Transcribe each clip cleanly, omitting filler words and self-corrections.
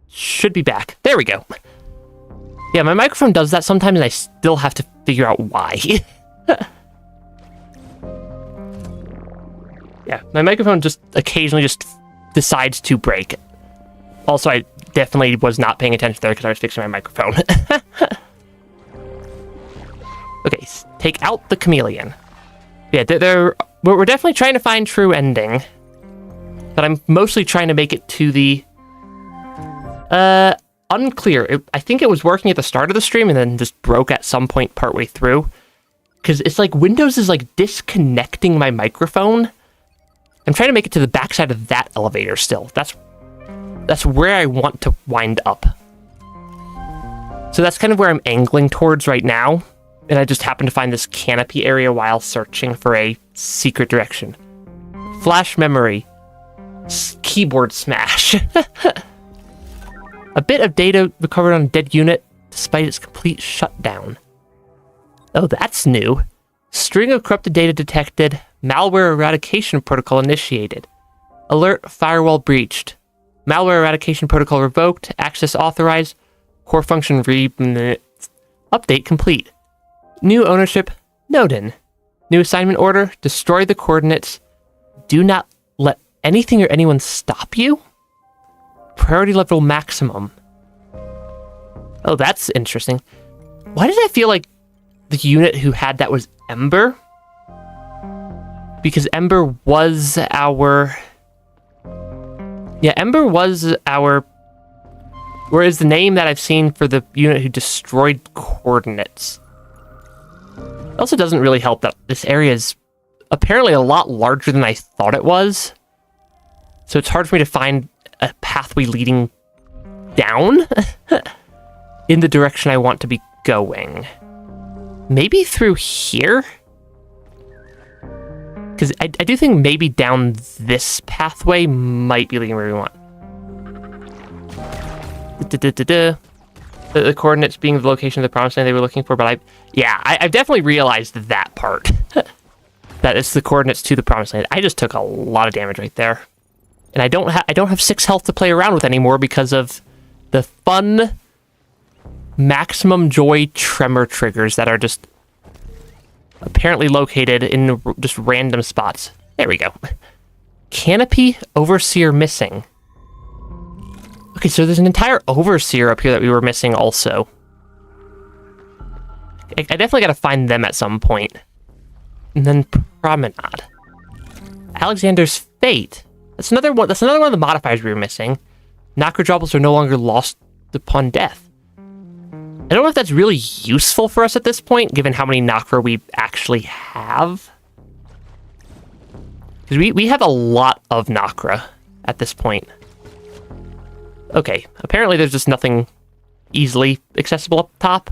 Should be back. There we go. Yeah, my microphone does that sometimes, and I still have to figure out why. Yeah, my microphone just occasionally just decides to break. Also, I definitely was not paying attention there because I was fixing my microphone. Okay, take out the chameleon. Yeah, we're definitely trying to find true ending, but I'm mostly trying to make it to the unclear. I think it was working at the start of the stream and then just broke at some point partway through, because it's like Windows is like disconnecting my microphone. I'm trying to make it to the backside of that elevator still. That's where I want to wind up. So that's kind of where I'm angling towards right now. And I just happened to find this canopy area while searching for a secret direction. Flash memory. Keyboard smash. A bit of data recovered on a dead unit despite its complete shutdown. Oh, that's new. String of corrupted data detected. Malware eradication protocol initiated. Alert, firewall breached. Malware eradication protocol revoked. Access authorized. Core function update complete. New ownership, Noden. New assignment order, destroy the coordinates. Do not let anything or anyone stop you. Priority level maximum. Oh, that's interesting. Why did I feel like the unit who had that was Ember? Because Ember was our... Yeah, Ember was our... Whereas the name that I've seen for the unit who destroyed coordinates. It also doesn't really help that this area is apparently a lot larger than I thought it was. So it's hard for me to find a pathway leading down in the direction I want to be going. Maybe through here? Because I do think maybe down this pathway might be leading where we want. The coordinates being the location of the promised land they were looking for, but I've definitely realized that part. That it's the coordinates to the promised land. I just took a lot of damage right there. And I don't have 6 health to play around with anymore because of the fun maximum joy tremor triggers that are just apparently located in just random spots. There we go. Canopy Overseer missing. Okay, so there's an entire Overseer up here that we were missing also. I definitely gotta find them at some point. And then Promenade. Alexander's Fate. That's another one of the modifiers we were missing. Nakra droplets are no longer lost upon death. I don't know if that's really useful for us at this point, given how many Nakra we actually have. Because we have a lot of Nakra at this point. Okay, apparently there's just nothing easily accessible up top.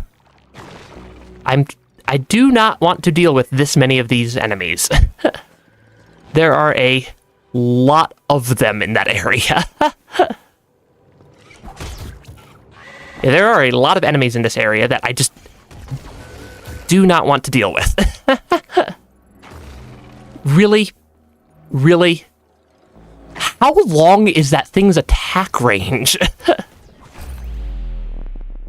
I do not want to deal with this many of these enemies. There are a lot of them in that area. Yeah, there are a lot of enemies in this area that I just do not want to deal with. Really? Really? How long is that thing's attack range?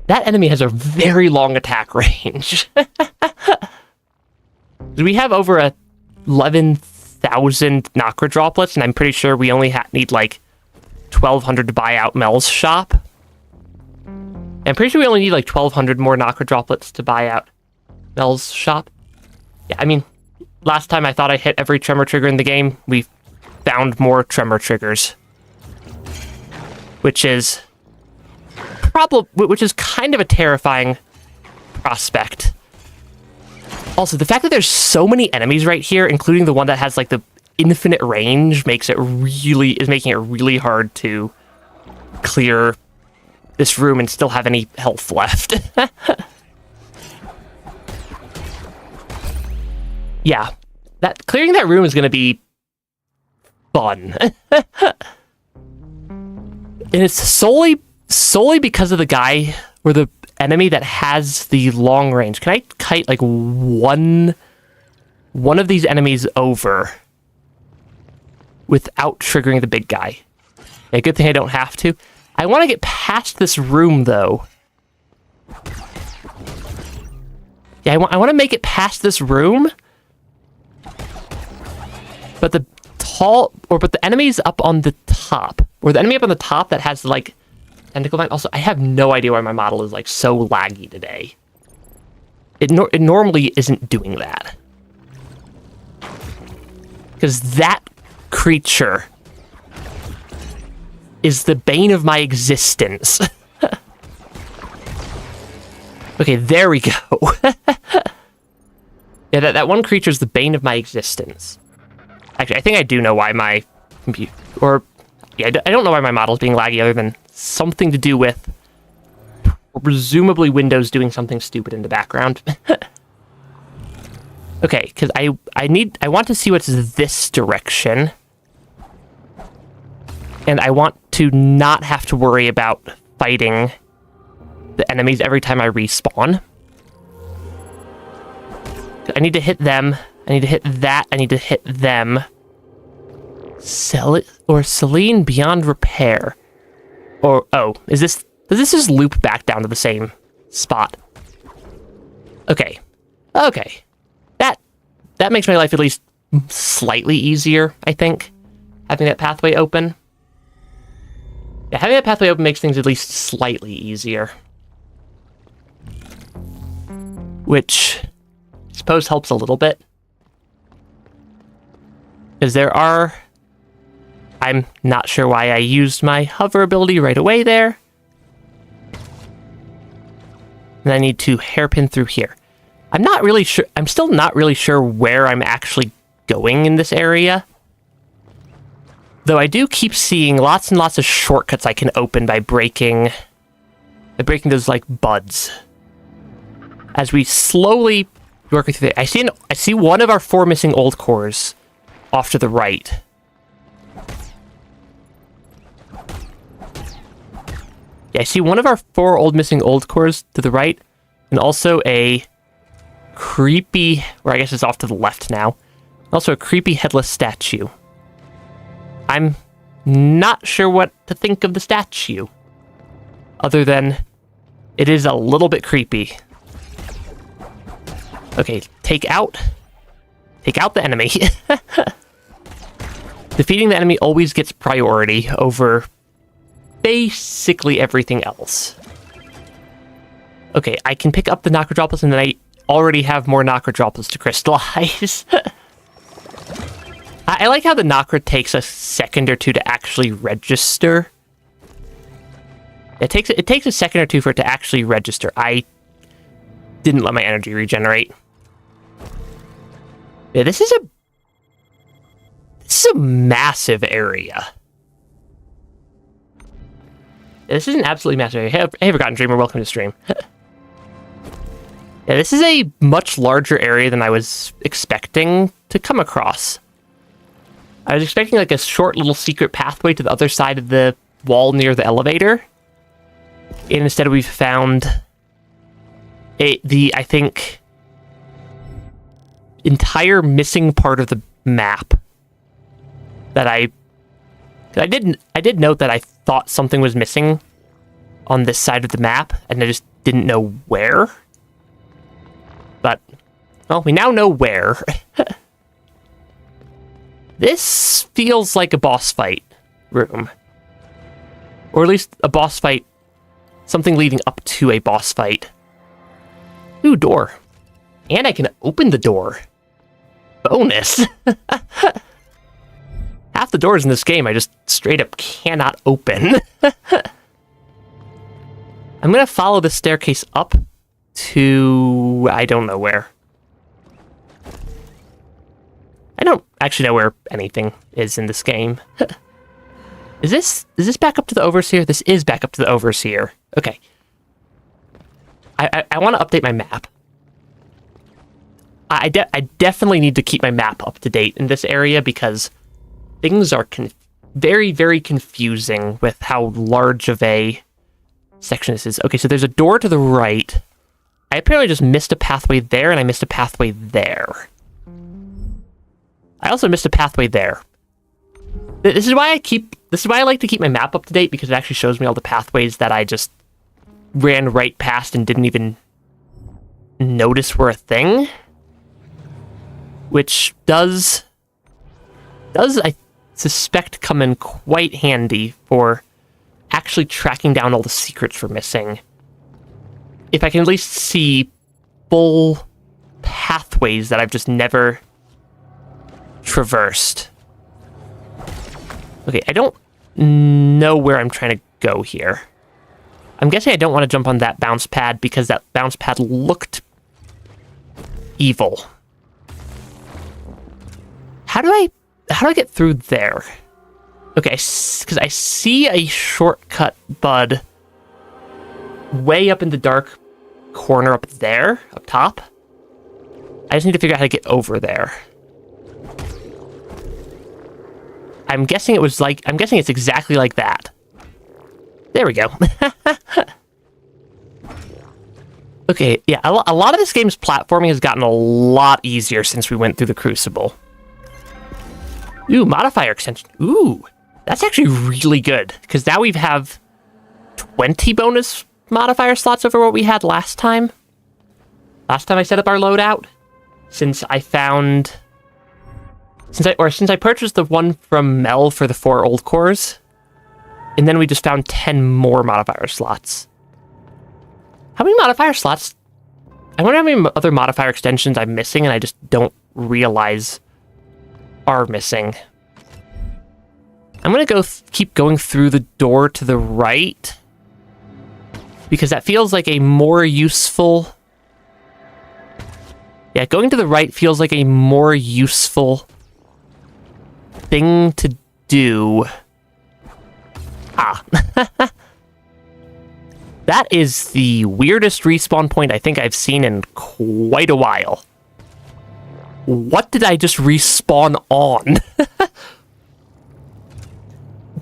That enemy has a very long attack range. We have over 11,000 Nakra droplets, and I'm pretty sure we only need like 1,200 to buy out Mel's shop. I'm pretty sure we only need like 1,200 more Nakra droplets to buy out Mel's shop. Yeah, I mean, last time I thought I hit every tremor trigger in the game. We found more tremor triggers, which is kind of a terrifying prospect. Also, the fact that there's so many enemies right here, including the one that has like the infinite range, making it really hard to clear this room and still have any health left. Yeah, clearing that room is going to be fun. And it's solely because of the guy or the enemy that has the long range. Can I kite like one one of these enemies over without triggering the big guy. Yeah, good thing I don't have to. I want to get past this room, though. Yeah, I want to make it past this room. But the enemy's up on the top. Or the enemy up on the top that has, like, tentacle line. Also, I have no idea why my model is, like, so laggy today. It normally isn't doing that. Because that creature is the bane of my existence. Okay, there we go. Yeah, that one creature is the bane of my existence. Actually, I think I do know why my computer... Or, yeah, I don't know why my model is being laggy other than something to do with presumably Windows doing something stupid in the background. Okay, because I want to see what's this direction. And I want to not have to worry about fighting the enemies every time I respawn. I need to hit them. I need to hit that. I need to hit them. Sell it or Celine beyond repair. Or, oh, does this just loop back down to the same spot? Okay. Okay. That makes my life at least slightly easier, I think. Having that pathway open. Yeah, having that pathway open makes things at least slightly easier. Which, I suppose, helps a little bit. Because there are... I'm not sure why I used my hover ability right away there. And I need to hairpin through here. I'm not really sure... I'm still not really sure where I'm actually going in this area. Though I do keep seeing lots and lots of shortcuts I can open by breaking those, like, buds. As we slowly work through it. I see one of our 4 missing old cores off to the right. Yeah, I see one of our 4 missing old cores to the right, and also a creepy, or I guess it's off to the left now, also a creepy headless statue. I'm not sure what to think of the statue, other than it is a little bit creepy. Okay, take out the enemy. Defeating the enemy always gets priority over basically everything else. Okay, I can pick up the Nocrodroplus, and then I already have more Nocrodroplus to crystallize. I like how the Nocra takes a second or two to actually register. It takes a second or two for it to actually register. I didn't let my energy regenerate. Yeah, this is a massive area. This is an absolutely massive area. Hey, Forgotten Dreamer, welcome to stream. Yeah, this is a much larger area than I was expecting to come across. I was expecting like a short little secret pathway to the other side of the wall near the elevator. And instead we've found I think, entire missing part of the map that I did note that I thought something was missing on this side of the map, and I just didn't know where. But, well, we now know where. This feels like a boss fight room. Or at least a boss fight, something leading up to a boss fight. Ooh, door. And I can open the door. Bonus. Half the doors in this game I just straight up cannot open. I'm gonna follow the staircase up to... I don't know where. I don't actually know where anything is in this game. Is this back up to the Overseer? This is back up to the Overseer. Okay. I want to update my map. I definitely need to keep my map up to date in this area because things are very, very confusing with how large of a section this is. Okay, so there's a door to the right. I apparently just missed a pathway there, and I missed a pathway there. I also missed a pathway there. This is why I like to keep my map up to date, because it actually shows me all the pathways that I just ran right past and didn't even notice were a thing. Which does I suspect come in quite handy for actually tracking down all the secrets we're missing. If I can at least see full pathways that I've just never traversed. Okay, I don't know where I'm trying to go here. I'm guessing I don't want to jump on that bounce pad because that bounce pad looked evil. How do I get through there? Okay, because I see a shortcut bud way up in the dark corner up there, up top. I just need to figure out how to get over there. I'm guessing it's exactly like that. There we go. Okay, yeah, a lot of this game's platforming has gotten a lot easier since we went through the Crucible. Ooh, modifier extension. Ooh, that's actually really good, because now we have 20 bonus modifier slots over what we had last time. Last time I set up our loadout, since I purchased the one from Mel for the 4 old cores, and then we just found 10 more modifier slots. How many modifier slots? I wonder how many other modifier extensions I'm missing and I just don't realize are missing. I'm gonna keep going through the door to the right, because that feels like a more useful... Yeah, going to the right feels like a more useful thing to do. Ah. That is the weirdest respawn point I think I've seen in quite a while. What did I just respawn on?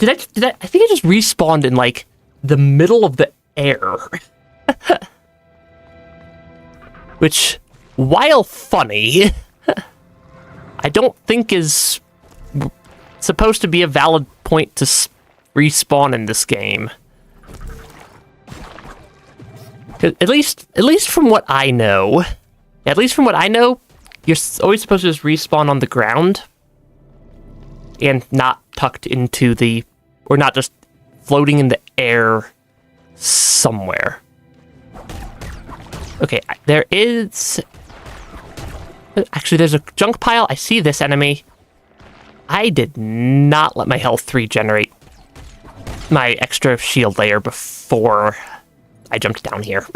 I think I just respawned in, like, the middle of the air. Which, while funny, I don't think is supposed to be a valid point to respawn in this game. At least from what I know. You're always supposed to just respawn on the ground and not tucked into the... or not just floating in the air somewhere. Okay, there is... Actually, there's a junk pile. I see this enemy. I did not let my health regenerate my extra shield layer before I jumped down here.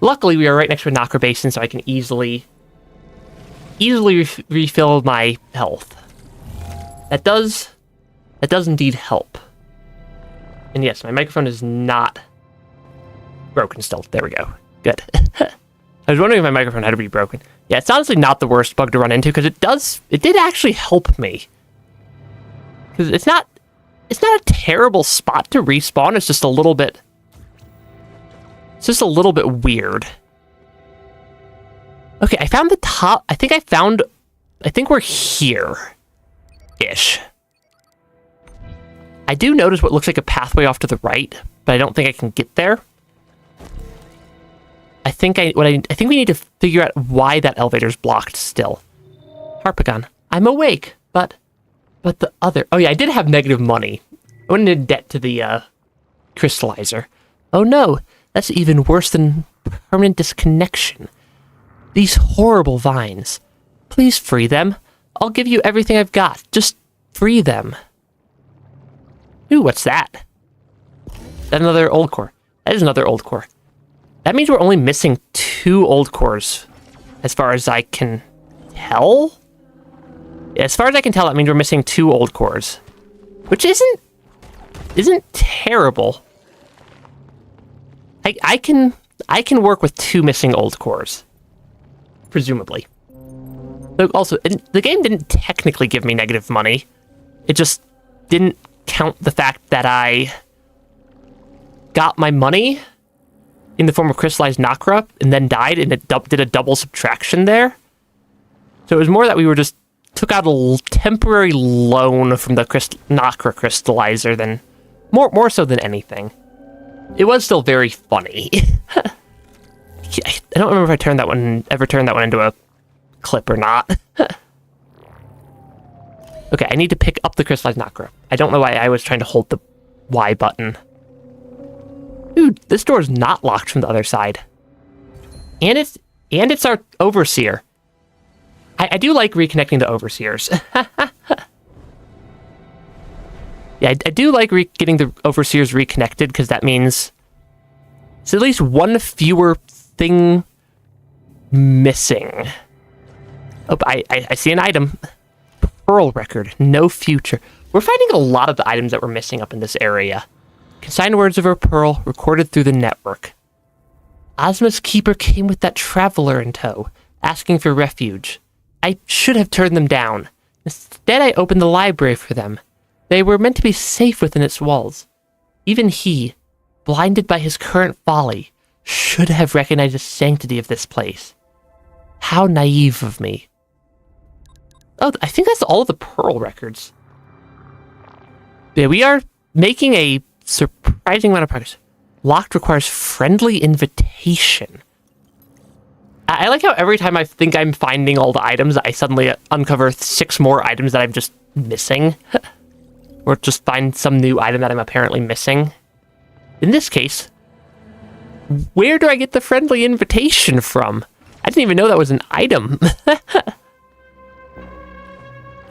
Luckily, we are right next to a knocker basin, so I can easily refill my health. That does indeed help. And yes, my microphone is not broken still. There we go. Good. I was wondering if my microphone had to be broken. Yeah, it's honestly not the worst bug to run into, because it did actually help me. Because it's not a terrible spot to respawn, it's just a little bit weird. Okay, I found the top. I think we're here-ish. I do notice what looks like a pathway off to the right, but I don't think I can get there. I think we need to figure out why that elevator's blocked still. Harpagon. I'm awake, but the other... Oh yeah, I did have negative money. I went into debt to the crystallizer. Oh no, that's even worse than permanent disconnection. These horrible vines. Please free them. I'll give you everything I've got. Just free them. Ooh, what's that? Is that another old core? That is another old core. That means we're only missing 2 old cores, as far as I can tell? Yeah, as far as I can tell, that means we're missing 2 old cores. Which isn't terrible. I can work with 2 missing old cores. Presumably. But also, the game didn't technically give me negative money. It just didn't count the fact that I got my money in the form of crystallized Nakra and then died, and it did a double subtraction there. So it was more that we were just took out a temporary loan from the Nacra crystallizer than... More so than anything. It was still very funny. I don't remember if I ever turned that one into a clip or not. Okay, I need to pick up the crystallized Nacra. I don't know why I was trying to hold the Y button. Dude, this door is not locked from the other side. And it's our overseer. I do like reconnecting the overseers. Yeah, I do like getting the overseers reconnected, because that means it's at least one fewer thing missing. Oh, I see an item. Pearl record, no future. We're finding a lot of the items that we're missing up in this area. Consigned words of her pearl, recorded through the network. Ozma's keeper came with that traveler in tow, asking for refuge. I should have turned them down. Instead, I opened the library for them. They were meant to be safe within its walls. Even he, blinded by his current folly, should have recognized the sanctity of this place. How naive of me. Oh, I think that's all the Pearl records. Yeah, we are making a surprising amount of progress. Locked requires friendly invitation. I like how every time I think I'm finding all the items, I suddenly uncover 6 more items that I'm just missing. Or just find some new item that I'm apparently missing. In this case, where do I get the friendly invitation from? I didn't even know that was an item.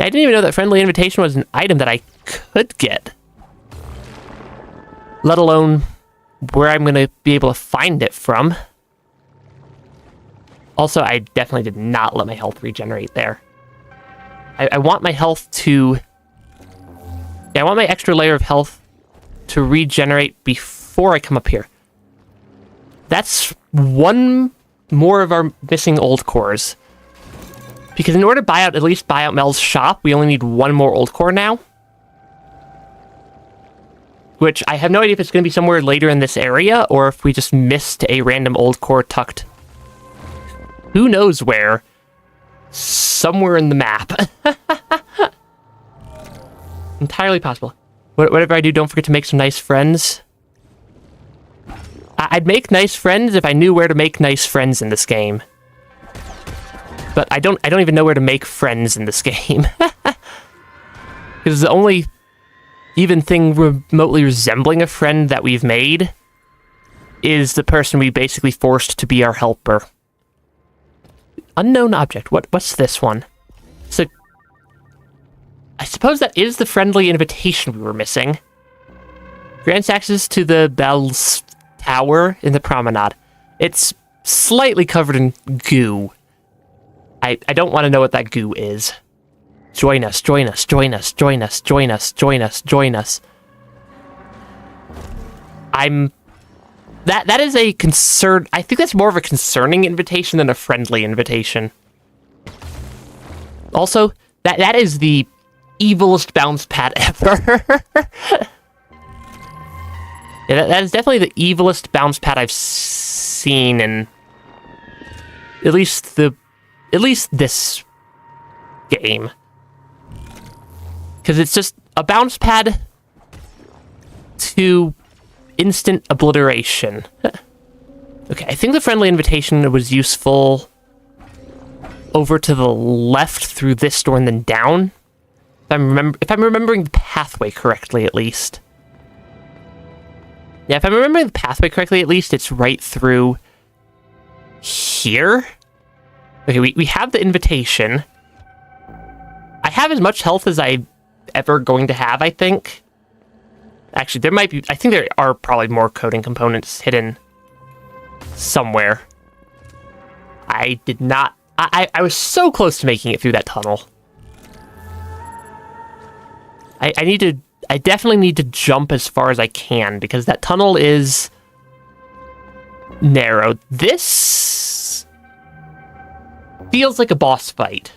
I didn't even know that friendly invitation was an item that I could get. Let alone where I'm going to be able to find it from. Also, I definitely did not let my health regenerate there. I want my health to... Yeah, I want my extra layer of health to regenerate before I come up here. That's one more of our missing old cores. Because in order to at least buy out Mel's shop, we only need 1 more old core now. Which I have no idea if it's going to be somewhere later in this area, or if we just missed a random old core tucked who knows where. Somewhere in the map. Entirely possible. Whatever I do, don't forget to make some nice friends. I'd make nice friends if I knew where to make nice friends in this game. But I don't even know where to make friends in this game. Because the only even thing remotely resembling a friend that we've made is the person we basically forced to be our helper. Unknown object. What's this one? So I suppose that is the friendly invitation we were missing. Grants access to the Bell's Tower in the promenade. It's slightly covered in goo. I don't want to know what that goo is. Join us, join us, join us, join us, join us, join us, join us. That is a concern. I think that's more of a concerning invitation than a friendly invitation. Also, that is the evilest bounce pad ever. Yeah, that is definitely the evilest bounce pad I've seen in at least this game. Because it's just a bounce pad to instant obliteration. Okay, I think the friendly invitation was useful over to the left through this door and then down. If I'm remembering the pathway correctly, at least. Yeah, if I'm remembering the pathway correctly, at least it's right through here. Okay, we have the invitation. I have as much health as I'm ever going to have, I think. Actually, I think there are probably more coding components hidden somewhere. I did not... I was so close to making it through that tunnel. I definitely need to jump as far as I can, because that tunnel is narrow. This feels like a boss fight.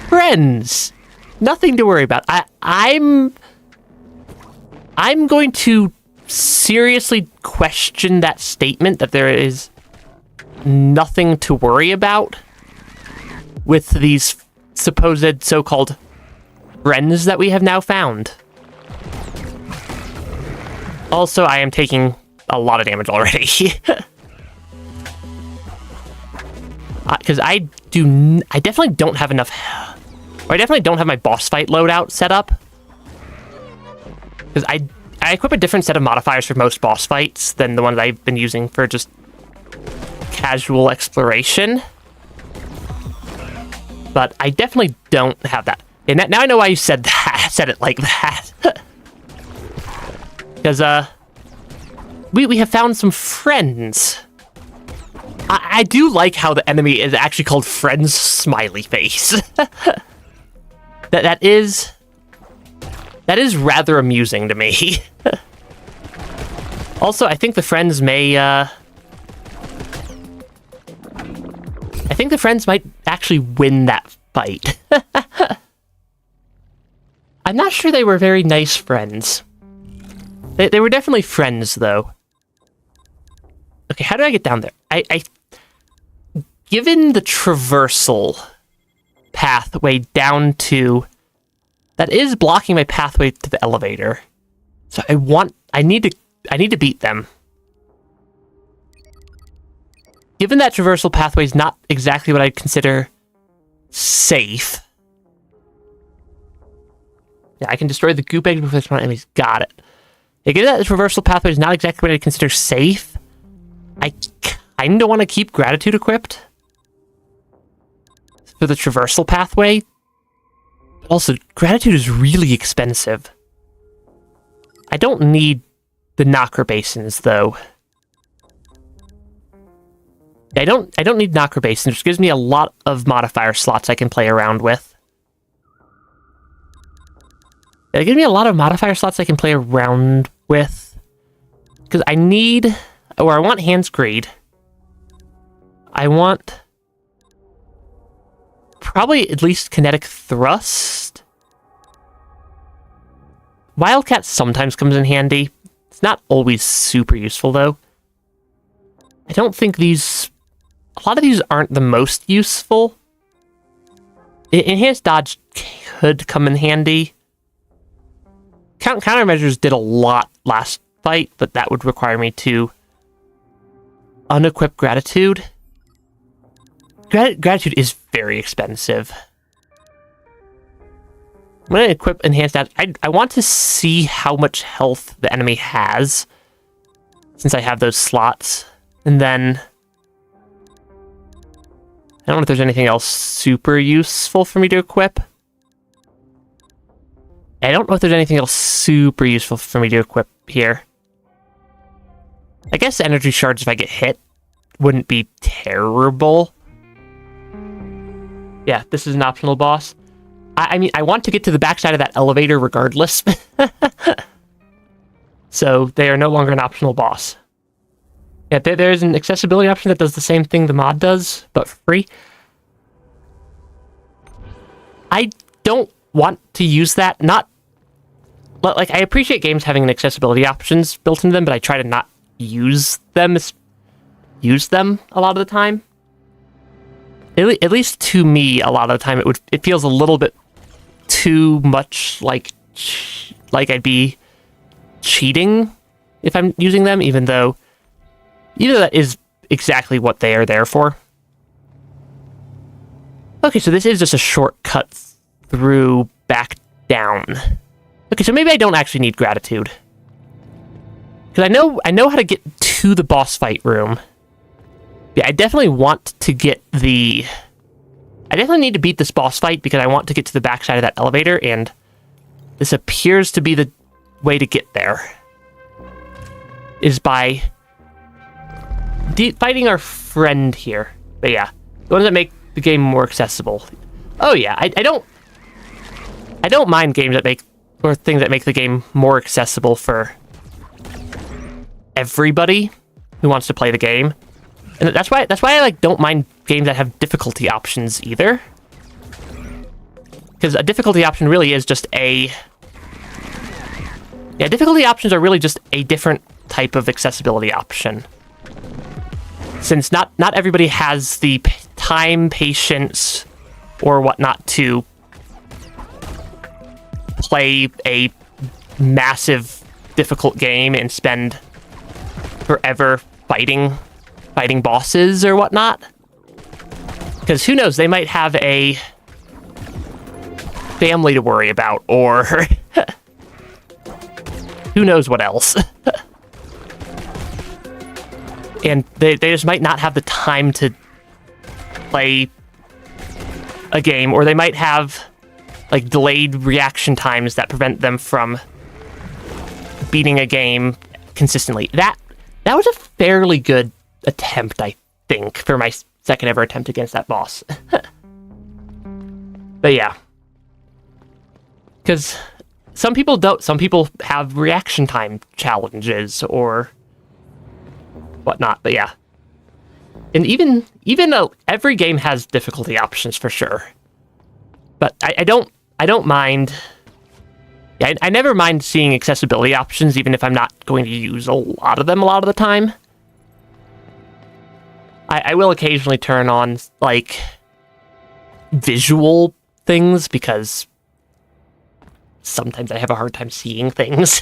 Friends. Nothing to worry about. I'm going to seriously question that statement that there is nothing to worry about with these supposed so-called friends that we have now found. Also, I am taking a lot of damage already. Because I definitely don't have enough... Or I definitely don't have my boss fight loadout set up. Because I equip a different set of modifiers for most boss fights than the ones I've been using for just casual exploration. But I definitely don't have that. And now I know why you said that. Said it like that. Because we have found some friends. I do like how the enemy is actually called Friends Smiley Face. that is rather amusing to me. Also, I think the friends may I think the friends might actually win that fight. I'm not sure they were very nice friends. They were definitely friends, though. Okay, how do I get down there? Given the traversal pathway down to... That is blocking my pathway to the elevator. So I need to beat them. Given that traversal pathway is not exactly what I'd consider safe. Yeah, I can destroy the goop eggs before spawn enemies. Got it. Yeah, given that the traversal pathway is not exactly what I'd consider safe, I kind of want to keep Gratitude equipped for the traversal pathway. Also, Gratitude is really expensive. I don't need the knocker basins, though. I don't need knocker basins, which gives me a lot of modifier slots I can play around with. It gives me a lot of modifier slots I can play around with. Because I want Hand's Greed. I want... probably at least Kinetic Thrust. Wildcat sometimes comes in handy. It's not always super useful, though. I don't think these... A lot of these aren't the most useful. Enhanced Dodge could come in handy. Countermeasures did a lot last fight, but that would require me to unequip Gratitude. Gratitude is very expensive. When I equip Enhanced Dodge, I want to see how much health the enemy has, since I have those slots. And then... I don't know if there's anything else super useful for me to equip. I don't know if there's anything else super useful for me to equip here. I guess energy shards, if I get hit, wouldn't be terrible. Yeah, this is an optional boss. I mean, I want to get to the backside of that elevator regardless. So they are no longer an optional boss. Yeah, there's an accessibility option that does the same thing the mod does, but free. I don't want to use that. Not... Like, I appreciate games having an accessibility options built into them, but I try to not use them a lot of the time. At least to me, a lot of the time, it feels a little bit too much like I'd be cheating if I'm using them, even though that is exactly what they are there for. Okay, so this is just a shortcut through back down. Okay, so maybe I don't actually need Gratitude. Because I know how to get to the boss fight room. Yeah, I definitely want to get the... I definitely need to beat this boss fight because I want to get to the backside of that elevator, and this appears to be the way to get there. Is by fighting our friend here. But yeah, the ones that make the game more accessible. Oh yeah, I don't mind games that make... or things that make the game more accessible for everybody who wants to play the game. And that's why I don't mind games that have difficulty options either. Because a difficulty option really is just a... Yeah, difficulty options are really just a different type of accessibility option. since not everybody has the time, patience, or whatnot to play a massive, difficult game and spend forever fighting bosses or whatnot. Because who knows, they might have a family to worry about, or who knows what else. And they just might not have the time to play a game, or they might have like delayed reaction times that prevent them from beating a game consistently. That was a fairly good attempt, I think, for my second ever attempt against that boss. But yeah. Because some people don't. Some people have reaction time challenges or whatnot. But yeah. And even every game has difficulty options for sure. But I don't mind. Yeah, I never mind seeing accessibility options, even if I'm not going to use a lot of them a lot of the time. I will occasionally turn on, like, visual things, because sometimes I have a hard time seeing things.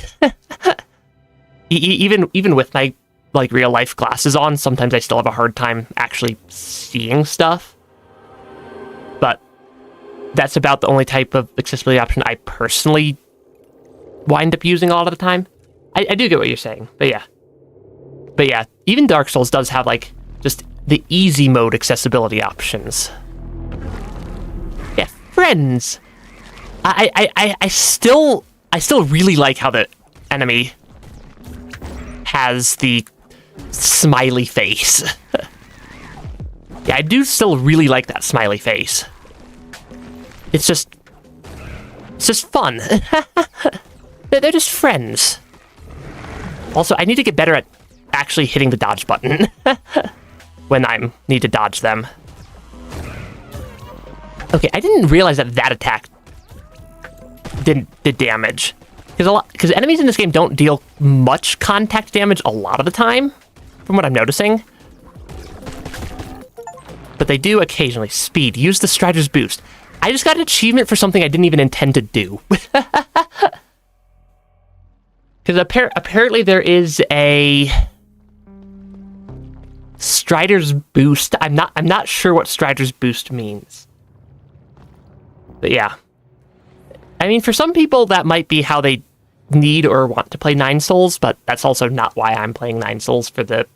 Even with my, like, real-life glasses on, sometimes I still have a hard time actually seeing stuff. But that's about the only type of accessibility option I personally wind up using a lot of the time. I do get what you're saying, but yeah, even Dark Souls does have, like, just the easy mode accessibility options. Yeah, friends. I still really like how the enemy has the smiley face. Yeah, I do still really like that smiley face. It's just fun. They're just friends. Also, I need to get better at actually hitting the dodge button when I need to dodge them. Okay, I didn't realize that attack did damage. Because enemies in this game don't deal much contact damage a lot of the time, from what I'm noticing. But they do occasionally. Speed. Use the Strider's Boost. I just got an achievement for something I didn't even intend to do. Because apparently there is a Strider's Boost. I'm not sure what Strider's Boost means. But yeah. I mean, for some people, that might be how they need or want to play Nine Souls, but that's also not why I'm playing Nine Souls, for the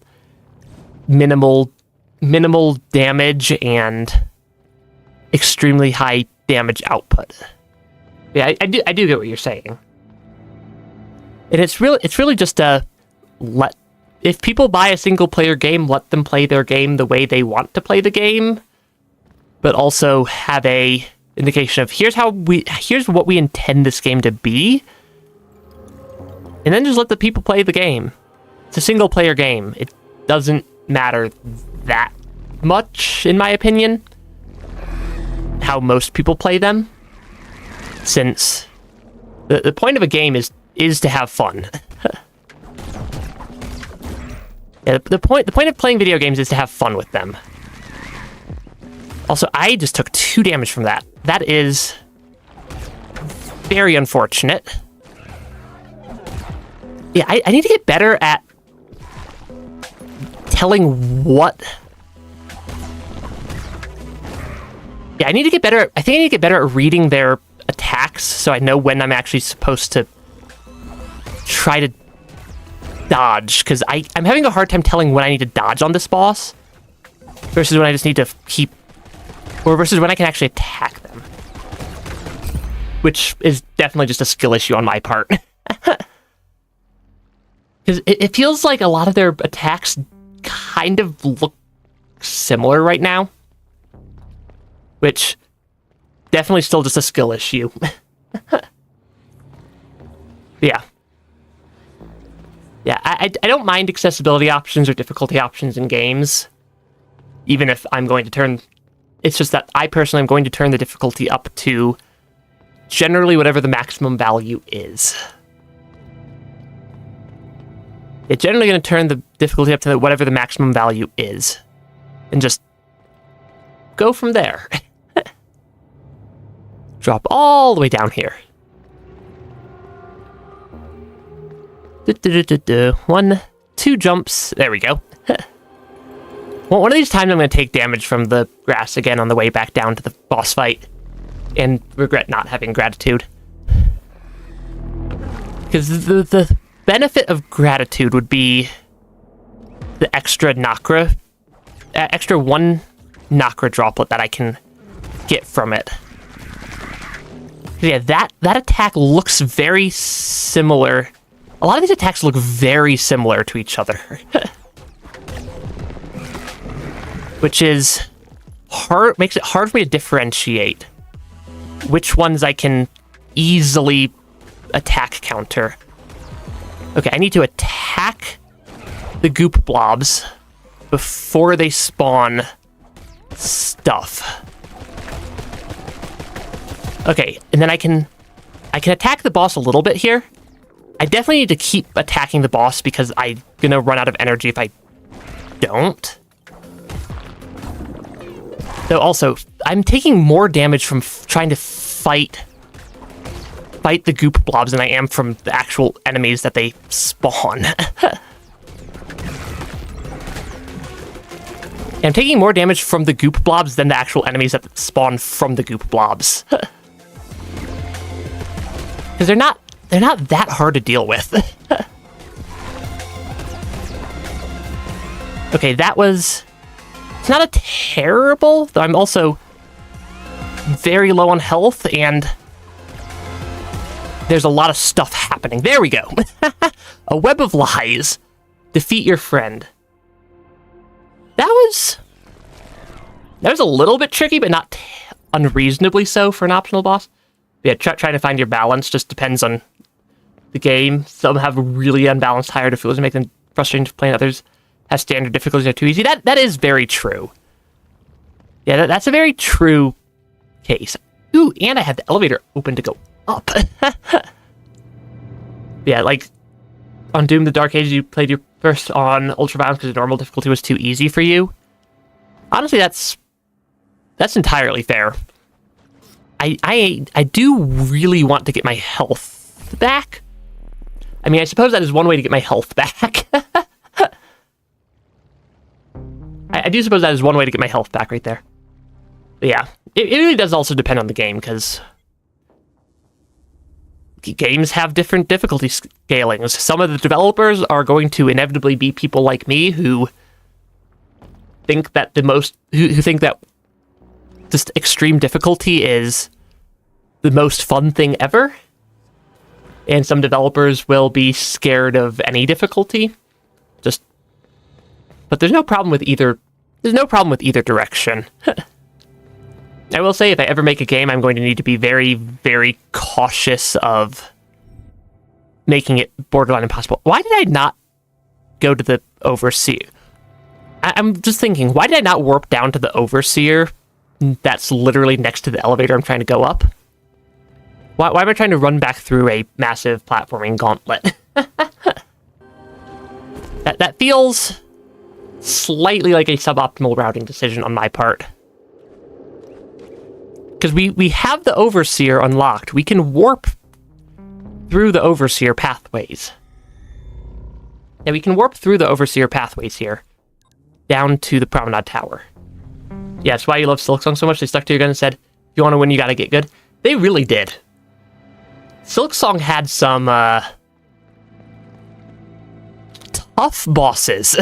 minimal damage and extremely high damage output. Yeah, I do get what you're saying. And it's really just if people buy a single player game, let them play their game the way they want to play the game, but also have a indication of here's what we intend this game to be, and then just let the people play the game. It's a single player game. It doesn't matter that much, in my opinion, how most people play them, since the point of a game is to have fun. Yeah, the point of playing video games is to have fun with them. Also, I just took 2 damage from that. That is very unfortunate. Yeah, I need to get better at telling what... Yeah, I think I need to get better at reading their attacks, so I know when I'm actually supposed to try to dodge, because I'm having a hard time telling when I need to dodge on this boss versus when I just need to keep... Or versus when I can actually attack them. Which is definitely just a skill issue on my part. Because it feels like a lot of their attacks kind of look similar right now. Which, definitely still just a skill issue. Yeah. Yeah, I don't mind accessibility options or difficulty options in games. Even if I'm going to turn... It's just that I personally am going to turn the difficulty up to generally whatever the maximum value is. It's generally going to turn the difficulty up to whatever the maximum value is. And just go from there. Drop all the way down here. 1, 2 jumps. There we go. Well, one of these times I'm going to take damage from the grass again on the way back down to the boss fight. And regret not having gratitude. Because the benefit of gratitude would be the extra Nakra, extra 1 Nakra droplet that I can get from it. Yeah, that attack looks very similar. A lot of these attacks look very similar to each other. Which is hard, makes it hard for me to differentiate which ones I can easily attack counter. Okay, I need to attack the goop blobs before they spawn stuff. Okay, and then I can attack the boss a little bit here. I definitely need to keep attacking the boss because I'm gonna run out of energy if I don't. Though also, I'm taking more damage from trying to fight the goop blobs than I am from the actual enemies that they spawn. I'm taking more damage from the goop blobs than the actual enemies that spawn from the goop blobs. Because they're not that hard to deal with. Okay, that was... It's not a terrible, though I'm also very low on health, and there's a lot of stuff happening. There we go. A web of lies. Defeat your friend. That was a little bit tricky, but not unreasonably so for an optional boss. Yeah, trying to find your balance just depends on the game. Some have really unbalanced higher difficulties, make them frustrating to play, and others have standard difficulties that are too easy. That is very true. Yeah, that's a very true case. Ooh, and I had the elevator open to go up. Yeah, like on Doom the Dark Ages, you played your first on Ultra Violence because the normal difficulty was too easy for you. Honestly, that's entirely fair. I do really want to get my health back. I mean, I suppose that is one way to get my health back. I do suppose that is one way to get my health back right there. But yeah, it really does also depend on the game, because games have different difficulty scalings. Some of the developers are going to inevitably be people like me who think that who think that just extreme difficulty is the most fun thing ever. And some developers will be scared of any difficulty. But there's no problem with either. There's no problem with either direction. I will say, if I ever make a game, I'm going to need to be very, very cautious of making it borderline impossible. Why did I not go to the Overseer? I'm just thinking, why did I not warp down to the Overseer that's literally next to the elevator I'm trying to go up? Why am I trying to run back through a massive platforming gauntlet? That feels slightly like a suboptimal routing decision on my part. Because we have the Overseer unlocked. We can warp through the Overseer pathways. Yeah, we can warp through the Overseer pathways here. Down to the Promenade Tower. Yeah, that's why you love Silksong so much. They stuck to your gun and said, if you want to win, you gotta get good. They really did. Silksong had some, tough bosses.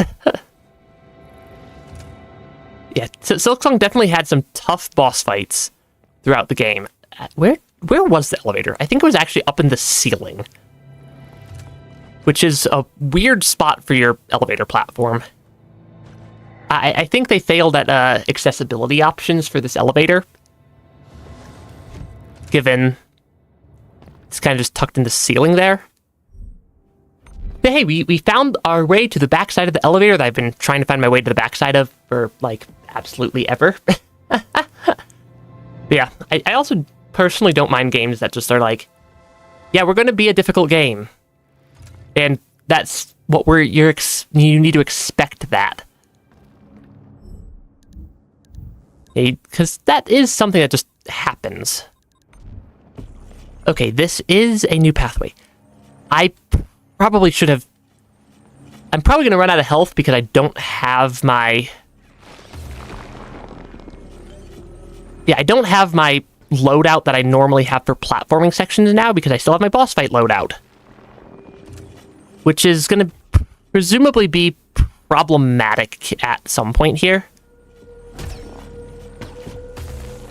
Yeah, Silksong definitely had some tough boss fights throughout the game. Where was the elevator? I think it was actually up in the ceiling. Which is a weird spot for your elevator platform. I think they failed at accessibility options for this elevator. Given it's kind of just tucked in the ceiling there. But hey, we found our way to the backside of the elevator that I've been trying to find my way to the backside of for, like, absolutely ever. But yeah, I also personally don't mind games that just are like, yeah, we're going to be a difficult game. And that's you need to expect that. Because that is something that just happens. Okay, this is a new pathway. I probably should have... I'm probably going to run out of health because I don't have my... Yeah, I don't have my loadout that I normally have for platforming sections now because I still have my boss fight loadout. Which is going to presumably be problematic at some point here.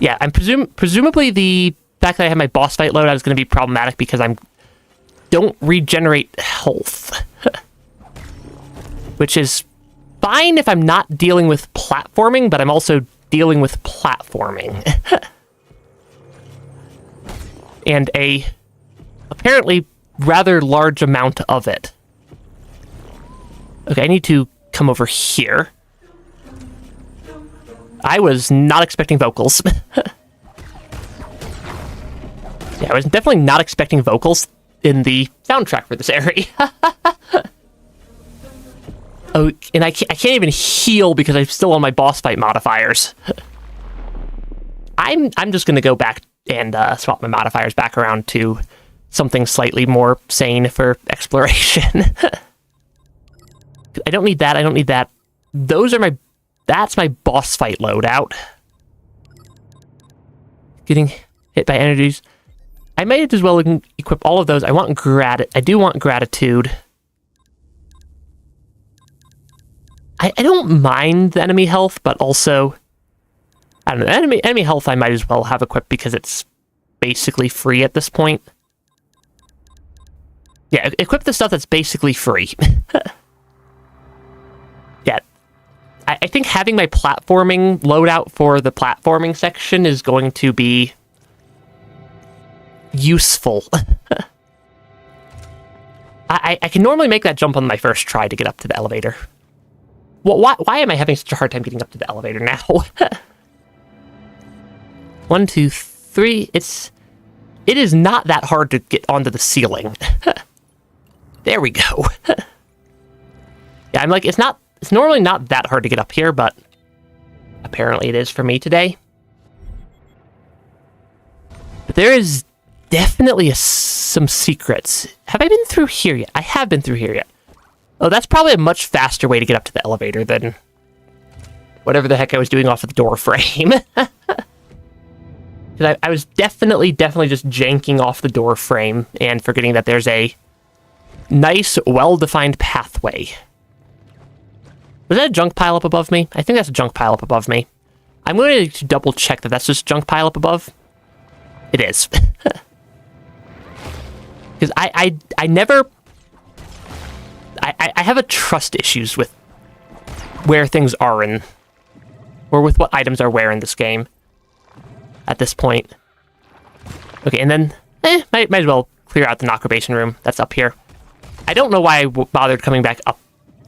Yeah, I'm presumably the fact that I have my boss fight loadout is going to be problematic because I don't regenerate health. Which is fine if I'm not dealing with platforming, but I'm also dealing with platforming. And a apparently rather large amount of it. Okay, I need to come over here. I was not expecting vocals. Yeah, I was definitely not expecting vocals in the soundtrack for this area. Oh, and I can't even heal because I'm still on my boss fight modifiers. I'm just gonna go back and swap my modifiers back around to something slightly more sane for exploration. I don't need that. I don't need that. That's my boss fight loadout. Getting hit by energies. I might as well equip all of those. I do want gratitude. I don't mind the enemy health, but also, I don't know, enemy health I might as well have equipped because it's basically free at this point. Yeah, equip the stuff that's basically free. Yeah, I think having my platforming loadout for the platforming section is going to be useful. I can normally make that jump on my first try to get up to the elevator. Well, why am I having such a hard time getting up to the elevator now? 1, 2, 3. It is not that hard to get onto the ceiling. There we go. Yeah, I'm like, it's normally not that hard to get up here, but apparently it is for me today. But there is definitely some secrets. Have I been through here yet? I have been through here yet. Oh, that's probably a much faster way to get up to the elevator than whatever the heck I was doing off of the door frame. I was definitely just janking off the door frame and forgetting that there's a nice, well-defined pathway. Was that a junk pile up above me? I think that's a junk pile up above me. I'm going to double check that that's just a junk pile up above. It is. Because I have a trust issues with where things are or with what items are where in this game at this point. Okay, and then, might as well clear out the Nocrobation room that's up here. I don't know why I bothered coming back up,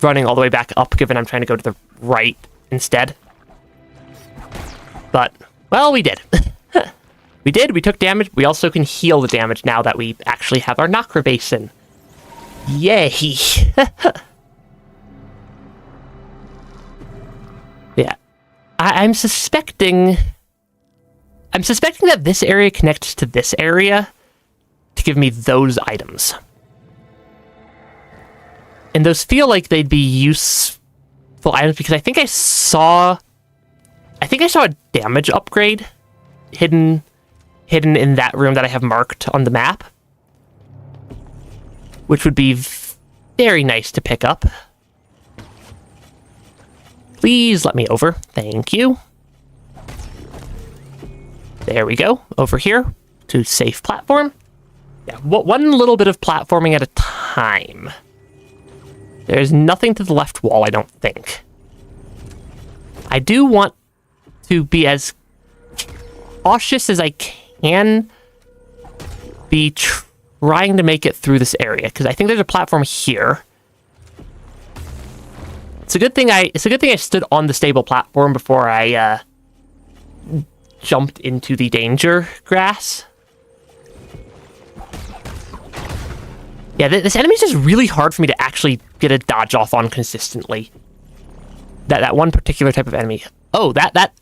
running all the way back up, given I'm trying to go to the right instead. But, well, we did. We took damage. We also can heal the damage now that we actually have our Nocrobasin. Yay! Yeah. I'm suspecting that this area connects to this area to give me those items. And those feel like they'd be useful items because I think I saw a damage upgrade hidden in that room that I have marked on the map, which would be very nice to pick up. Please let me over. Thank you. There we go. Over here to safe platform. Yeah, one little bit of platforming at a time. There's nothing to the left wall, I don't think. I do want to be as cautious as I can be trying to make it through this area, because I think there's a platform here. It's a good thing I stood on the stable platform before I jumped into the danger grass. Yeah, this enemy is just really hard for me to actually get a dodge off on consistently. That one particular type of enemy. Oh, that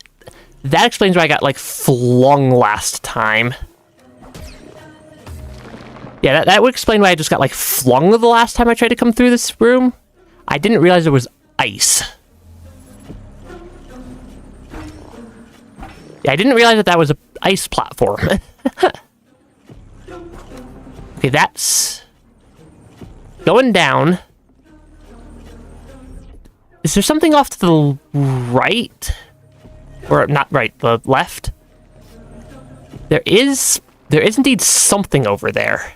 explains why I got, like, flung last time. Yeah, that would explain why I just got, like, flung the last time I tried to come through this room. I didn't realize there was ice. Yeah, I didn't realize that was an ice platform. Okay, that's going down. Is there something off to the right? Or not right, the left? There is indeed something over there.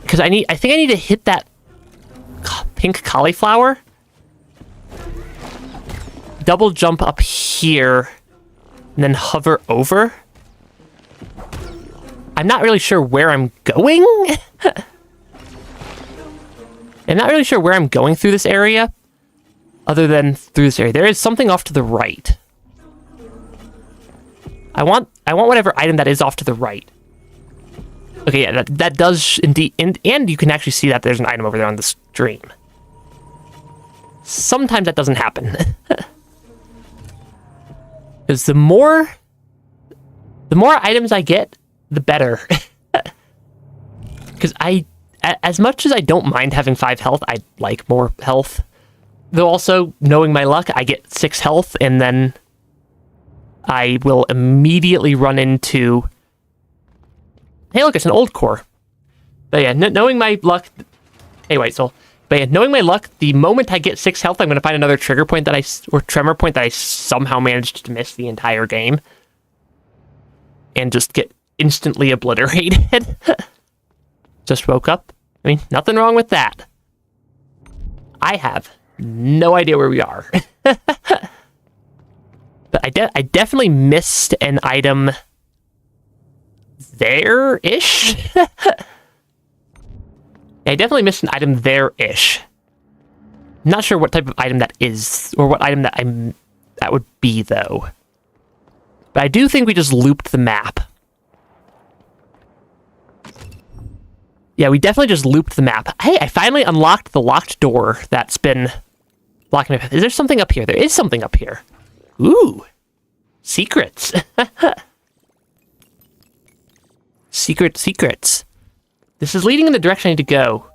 Because I think I need to hit that pink cauliflower. Double jump up here, and then hover over. I'm not really sure where I'm going. I'm not really sure where I'm going through this area, other than through this area. There is something off to the right. I want whatever item that is off to the right. Okay, yeah, that does indeed, and you can actually see that there's an item over there on the stream. Sometimes that doesn't happen. Because the more items I get, the better. Because as much as I don't mind having 5 health, I like more health. Though also, knowing my luck, I get 6 health, and then I will immediately run into... Hey, look, it's an old core. But yeah, knowing my luck... Hey, wait, so... But yeah, knowing my luck, the moment I get 6 health, I'm going to find another trigger point or tremor point that I somehow managed to miss the entire game. And just get instantly obliterated. Just woke up. I mean, nothing wrong with that. I have no idea where we are. But I definitely missed an item there-ish. I definitely missed an item there-ish. Not sure what type of item that is, or what item that would be, though. But I do think we just looped the map. Yeah, we definitely just looped the map. Hey, I finally unlocked the locked door that's been blocking my path. Is there something up here? There is something up here. Ooh. Secrets. Secrets. This is leading in the direction I need to go.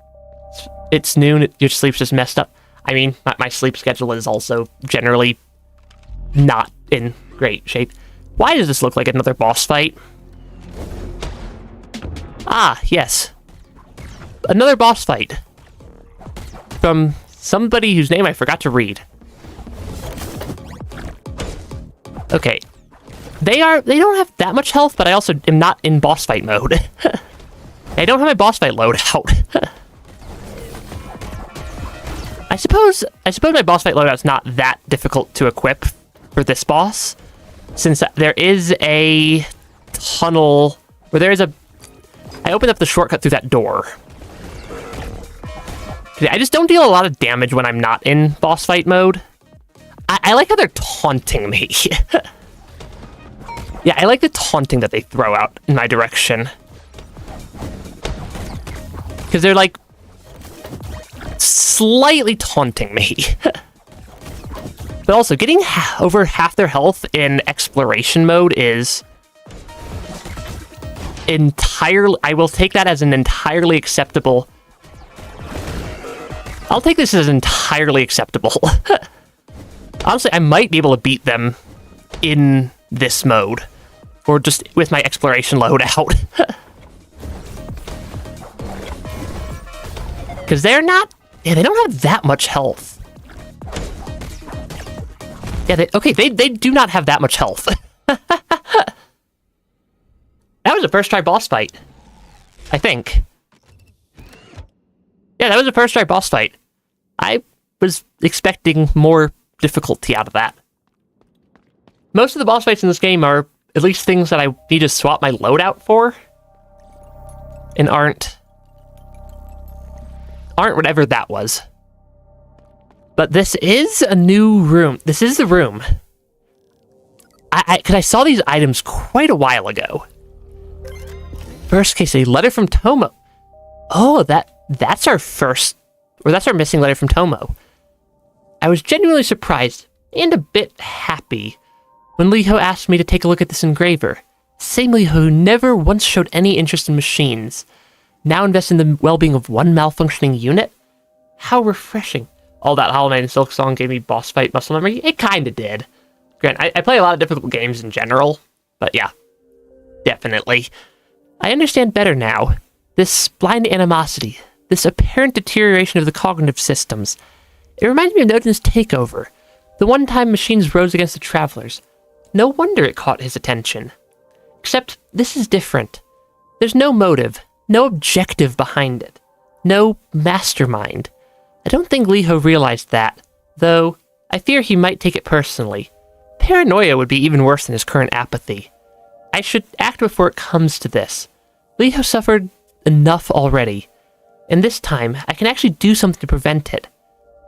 It's noon. Your sleep's just messed up. I mean, my sleep schedule is also generally not in great shape. Why does this look like another boss fight? Ah, yes. Another boss fight. From somebody whose name I forgot to read. Okay. They don't have that much health, but I also am not in boss fight mode. I don't have my boss fight loadout. I suppose my boss fight loadout's not that difficult to equip for this boss, since there is a tunnel where there is a... I opened up the shortcut through that door. I just don't deal a lot of damage when I'm not in boss fight mode. I like how they're taunting me. Yeah, I like the taunting that they throw out in my direction. Because they're, like, slightly taunting me. But also, getting over half their health in exploration mode is entirely... I will take that as an entirely acceptable... I'll take this as entirely acceptable. Honestly, I might be able to beat them in this mode. Or just with my exploration loadout. Because they're not... Yeah, they don't have that much health. Yeah, they do not have that much health. That was a first try boss fight. I think. Yeah, that was a first try boss fight. I was expecting more difficulty out of that. Most of the boss fights in this game are at least things that I need to swap my loadout for. And aren't whatever that was. But this is a new room. This is the room. Because I saw these items quite a while ago. First case, a letter from Tomo. Oh, that's our missing letter from Tomo. I was genuinely surprised and a bit happy when Liho asked me to take a look at this engraver. Same Liho who never once showed any interest in machines, now invests in the well-being of one malfunctioning unit? How refreshing. All that Hollow Knight and Silk Song gave me boss fight muscle memory? It kinda did. Grant, I play a lot of difficult games in general, but yeah, definitely. I understand better now. This blind animosity, this apparent deterioration of the cognitive systems. It reminds me of Nodin's takeover. The one time machines rose against the travelers. No wonder it caught his attention. Except, this is different. There's no motive, no objective behind it. No mastermind. I don't think Liho realized that, though I fear he might take it personally. Paranoia would be even worse than his current apathy. I should act before it comes to this. Liho suffered enough already, and this time I can actually do something to prevent it.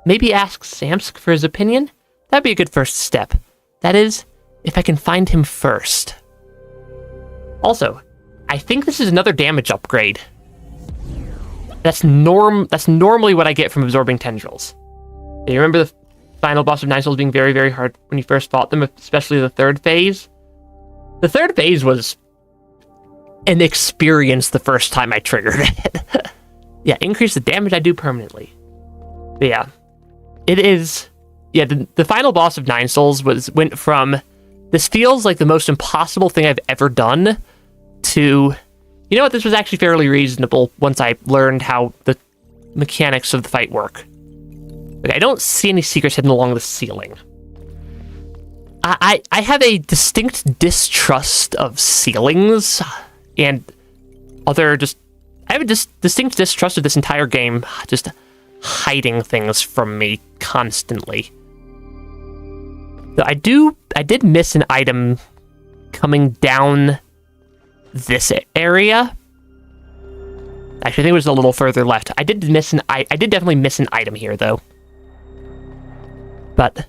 Maybe ask Samsk for his opinion? That'd be a good first step. That is, if I can find him first. Also, I think this is another damage upgrade. That's normally what I get from absorbing tendrils. You remember the final boss of Nine Souls being very, very hard when you first fought them, especially the third phase? The third phase was an experience the first time I triggered it. Yeah, increase the damage I do permanently. But yeah, it is... Yeah, the final boss of Nine Souls went from, this feels like the most impossible thing I've ever done, to, you know what, this was actually fairly reasonable once I learned how the mechanics of the fight work. Okay, I don't see any secrets hidden along the ceiling. I have a distinct distrust of ceilings, and I have a distinct distrust of this entire game, just hiding things from me constantly. So I did miss an item coming down this area. Actually, I think it was a little further left. I did definitely miss an item here, though. But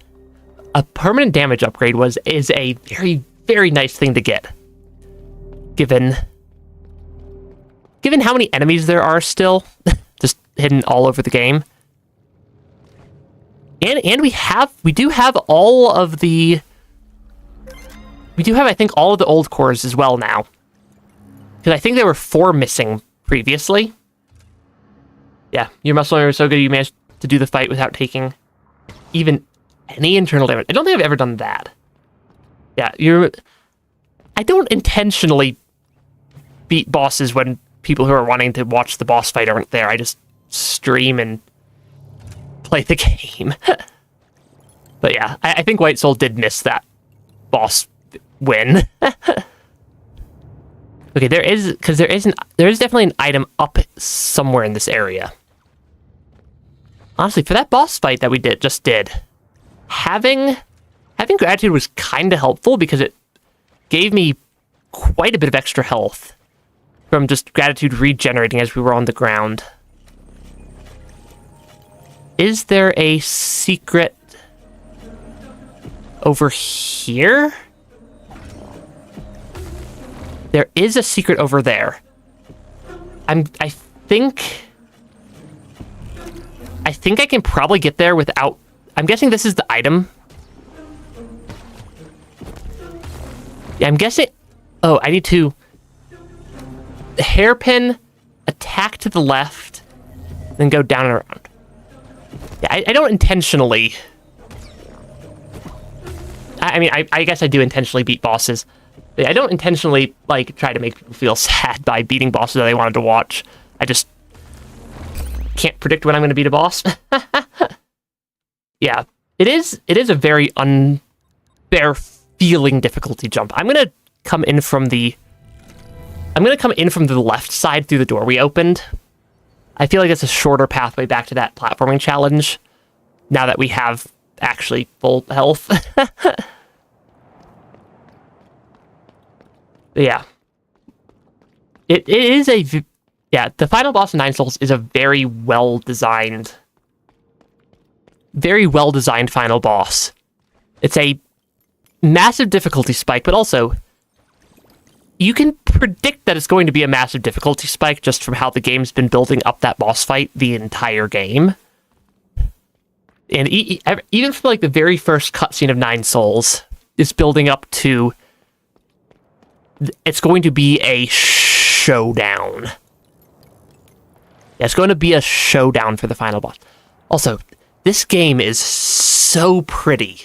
a permanent damage upgrade is a very, very nice thing to get. Given how many enemies there are still, just hidden all over the game. And we do have all of the... We do have, I think, all of the old cores as well now. Because I think there were 4 missing previously. Yeah, your muscle memory was so good you managed to do the fight without taking even any internal damage. I don't think I've ever done that. Yeah, I don't intentionally beat bosses when people who are wanting to watch the boss fight aren't there. I just stream and play the game. But yeah, I think White Soul did miss that boss win. Okay, there is definitely an item up somewhere in this area. Honestly, for that boss fight that we just did, having gratitude was kind of helpful because it gave me quite a bit of extra health from just gratitude regenerating as we were on the ground. Is there a secret over here? There is a secret over there. I think I can probably get there without... I'm guessing this is the item. Yeah, I'm guessing... Oh, I need to... Hairpin, attack to the left, then go down and around. Yeah, I don't intentionally... I mean, I guess I do intentionally beat bosses. But I don't intentionally, like, try to make people feel sad by beating bosses that they wanted to watch. I just can't predict when I'm going to beat a boss. Yeah, it is a very unfair feeling difficulty jump. I'm going to come in from the left side through the door we opened. I feel like it's a shorter pathway back to that platforming challenge now that we have actually full health. Yeah. It is a... Yeah, the final boss of Nine Souls is a very well-designed final boss. It's a massive difficulty spike, but also, you can predict that it's going to be a massive difficulty spike just from how the game's been building up that boss fight the entire game. And even from like the very first cutscene of 9 Souls, it's building up to it's going to be a showdown. Yeah, it's going to be a showdown for the final boss. Also, this game is so pretty.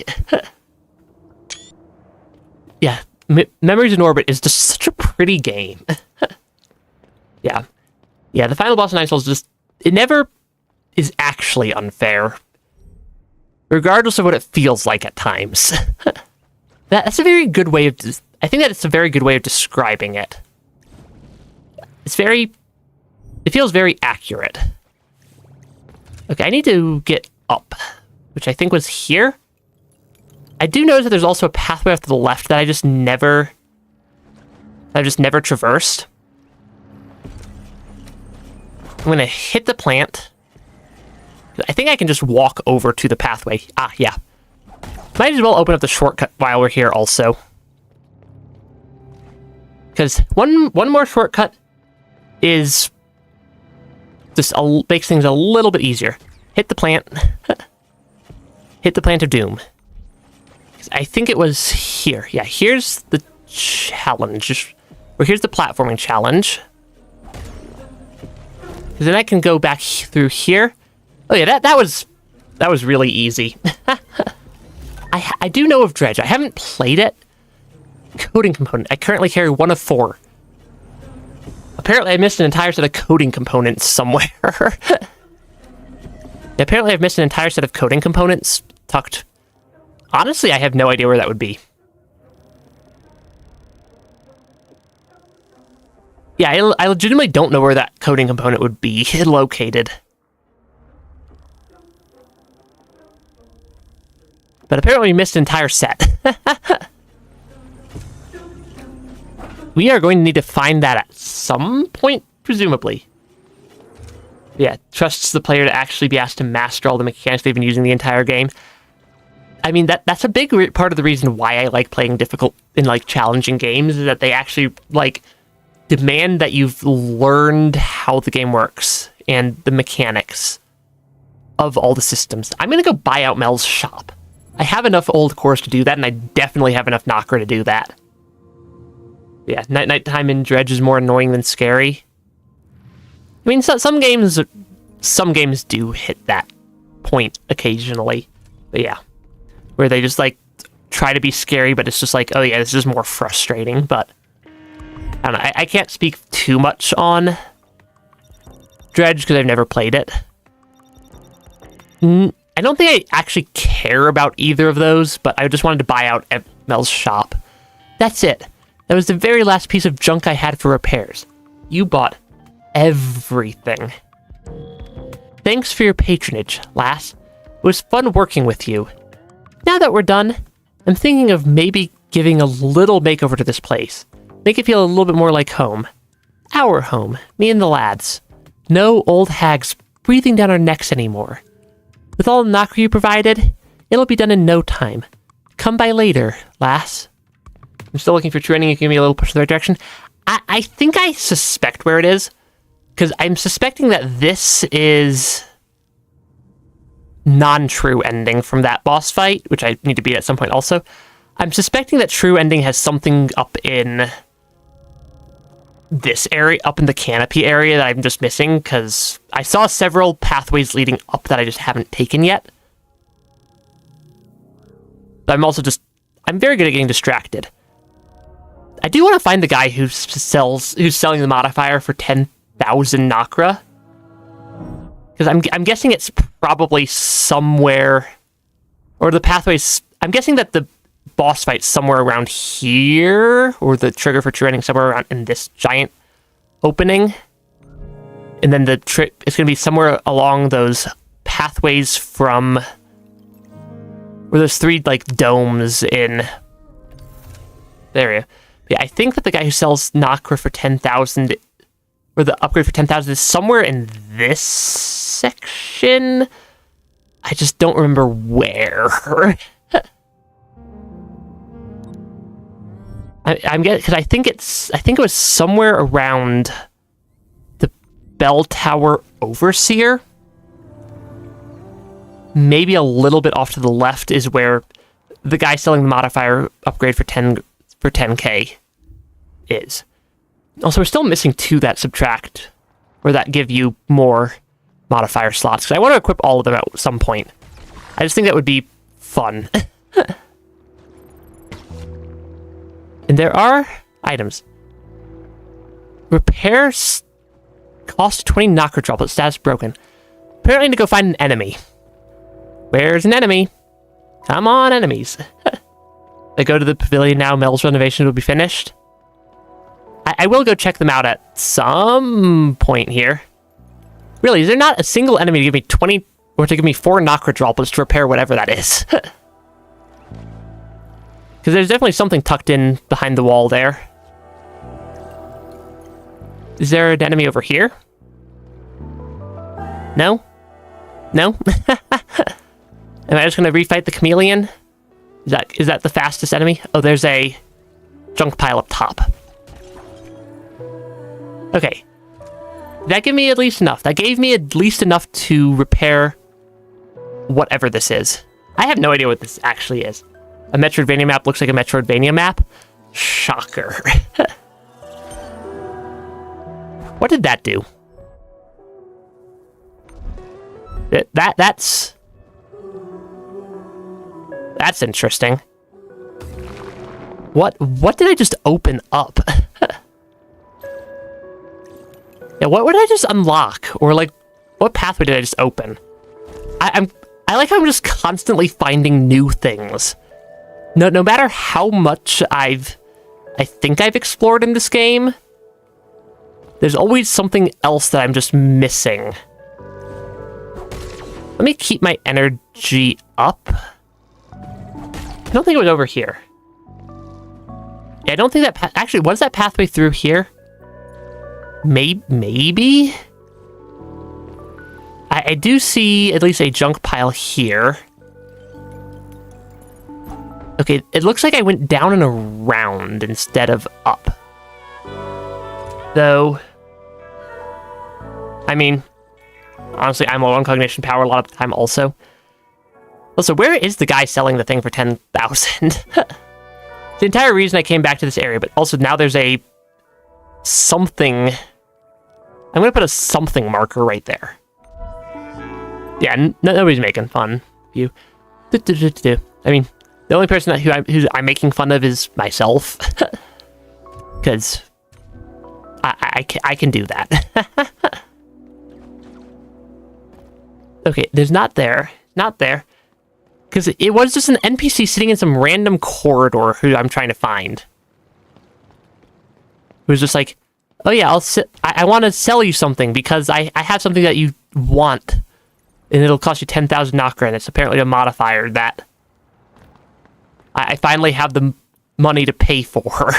Yeah, Memories in Orbit is just such a pretty game. Yeah. Yeah, the final boss of 9 Souls just... It never is actually unfair. Regardless of what it feels like at times. That's a very good way of... I think that it's a very good way of describing it. It's very... It feels very accurate. Okay, I need to get up, which I think was here. I do notice that there's also a pathway off to the left that I've just never traversed. I'm gonna hit the plant. I think I can just walk over to the pathway. Ah, yeah. Might as well open up the shortcut while we're here also. Because one more shortcut is just makes things a little bit easier. Hit the plant. Hit the plant of doom. I think it was here. Yeah, here's the challenge. Or here's the platforming challenge. Then I can go back through here. Oh yeah, that was really easy. I do know of Dredge. I haven't played it. Coding component. I currently carry 1 of 4. Apparently I missed an entire set of coding components somewhere. Apparently I've missed an entire set of coding components tucked. Honestly, I have no idea where that would be. Yeah, I legitimately don't know where that coding component would be located. But apparently we missed an entire set. We are going to need to find that at some point, presumably. Yeah, trusts the player to actually be asked to master all the mechanics they've been using the entire game. I mean, that's a big part of the reason why I like playing difficult and, like, challenging games, is that they actually, like, demand that you've learned how the game works and the mechanics of all the systems. I'm going to go buy out Mel's shop. I have enough old cores to do that, and I definitely have enough knocker to do that. Yeah, nighttime in Dredge is more annoying than scary. I mean, some games do hit that point occasionally. But yeah, where they just, like, try to be scary, but it's just like, oh yeah, this is more frustrating. But I don't know, I can't speak too much on Dredge because I've never played it. I don't think I actually care about either of those, but I just wanted to buy out at Mel's shop. That's it. That was the very last piece of junk I had for repairs. You bought everything. Thanks for your patronage, lass. It was fun working with you. Now that we're done, I'm thinking of maybe giving a little makeover to this place. Make it feel a little bit more like home. Our home, me and the lads. No old hags breathing down our necks anymore. With all the knocker you provided, it'll be done in no time. Come by later, lass. I'm still looking for training. You can give me a little push in the right direction. I think I suspect where it is, because I'm suspecting that this is non-true ending from that boss fight, which I need to beat at some point also. I'm suspecting that true ending has something up in this area, up in the canopy area that I'm just missing, because I saw several pathways leading up that I just haven't taken yet. But I'm very good at getting distracted. I do want to find the guy who's selling the modifier for 10,000 Nakra. Because I'm guessing it's probably somewhere, or the pathways, I'm guessing that the boss fight's somewhere around here, or the trigger for true ending somewhere around in this giant opening. And then it's going to be somewhere along those pathways from where there's 3 like domes in the area. Yeah, I think that the guy who sells Nakra for 10,000, or the upgrade for 10,000, is somewhere in this section. I just don't remember where. I'm getting, because I think it was somewhere around the Bell Tower Overseer. Maybe a little bit off to the left is where the guy selling the modifier upgrade for 10k is. Also, we're still missing 2 that subtract, or that give you more modifier slots, because I want to equip all of them at some point. I just think that would be fun. And there are items. Repairs cost 20 knocker drop, but status broken. Apparently I need to go find an enemy. Where's an enemy? Come on, enemies. I go to the pavilion now, Mel's renovation will be finished. I will go check them out at some point here. Really, is there not a single enemy to give me 20, or to give me 4 knocker droplets to repair whatever that is? Because there's definitely something tucked in behind the wall there. Is there an enemy over here? No? No? Am I just going to refight the chameleon? Is that the fastest enemy? Oh, there's a junk pile up top. Okay. That gave me at least enough. That gave me at least enough to repair whatever this is. I have no idea what this actually is. A Metroidvania map looks like a Metroidvania map? Shocker. What did that do? That's interesting. What did I just open up? Yeah, what would I just unlock? Or like, what pathway did I just open? I like how I'm just constantly finding new things. No matter how much I think I've explored in this game, there's always something else that I'm just missing. Let me keep my energy up. I don't think it was over here. Yeah, I don't think that... Actually, was that pathway through here? Maybe? I do see at least a junk pile here. Okay, it looks like I went down and around instead of up. Though... I mean... Honestly, I'm low on cognition power a lot of the time also. Also, where is the guy selling the thing for 10,000? The entire reason I came back to this area, but also now there's a... something... I'm gonna put a something marker right there. Yeah, nobody's making fun of you. I mean, the only person who I'm making fun of is myself. Because... I can do that. Okay, there's not there. Not there. Because it was just an NPC sitting in some random corridor who I'm trying to find. It was just like, oh yeah, I want to sell you something because I have something that you want. And it'll cost you 10,000 knocker, and it's apparently a modifier that I finally have the money to pay for.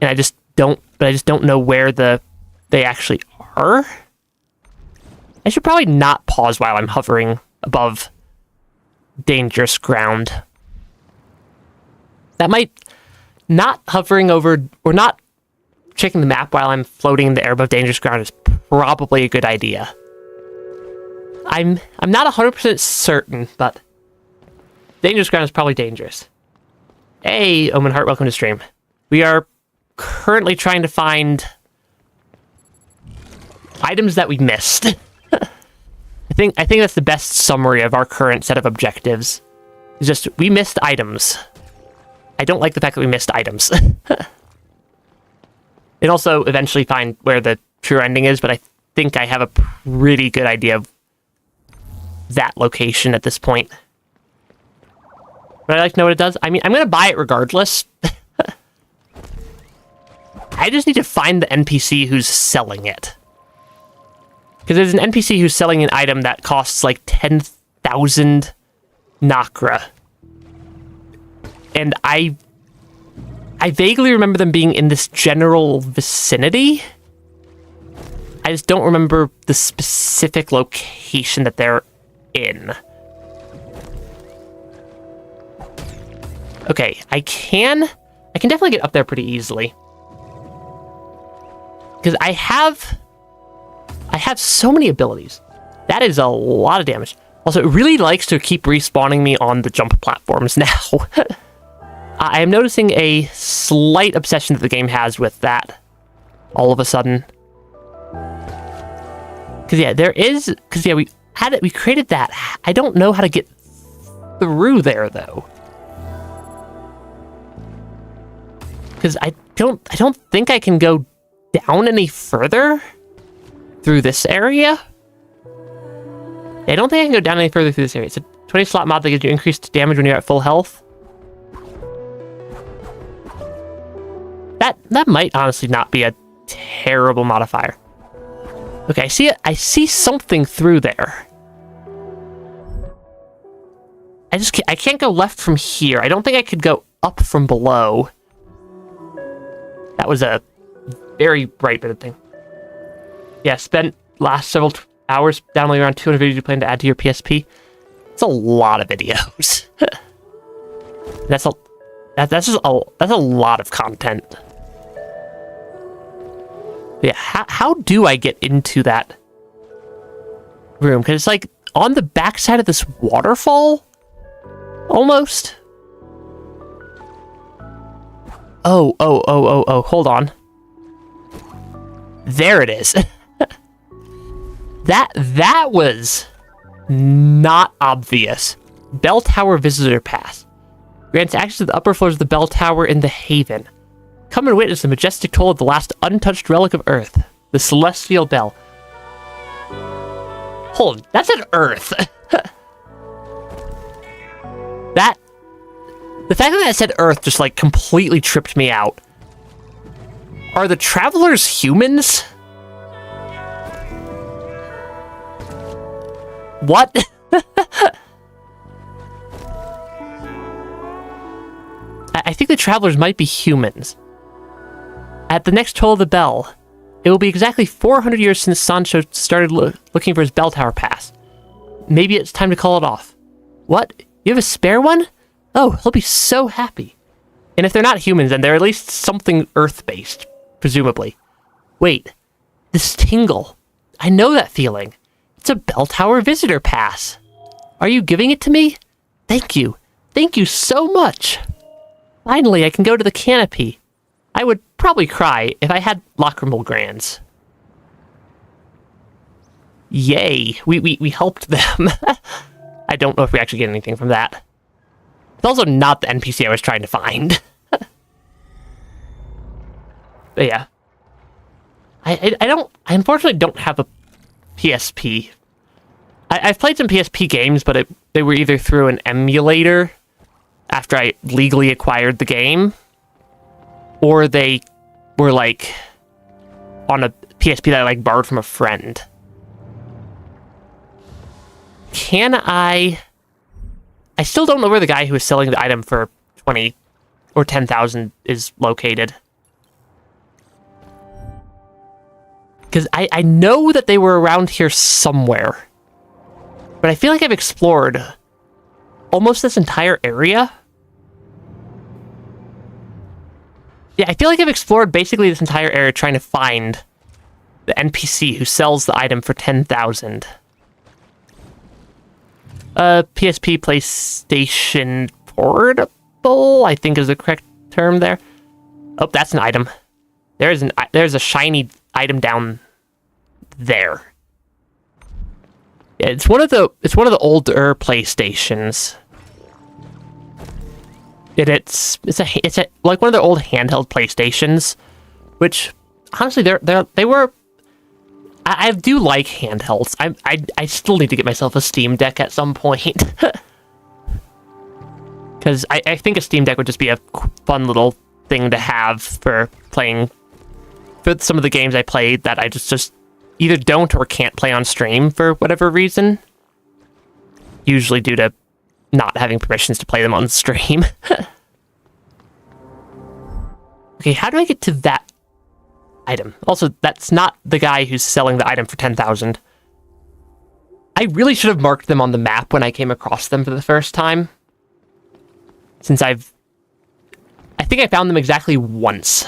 And I just don't know where they actually are. I should probably not pause while I'm hovering above dangerous ground. That might... Not hovering over... Or not checking the map while I'm floating in the air above dangerous ground is probably a good idea. I'm not 100% certain, but... Dangerous ground is probably dangerous. Hey, Omen Heart, welcome to stream. We are currently trying to find... items that we missed. I think that's the best summary of our current set of objectives. It's just, we missed items. I don't like the fact that we missed items. And also eventually find where the true ending is, but I think I have a pretty good idea of that location at this point. Would I like to know what it does? I mean, I'm going to buy it regardless. I just need to find the NPC who's selling it. Because there's an NPC who's selling an item that costs like 10,000 Nakra. And I vaguely remember them being in this general vicinity. I just don't remember the specific location that they're in. Okay, I can definitely get up there pretty easily. Because I have so many abilities. That is a lot of damage. Also, it really likes to keep respawning me on the jump platforms now. I am noticing a slight obsession that the game has with that all of a sudden. Because yeah, we created that. I don't know how to get through there though. Because I don't think I can go down any further through this area. Yeah, I don't think I can go down any further through this area. It's a 20 slot mod that gives you increased damage when you're at full health. That might honestly not be a terrible modifier. Okay, I see it. I see something through there. I can't go left from here. I don't think I could go up from below. That was a very bright bit of thing. Yeah, spent last several hours downloading around 200 videos you plan to add to your PSP. It's a lot of videos. That's a lot of content. Yeah, how do I get into that room? Because it's like on the backside of this waterfall, almost. Oh, hold on. There it is. That was not obvious. Bell Tower Visitor Pass. Grants access to the upper floors of the Bell Tower in the Haven. Come and witness the majestic toll of the last untouched relic of Earth, the Celestial Bell. Hold on, that's an Earth. The fact that said Earth just like completely tripped me out. Are the travelers humans? What? I think the travelers might be humans. At the next toll of the bell, it will be exactly 400 years since Sancho started looking for his bell tower pass. Maybe it's time to call it off. What? You have a spare one? Oh, he'll be so happy. And if they're not humans, then they're at least something Earth-based, presumably. Wait, this tingle. I know that feeling. It's a bell tower visitor pass. Are you giving it to me? Thank you. Thank you so much. Finally, I can go to the canopy. I would probably cry if I had lacrimal glands. Yay, we helped them. I don't know if we actually get anything from that. It's also not the NPC I was trying to find. But yeah. I unfortunately don't have a PSP. I've played some PSP games, but they were either through an emulator after I legally acquired the game, or they were like on a PSP that I like borrowed from a friend. I still don't know where the guy who was selling the item for 20 or 10,000 is located. Because I know that they were around here somewhere. But I feel like I've explored almost this entire area. Yeah, I feel like I've explored basically this entire area trying to find the NPC who sells the item for 10,000. PSP PlayStation Portable, I think is the correct term there. Oh, that's an item. There's a shiny item down there. Yeah, it's one of the older PlayStations. It's a like one of the old handheld PlayStations, which honestly they were. I do like handhelds. I still need to get myself a Steam Deck at some point. Because I think a Steam Deck would just be a fun little thing to have for playing. For some of the games I played that I just either don't or can't play on stream for whatever reason. Usually due to not having permissions to play them on stream. Okay, how do I get to that item? Also, that's not the guy who's selling the item for 10,000. I really should have marked them on the map when I came across them for the first time. Since I've I think I found them exactly once.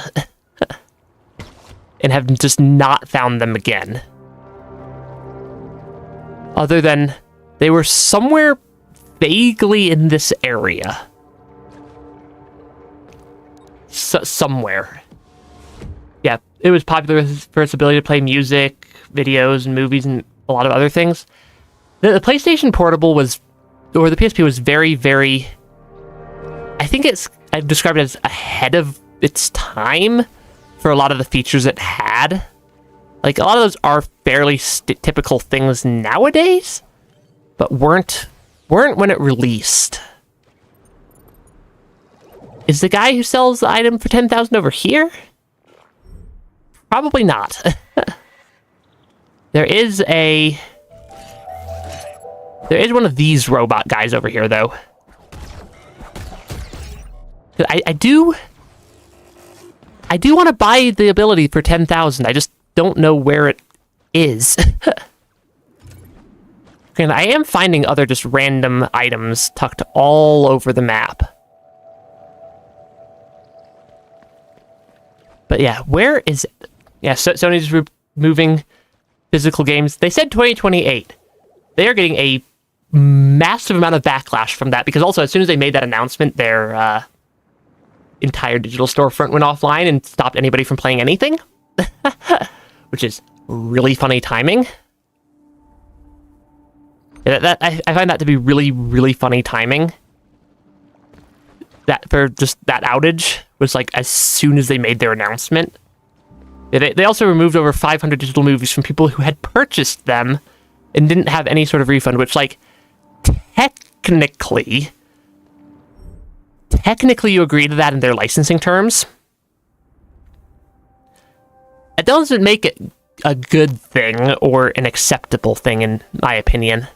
And have just not found them again. Other than they were somewhere vaguely in this area. Somewhere. Yeah, it was popular for its ability to play music, videos, and movies, and a lot of other things. The PlayStation Portable was, or the PSP was very, very... I've described it as ahead of its time for a lot of the features it had. Like, a lot of those are fairly typical things nowadays, but weren't when it released. Is the guy who sells the item for 10,000 over here? Probably not. There is one of these robot guys over here, though. I do want to buy the ability for 10,000. I just don't know where it is. And I am finding other just random items tucked all over the map. But yeah, where is it? Yeah, so Sony's removing physical games. They said 2028. They are getting a massive amount of backlash from that, because also as soon as they made that announcement, their entire digital storefront went offline and stopped anybody from playing anything. Which is really funny timing. I find that to be really, really funny timing. That for just that outage was like as soon as they made their announcement. They also removed over 500 digital movies from people who had purchased them and didn't have any sort of refund, which, like, technically you agree to that in their licensing terms. It doesn't make it a good thing or an acceptable thing, in my opinion.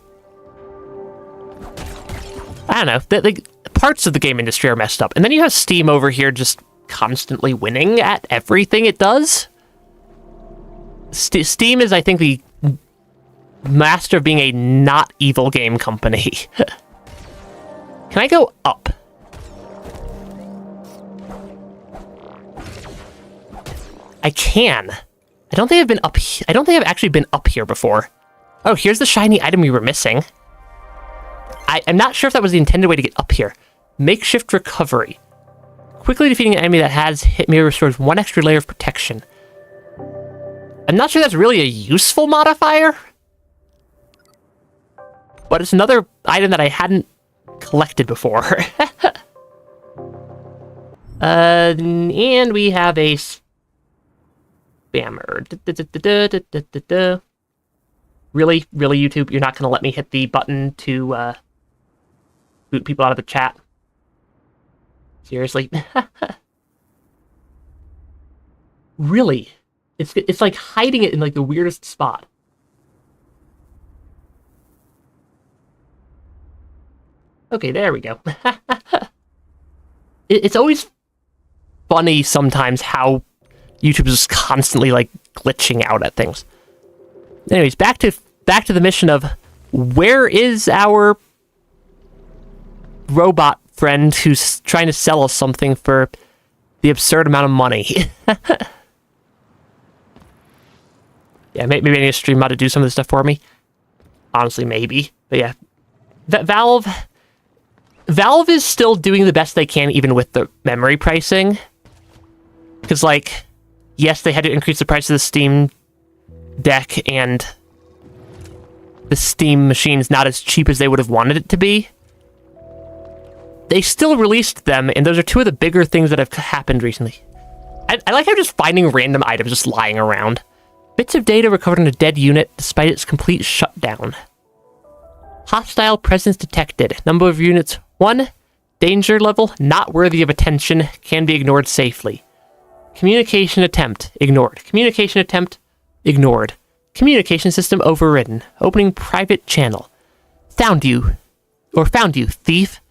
I don't know. The parts of the game industry are messed up. And then you have Steam over here just constantly winning at everything it does. Steam is, I think, the master of being a not evil game company. Can I go up? I can. I don't think I've been up here. I don't think I've actually been up here before. Oh, here's the shiny item we were missing. I'm not sure if that was the intended way to get up here. Makeshift recovery. Quickly defeating an enemy that has hit me restores 1 extra layer of protection. I'm not sure that's really a useful modifier. But it's another item that I hadn't collected before. And we have a spammer. Really, YouTube, you're not going to let me hit the button to boot people out of the chat? Seriously? Really? It's like hiding it in like the weirdest spot. Okay, there we go. It's always funny sometimes how YouTube is constantly like glitching out at things. Anyways, back to the mission of where is our robot friend who's trying to sell us something for the absurd amount of money. Yeah, maybe I need to stream how to do some of this stuff for me. Honestly, maybe. But yeah, Valve is still doing the best they can even with the memory pricing. Because, like, yes, they had to increase the price of the Steam Deck, and the Steam machine's not as cheap as they would have wanted it to be. They still released them, and those are two of the bigger things that have happened recently. I like how just finding random items just lying around. Bits of data recovered on a dead unit despite its complete shutdown. Hostile presence detected. Number of units 1. Danger level not worthy of attention. Can be ignored safely. Communication attempt ignored. Communication attempt ignored. Communication system overridden. Opening private channel. Found you, thief.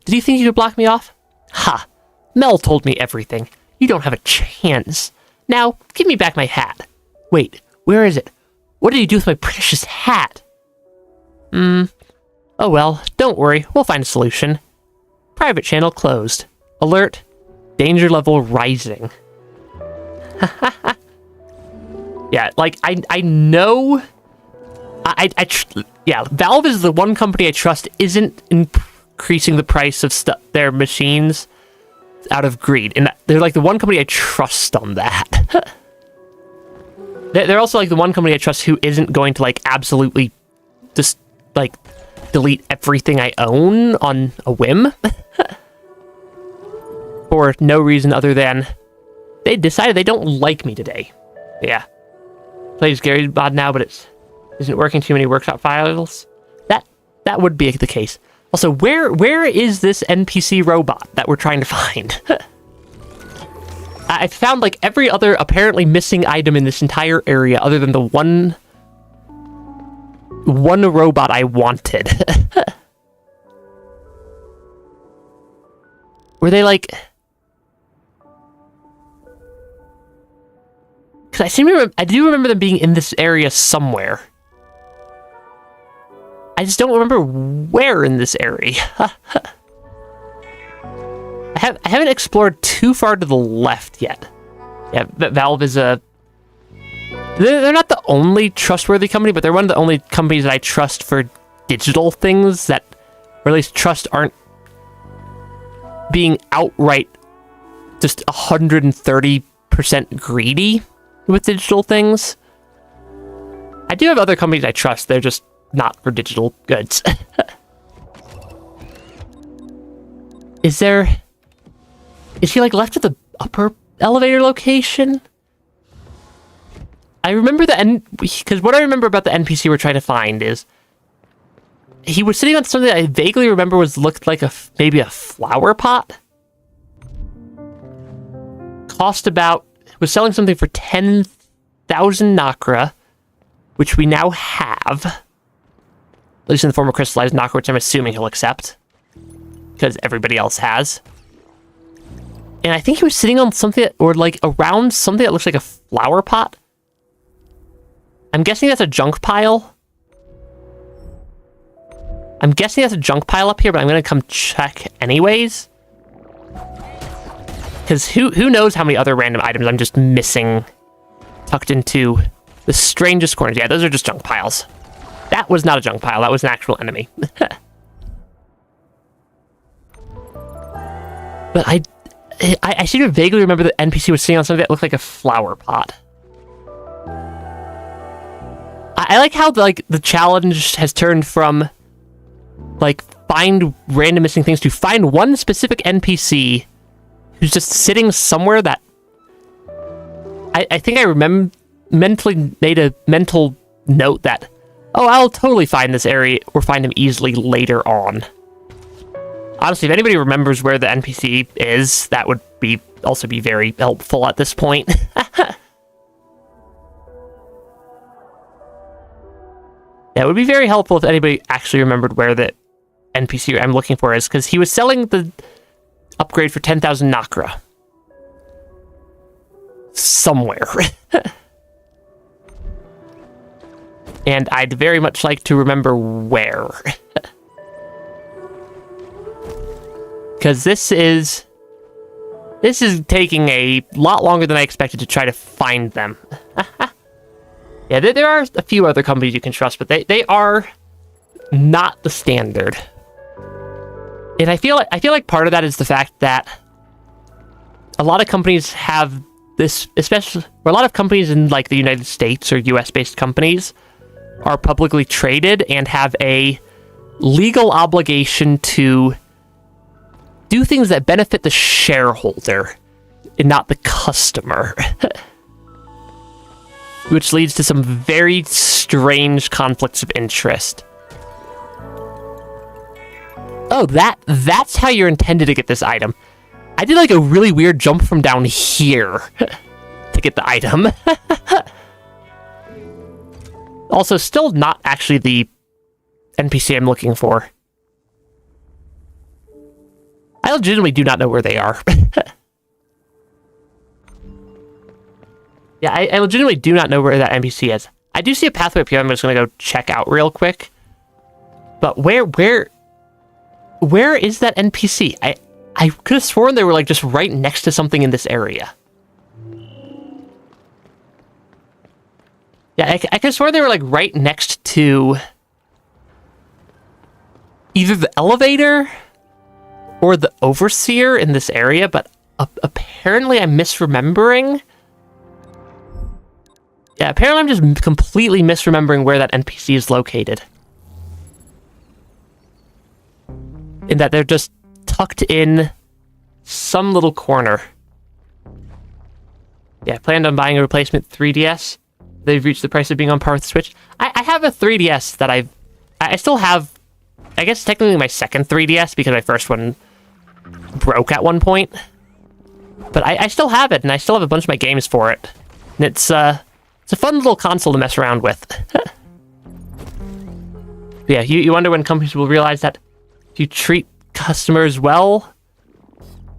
Did you think you could block me off? Ha! Mel told me everything. You don't have a chance. Now, give me back my hat. Wait, where is it? What did you do with my precious hat? Oh well, don't worry, we'll find a solution. Private channel closed. Alert. Danger level rising. Yeah, like, I know... yeah, Valve is the one company I trust isn't increasing the price of their machines out of greed. And they're like the one company I trust on that. They're also like the one company I trust who isn't going to like absolutely just like delete everything I own on a whim. For no reason other than they decided they don't like me today. Yeah. Plays Gary's mod now, but it isn't working too many workshop files. That would be the case. Also, where is this NPC robot that we're trying to find? I found like every other apparently missing item in this entire area other than the one robot I wanted. Were they like... Because I do remember them being in this area somewhere. I just don't remember where in this area. I haven't explored too far to the left yet. Yeah, Valve is a... They're not the only trustworthy company, but they're one of the only companies that I trust for digital things that, or at least trust aren't being outright just 130% greedy with digital things. I do have other companies I trust, they're just not for digital goods. Is he like left at the upper elevator location? I remember because what I remember about the NPC we're trying to find is he was sitting on something that I vaguely remember looked like maybe a flower pot. Was selling something for 10,000 Nakra, which we now have. At least in the form of crystallized Nakra, which I'm assuming he'll accept. Because everybody else has. And I think he was sitting on something, or like around something that looks like a flower pot. I'm guessing that's a junk pile. I'm guessing that's a junk pile up here, but I'm going to come check anyways. Because who knows how many other random items I'm just missing tucked into the strangest corners. Yeah, those are just junk piles. That was not a junk pile. That was an actual enemy. But I seem to vaguely remember the NPC was sitting on something that looked like a flower pot. I like how the challenge has turned from like find random missing things to find one specific NPC who's just sitting somewhere that I think I mentally made a mental note that, oh, I'll totally find this area or find him easily later on. Honestly, if anybody remembers where the NPC is, that would also be very helpful at this point. Yeah, it would be very helpful if anybody actually remembered where the NPC I'm looking for is, because he was selling the upgrade for 10,000 Nakra. Somewhere. And I'd very much like to remember where. Because this is taking a lot longer than I expected to try to find them. Yeah, there are a few other companies you can trust, but they are not the standard. And I feel like part of that is the fact that a lot of companies have this, especially, or a lot of companies in like the United States or US-based companies are publicly traded and have a legal obligation to do things that benefit the shareholder and not the customer. Which leads to some very strange conflicts of interest. Oh, that's how you're intended to get this item. I did like a really weird jump from down here to get the item. Also, still not actually the NPC I'm looking for. I legitimately do not know where they are. Yeah, I legitimately do not know where that NPC is. I do see a pathway up here I'm just going to go check out real quick. But where is that NPC? I could have sworn they were, like, just right next to something in this area. Yeah, I could have sworn they were, like, right next to either the elevator or the overseer in this area, but apparently I'm misremembering. Yeah, apparently I'm just completely misremembering where that NPC is located. In that they're just tucked in some little corner. Yeah, I planned on buying a replacement 3DS. They've reached the price of being on par with the Switch. I have a 3DS that I still have, I guess technically my second 3DS because my first one broke at one point. But I still have it, and I still have a bunch of my games for it. And it's a fun little console to mess around with. Yeah, you wonder when companies will realize that if you treat customers well,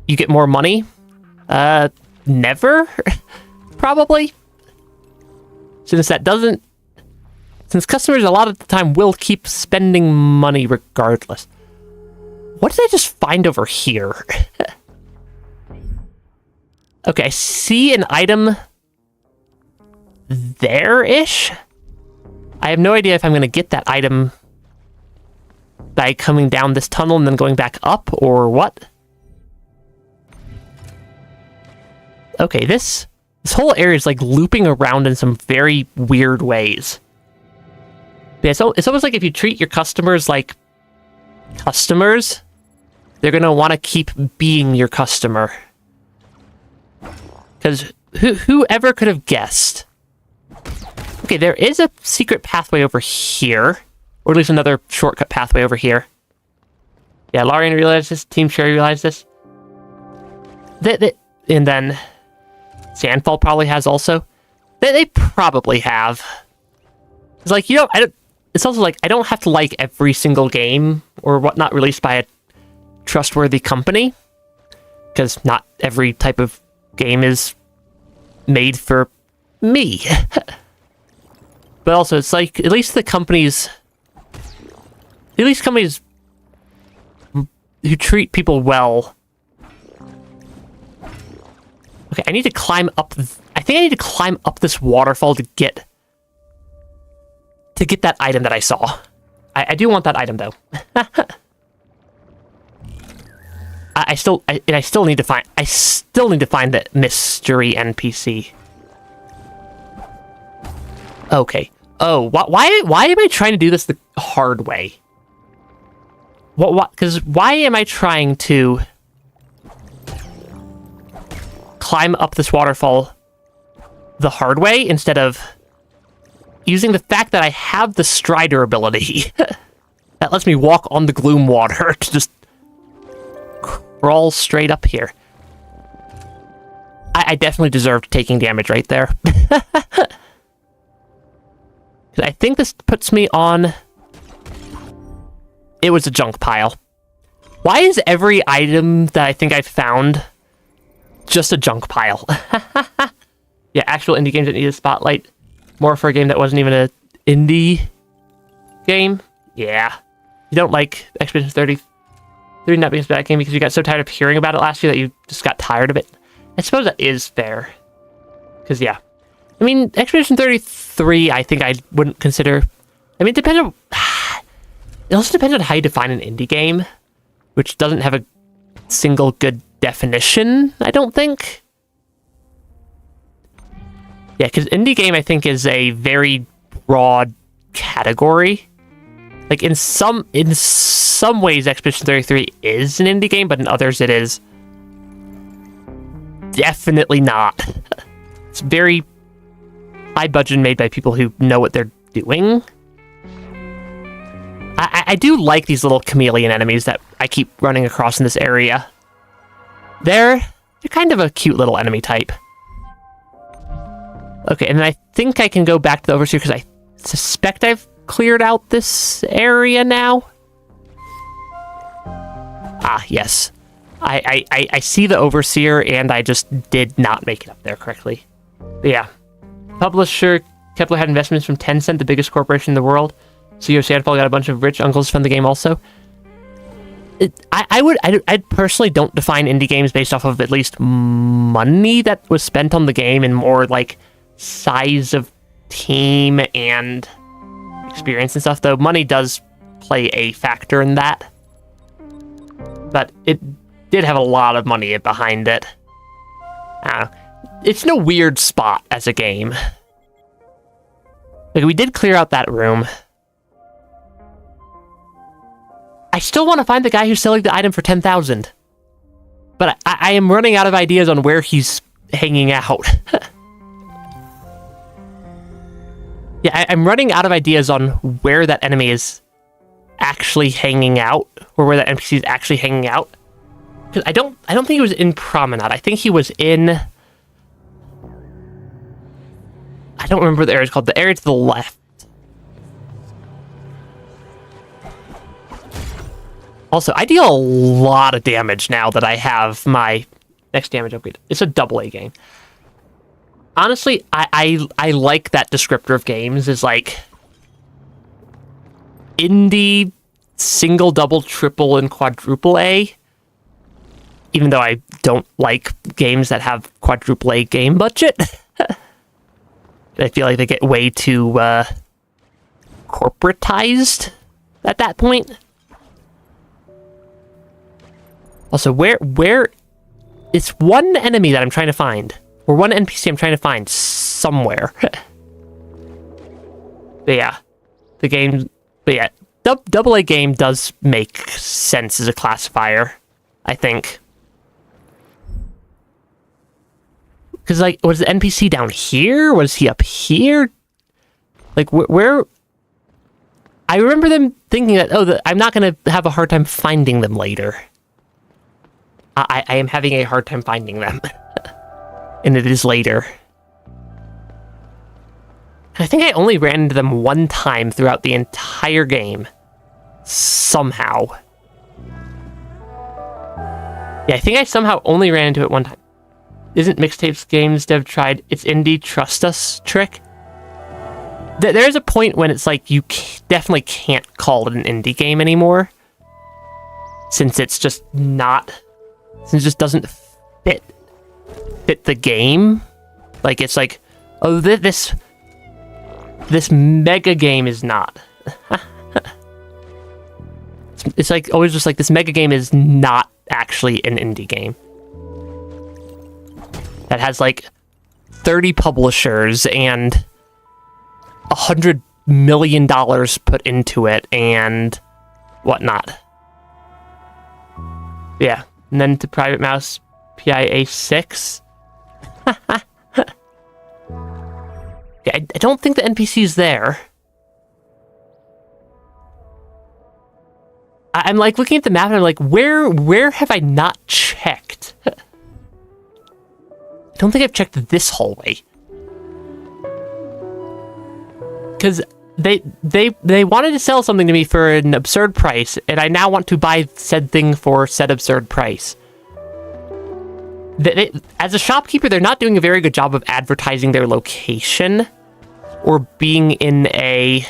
you get more money? Never? Probably. Since customers a lot of the time will keep spending money regardless. What did I just find over here? Okay, I see an item there-ish. I have no idea if I'm going to get that item by coming down this tunnel and then going back up, or what. Okay, this whole area is like looping around in some very weird ways. Yeah, so it's almost like if you treat your customers like customers, they're going to want to keep being your customer. Because whoever could have guessed? Okay, there is a secret pathway over here. Or at least another shortcut pathway over here. Yeah, Larian realized this. Team Sherry realized this. And then Sandfall probably has also. They probably have. It's like, it's also like, I don't have to like every single game or whatnot released by a trustworthy company. Because not every type of game is made for me. But also, it's like, at least companies who treat people well. Okay, I need to climb up. I think I need to climb up this waterfall to get that item that I saw. I do want that item though. I still need to find that mystery NPC. Okay. Oh, why am I trying to do this the hard way? What? Because why am I trying to climb up this waterfall the hard way instead of using the fact that I have the Strider ability that lets me walk on the gloom water to just crawl straight up here? I definitely deserved taking damage right there. I think this puts me on... It was a junk pile. Why is every item that I think I've found just a junk pile? Yeah, actual indie games that need a spotlight. More for a game that wasn't even an indie game. Yeah. You don't like Expedition 33 not being a bad game because you got so tired of hearing about it last year that you just got tired of it. I suppose that is fair. Because, yeah. I mean, Expedition 33, I think I wouldn't consider... I mean, it depends on... It also depends on how you define an indie game, which doesn't have a single good definition, I don't think. Yeah, because indie game, I think, is a very broad category. Like, in some ways, Expedition 33 is an indie game, but in others, it is definitely not. It's very high budget made by people who know what they're doing. I do like these little chameleon enemies that I keep running across in this area. They're kind of a cute little enemy type. Okay, and then I think I can go back to the Overseer because I suspect I've cleared out this area now. Ah, yes. I see the Overseer, and I just did not make it up there correctly. But yeah. Publisher Kepler had investments from Tencent, the biggest corporation in the world. CEO Sandfall got a bunch of rich uncles from the game also. I personally don't define indie games based off of at least money that was spent on the game and more like size of team and experience and stuff, though money does play a factor in that. But it did have a lot of money behind it. It's no weird spot as a game. Like, we did clear out that room. I still want to find the guy who's selling the item for 10,000. But I am running out of ideas on where he's hanging out. Yeah, I'm running out of ideas on where that enemy is actually hanging out, or where that NPC is actually hanging out. Because I don't think he was in Promenade. I think he was in... I don't remember what the area is called. The area to the left. Also, I deal a lot of damage now that I have my next damage upgrade. It's a AA game. Honestly, I like that descriptor of games is like indie, single, double, triple, and quadruple A. Even though I don't like games that have quadruple A game budget. I feel like they get way too corporatized at that point. Also, where it's one enemy that I'm trying to find, or one NPC I'm trying to find somewhere. But yeah, double A game does make sense as a classifier, I think. Because, like, was the NPC down here? Was he up here? Like, where... I remember them thinking that, I'm not going to have a hard time finding them later. I am having a hard time finding them. And it is later. I think I only ran into them one time throughout the entire game. Somehow. Yeah, I think I somehow only ran into it one time. Isn't Mixtapes Games Dev tried its indie trust us trick? There's a point when it's like you definitely can't call it an indie game anymore. Since it's just not... Since it just doesn't fit the game. Like, it's like, oh, this mega game is not. It's like, always just like, this mega game is not actually an indie game. That has like 30 publishers and $100 million put into it and whatnot. Yeah, and then to Private Mouse PIA 6. Yeah, I don't think the NPC's there. I'm like looking at the map and I'm like, where have I not checked? I don't think I've checked this hallway. Because they wanted to sell something to me for an absurd price, and I now want to buy said thing for said absurd price. As a shopkeeper, they're not doing a very good job of advertising their location or being in a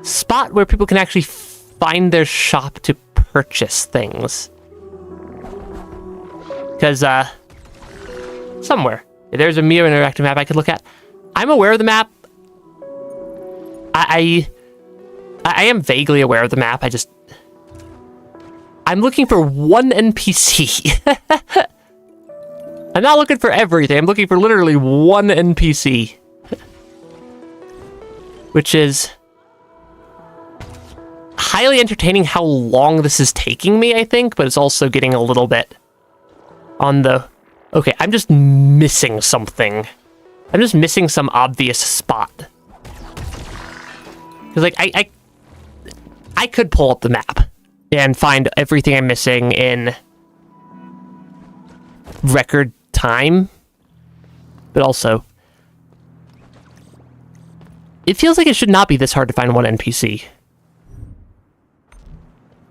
spot where people can actually find their shop to purchase things. Because, somewhere. There's a MIO interactive map I could look at. I'm aware of the map. I am vaguely aware of the map. I'm looking for one NPC. I'm not looking for everything. I'm looking for literally one NPC. Which is highly entertaining how long this is taking me, I think, but it's also getting a little bit on the... Okay, I'm just missing something. I'm just missing some obvious spot. Because, like, I could pull up the map and find everything I'm missing in record time. But also, it feels like it should not be this hard to find one NPC.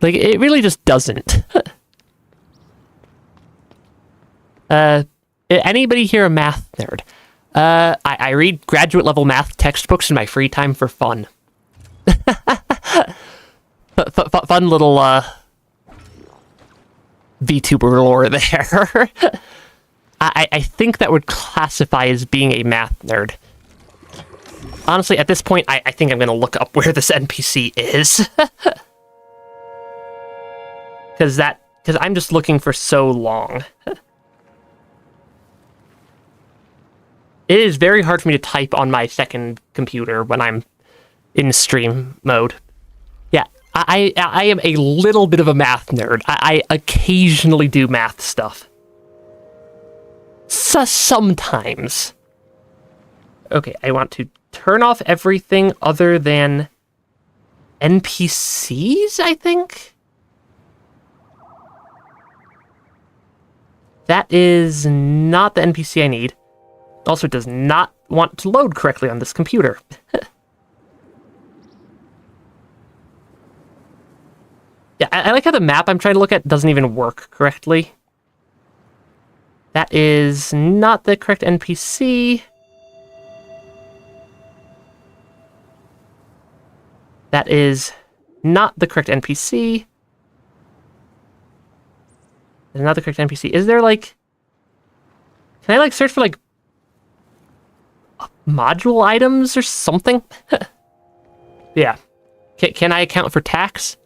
Like, it really just doesn't. Anybody here a math nerd? I read graduate level math textbooks in my free time for fun. Fun little VTuber lore there. I think that would classify as being a math nerd. Honestly, at this point, I think I'm going to look up where this NPC is. Because I'm just looking for so long. It is very hard for me to type on my second computer when I'm in stream mode. Yeah, I am a little bit of a math nerd. I occasionally do math stuff. Sometimes. Okay, I want to turn off everything other than NPCs, I think? That is not the NPC I need. Also, it does not want to load correctly on this computer. Yeah, I like how the map I'm trying to look at doesn't even work correctly. That is not the correct NPC. That is not the correct NPC. That's not the correct NPC. Is there, like... Can I, like, search for, like, module items or something? Yeah. Can I account for tax?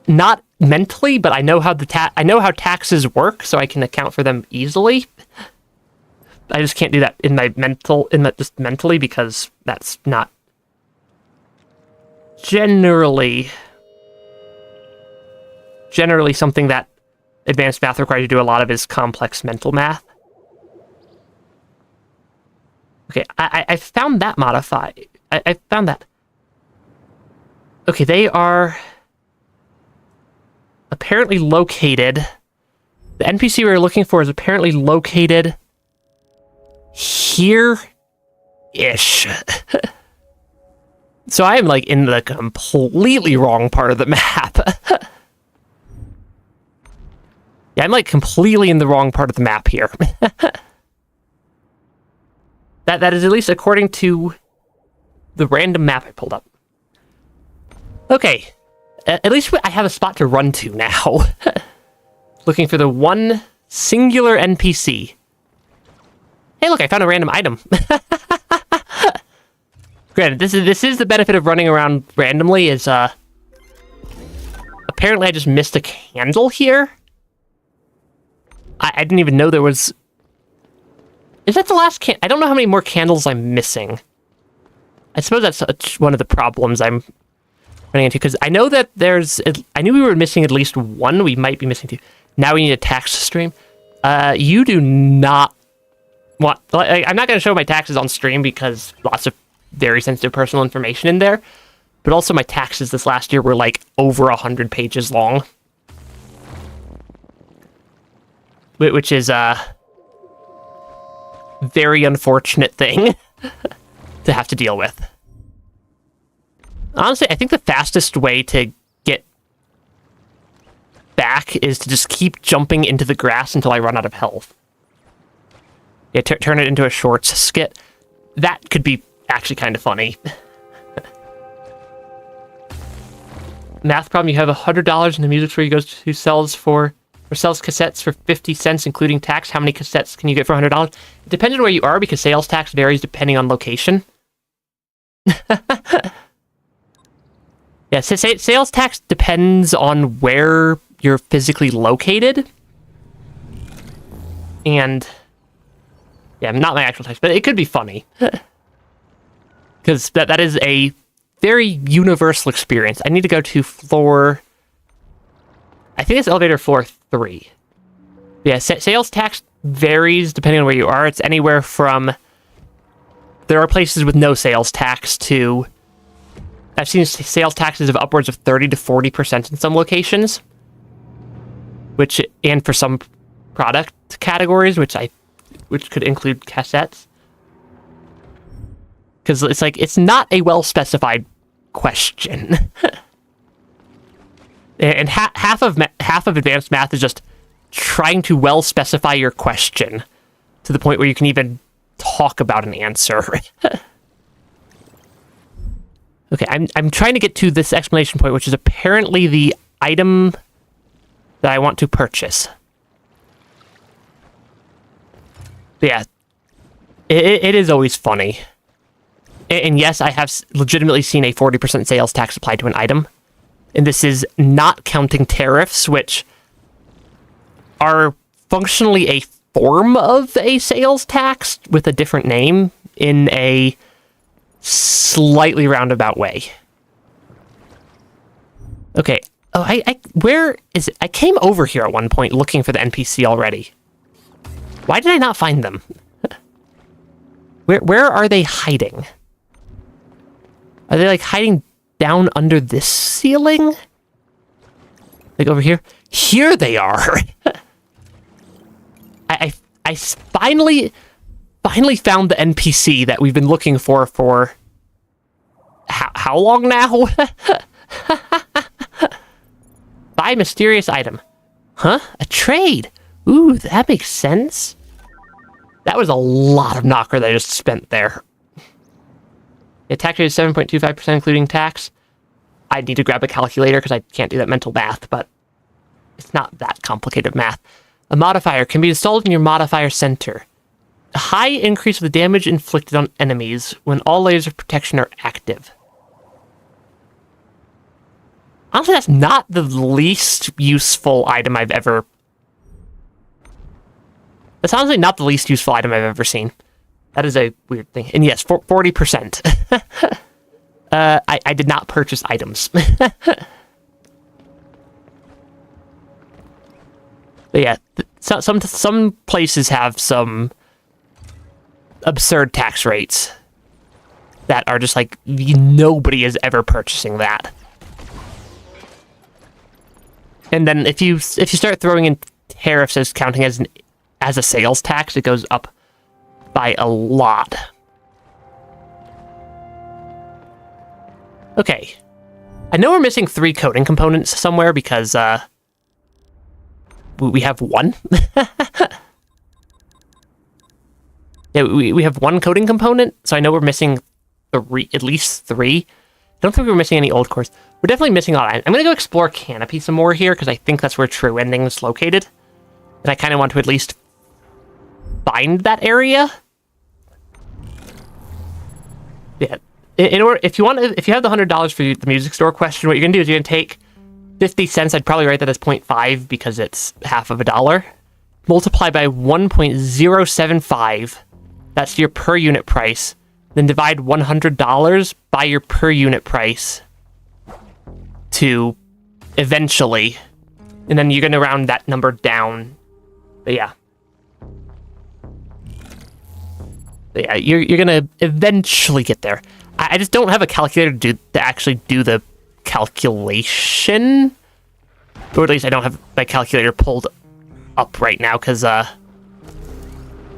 Not mentally, but I know how I know how taxes work, so I can account for them easily. I just can't do that in my just mentally, because that's not generally something that advanced math requires you to do a lot of, is complex mental math. Okay, I found that modify. I found that. Okay, they are apparently located. The NPC we were looking for is apparently located here-ish. So I am, like, in the completely wrong part of the map. Yeah, I'm, like, completely in the wrong part of the map here. That is at least according to the random map I pulled up. Okay. At least I have a spot to run to now. Looking for the one singular NPC. Hey, look, I found a random item. Granted, this is the benefit of running around randomly, is, apparently I just missed a candle here. I didn't even know there was... Is that the last I don't know how many more candles I'm missing. I suppose that's one of the problems I'm running into, because I know that there's... I knew we were missing at least one. We might be missing two. Now we need a tax stream. You do not want... I'm not going to show my taxes on stream, because lots of very sensitive personal information in there. But also my taxes this last year were, like, over 100 pages long. Which is a very unfortunate thing to have to deal with. Honestly, I think the fastest way to get back is to just keep jumping into the grass until I run out of health. Yeah, turn it into a shorts skit. That could be actually kind of funny. Math problem, you have $100 in the music store you go to sells cassettes for 50 cents, including tax. How many cassettes can you get for $100? It depends on where you are, because sales tax varies depending on location. Yeah, sales tax depends on where you're physically located. And... yeah, not my actual tax, but it could be funny. Because that is a very universal experience. I need to go to floor... I think it's elevator floor 3. Yeah, sales tax varies depending on where you are. It's anywhere from... There are places with no sales tax to... I've seen sales taxes of upwards of 30 to 40% in some locations. And for some product categories, which could include cassettes. Because it's like, it's not a well-specified question. And half of advanced math is just trying to well specify your question to the point where you can even talk about an answer. Okay, I'm trying to get to this exclamation point, which is apparently the item that I want to purchase. But yeah, it is always funny. And yes, I have legitimately seen a 40% sales tax applied to an item. And this is not counting tariffs, which are functionally a form of a sales tax with a different name in a slightly roundabout way. Okay. Oh, where is it? I came over here at one point looking for the NPC already. Why did I not find them? Where are they hiding? Are they like hiding down under this ceiling? Like over here? Here they are. I finally found the NPC that we've been looking for how long now? Buy mysterious item. Huh? A trade. Ooh, that makes sense. That was a lot of knocker that I just spent there. The tax rate is 7.25%, including tax. I need to grab a calculator because I can't do that mental math, but it's not that complicated math. A modifier can be installed in your modifier center. A high increase of the damage inflicted on enemies when all layers of protection are active. Honestly, that's not the least useful item I've ever... That's honestly not the least useful item I've ever seen. That is a weird thing. And yes, 40%. I did not purchase items. But yeah, some places have some absurd tax rates that are just like, nobody is ever purchasing that. And then if you start throwing in tariffs as counting as a sales tax, it goes up by a lot. Okay. I know we're missing 3 coding components somewhere because we have one. Yeah, we have 1 coding component, so I know we're missing at least 3. I don't think we're missing any old cores. We're definitely missing a lot. I'm going to go explore Canopy some more here, because I think that's where True Ending is located. And I kind of want to at least find that area. Yeah. In order, if you have the $100 for the music store question, what you're going to do is you're going to take 50 cents. I'd probably write that as 0.5 because it's half of a dollar. Multiply by 1.075. That's your per unit price. Then divide $100 by your per unit price to eventually, and then you're going to round that number down. But yeah. You're going to eventually get there. I just don't have a calculator to actually do the calculation. Or at least I don't have my calculator pulled up right now, because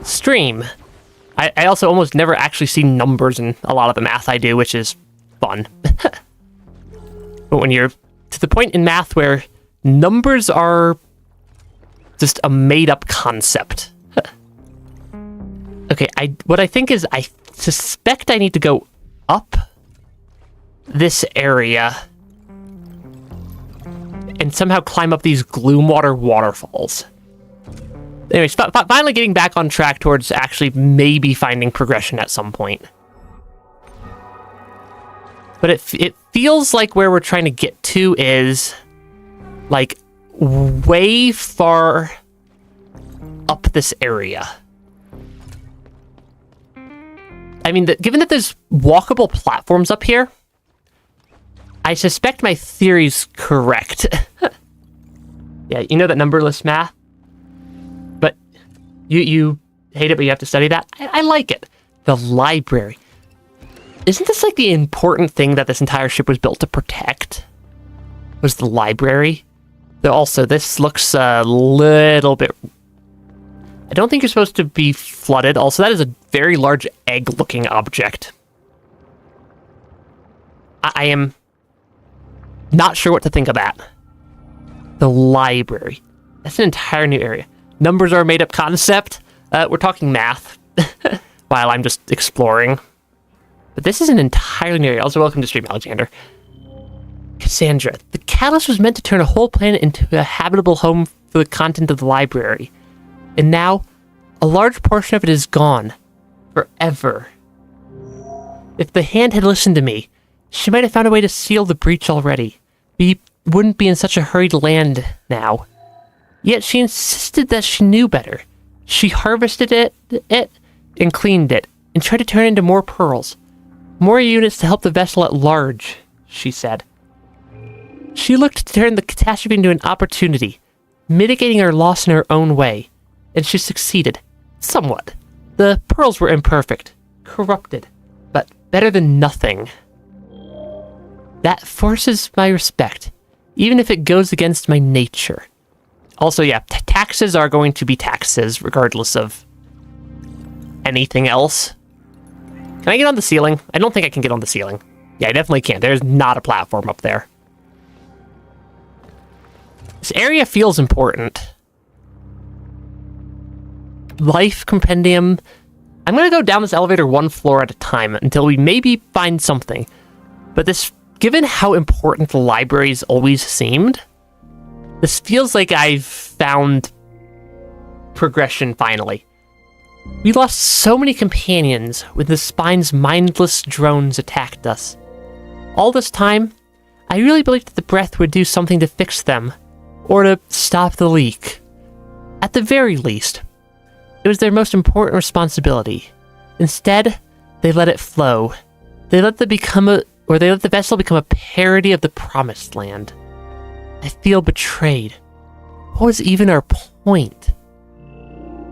stream. I also almost never actually see numbers in a lot of the math I do, which is fun. But when you're to the point in math where numbers are just a made-up concept. Okay, what I think is I suspect I need to go up this area and somehow climb up these Gloomwater waterfalls. Anyways, finally getting back on track towards actually maybe finding progression at some point. But it feels like where we're trying to get to is like way far up this area. I mean, given that there's walkable platforms up here, I suspect my theory's correct. Yeah, you know that numberless math? But you hate it, but you have to study that? I like it. The library. Isn't this like the important thing that this entire ship was built to protect? Was the library? Though also, this looks a little bit... I don't think you're supposed to be flooded. Also, that is a very large egg-looking object. I am not sure what to think of that. The library. That's an entire new area. Numbers are a made-up concept. We're talking math while I'm just exploring. But this is an entirely new area. Also, welcome to stream, Alexander. Cassandra, the catalyst was meant to turn a whole planet into a habitable home for the content of the library. And now, a large portion of it is gone. Forever. If the hand had listened to me, she might have found a way to seal the breach already. We wouldn't be in such a hurry to land now. Yet she insisted that she knew better. She harvested it and cleaned it, and tried to turn it into more pearls. More units to help the vessel at large, she said. She looked to turn the catastrophe into an opportunity, mitigating our loss in her own way, and she succeeded. Somewhat. The pearls were imperfect, corrupted, but better than nothing. That forces my respect, even if it goes against my nature. Also, yeah, taxes are going to be taxes, regardless of anything else. Can I get on the ceiling? I don't think I can get on the ceiling. Yeah, I definitely can't. There's not a platform up there. This area feels important. Life Compendium. I'm going to go down this elevator one floor at a time until we maybe find something. But this, given how important the libraries always seemed, this feels like I've found progression finally. We lost so many companions when the Spine's mindless drones attacked us. All this time, I really believed that the breath would do something to fix them, or to stop the leak. At the very least, it was their most important responsibility. Instead, they let it flow. They let the vessel become a parody of the Promised Land. I feel betrayed. What was even our point?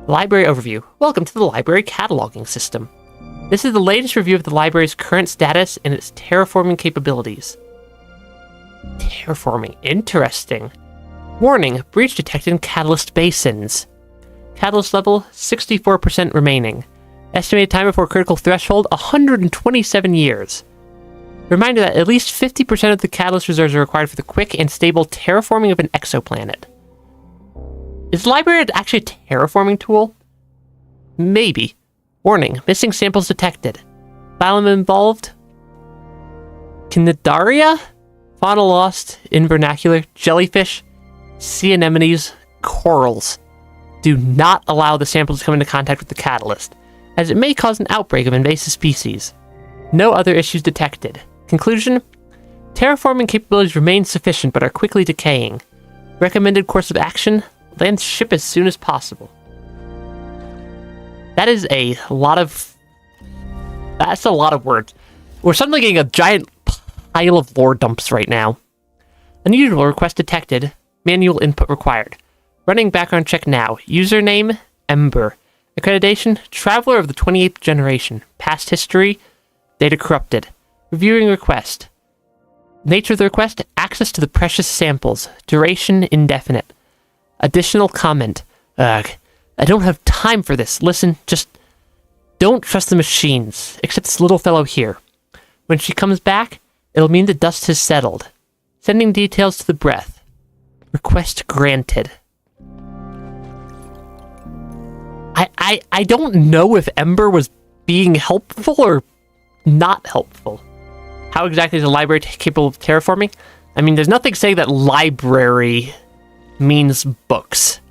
Library overview. Welcome to the library cataloging system. This is the latest review of the library's current status and its terraforming capabilities. Terraforming. Interesting. Warning, breach detected in catalyst basins. Catalyst level, 64% remaining. Estimated time before critical threshold, 127 years. Reminder that at least 50% of the catalyst reserves are required for the quick and stable terraforming of an exoplanet. Is the library actually a terraforming tool? Maybe. Warning, missing samples detected. Phylum involved? Cnidaria? Fauna lost in vernacular. Jellyfish? Sea anemones? Corals. Do not allow the samples to come into contact with the catalyst, as it may cause an outbreak of invasive species. No other issues detected. Conclusion? Terraforming capabilities remain sufficient but are quickly decaying. Recommended course of action? Land ship as soon as possible. That is a lot of... That's a lot of words. We're suddenly getting a giant pile of lore dumps right now. Unusual request detected. Manual input required. Running background check now. Username, Ember. Accreditation, Traveler of the 28th Generation. Past history, data corrupted. Reviewing request. Nature of the request, access to the precious samples. Duration, indefinite. Additional comment. I don't have time for this. Listen, just don't trust the machines, except this little fellow here. When she comes back, it'll mean the dust has settled. Sending details to the breath. Request granted. I don't know if Ember was being helpful or not helpful. How exactly is a library capable of terraforming? I mean, there's nothing saying that library means books.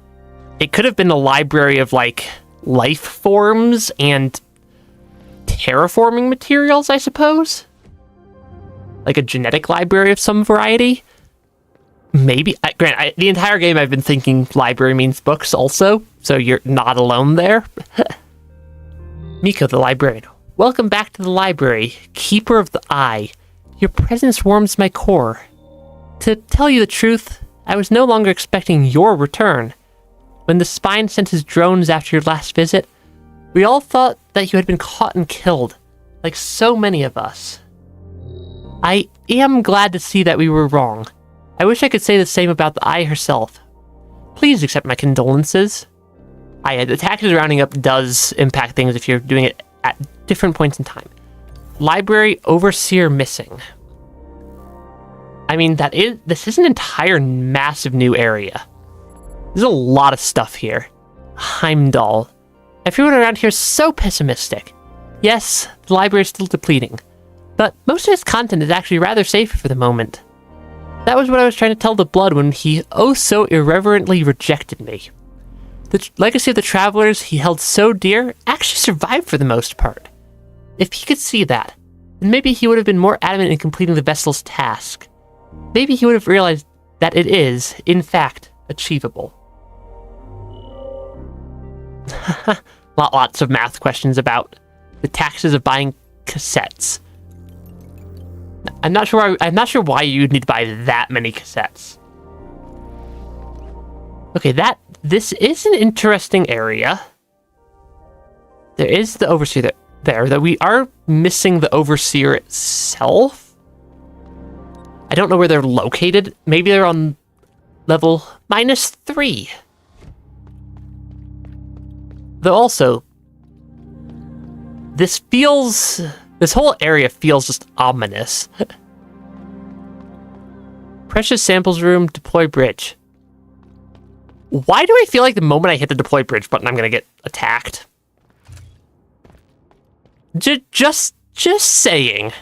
It could have been a library of, like, life forms and terraforming materials, I suppose? Like a genetic library of some variety? Maybe. The entire game I've been thinking library means books also, so you're not alone there. Mukio the librarian. Welcome back to the library, Keeper of the Eye. Your presence warms my core. To tell you the truth, I was no longer expecting your return. When the Spine sent his drones after your last visit, we all thought that you had been caught and killed, like so many of us. I am glad to see that we were wrong. I wish I could say the same about the Eye herself. Please accept my condolences. The taxes rounding up does impact things if you're doing it at different points in time. Library Overseer missing. I mean, this is an entire massive new area. There's a lot of stuff here. Heimdall. Everyone around here is so pessimistic. Yes, the library is still depleting, but most of its content is actually rather safe for the moment. That was what I was trying to tell the blood when he oh so irreverently rejected me. The legacy of the travelers he held so dear actually survived for the most part. If he could see that, then maybe he would have been more adamant in completing the vessel's task. Maybe he would have realized that it is, in fact, achievable. Lots of math questions about the taxes of buying cassettes. I'm not sure why you'd need to buy that many cassettes. Okay, this is an interesting area. There is the overseer there, that we are missing the overseer itself. I don't know where they're located. Maybe they're on level -3. Though also, this whole area feels just ominous. Precious samples room, deploy bridge. Why do I feel like the moment I hit the deploy bridge button, I'm gonna get attacked? Just saying.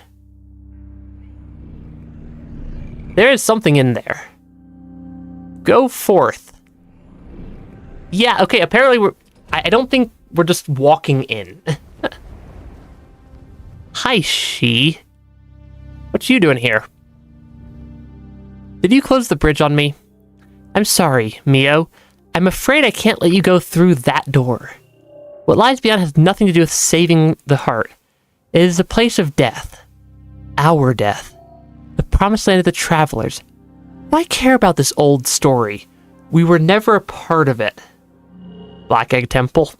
There is something in there. Go forth. Yeah, okay, apparently I don't think we're just walking in. Hi, she. What you doing here? Did you close the bridge on me? I'm sorry, MIO. I'm afraid I can't let you go through that door. What lies beyond has nothing to do with saving the heart. It is a place of death. Our death. The promised land of the travelers. Why care about this old story? We were never a part of it. Black Egg Temple.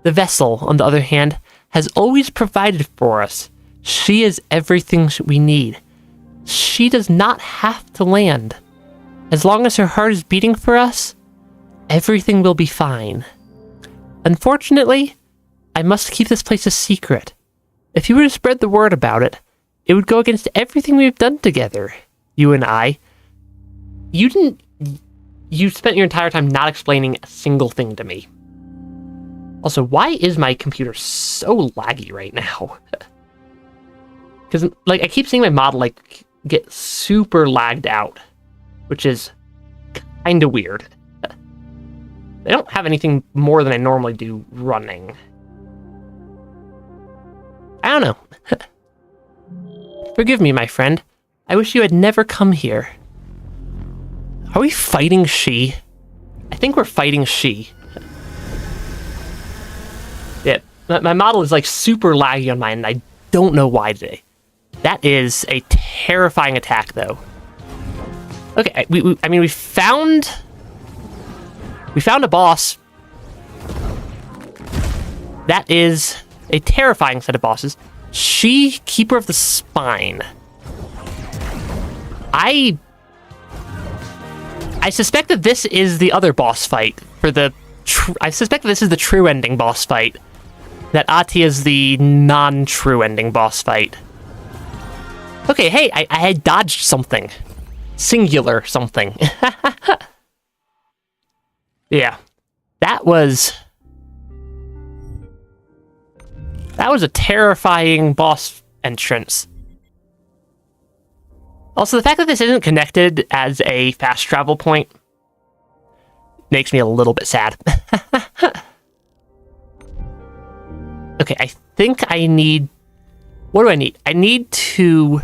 The vessel, on the other hand, has always provided for us. She is everything we need. She does not have to land. As long as her heart is beating for us, everything will be fine. Unfortunately, I must keep this place a secret. If you were to spread the word about it, it would go against everything we've done together, you and I. You spent your entire time not explaining a single thing to me. Also, why is my computer so laggy right now? Because, like, I keep seeing my model, like, get super lagged out, which is kind of weird. I don't have anything more than I normally do running. I don't know. Forgive me, my friend. I wish you had never come here. Are we fighting she? I think we're fighting she. Yeah, my model is like super laggy on mine, and I don't know why today. That is a terrifying attack, though. Okay, we found a boss. That is a terrifying set of bosses. She, Keeper of the Spine. I suspect that this is the other boss fight for the. I suspect that this is the true ending boss fight. That Ati is the non-true ending boss fight. Okay, hey, I had dodged something. Singular something. Yeah. That was a terrifying boss entrance. Also, the fact that this isn't connected as a fast travel point makes me a little bit sad. Okay, I think I need... What do I need? I need to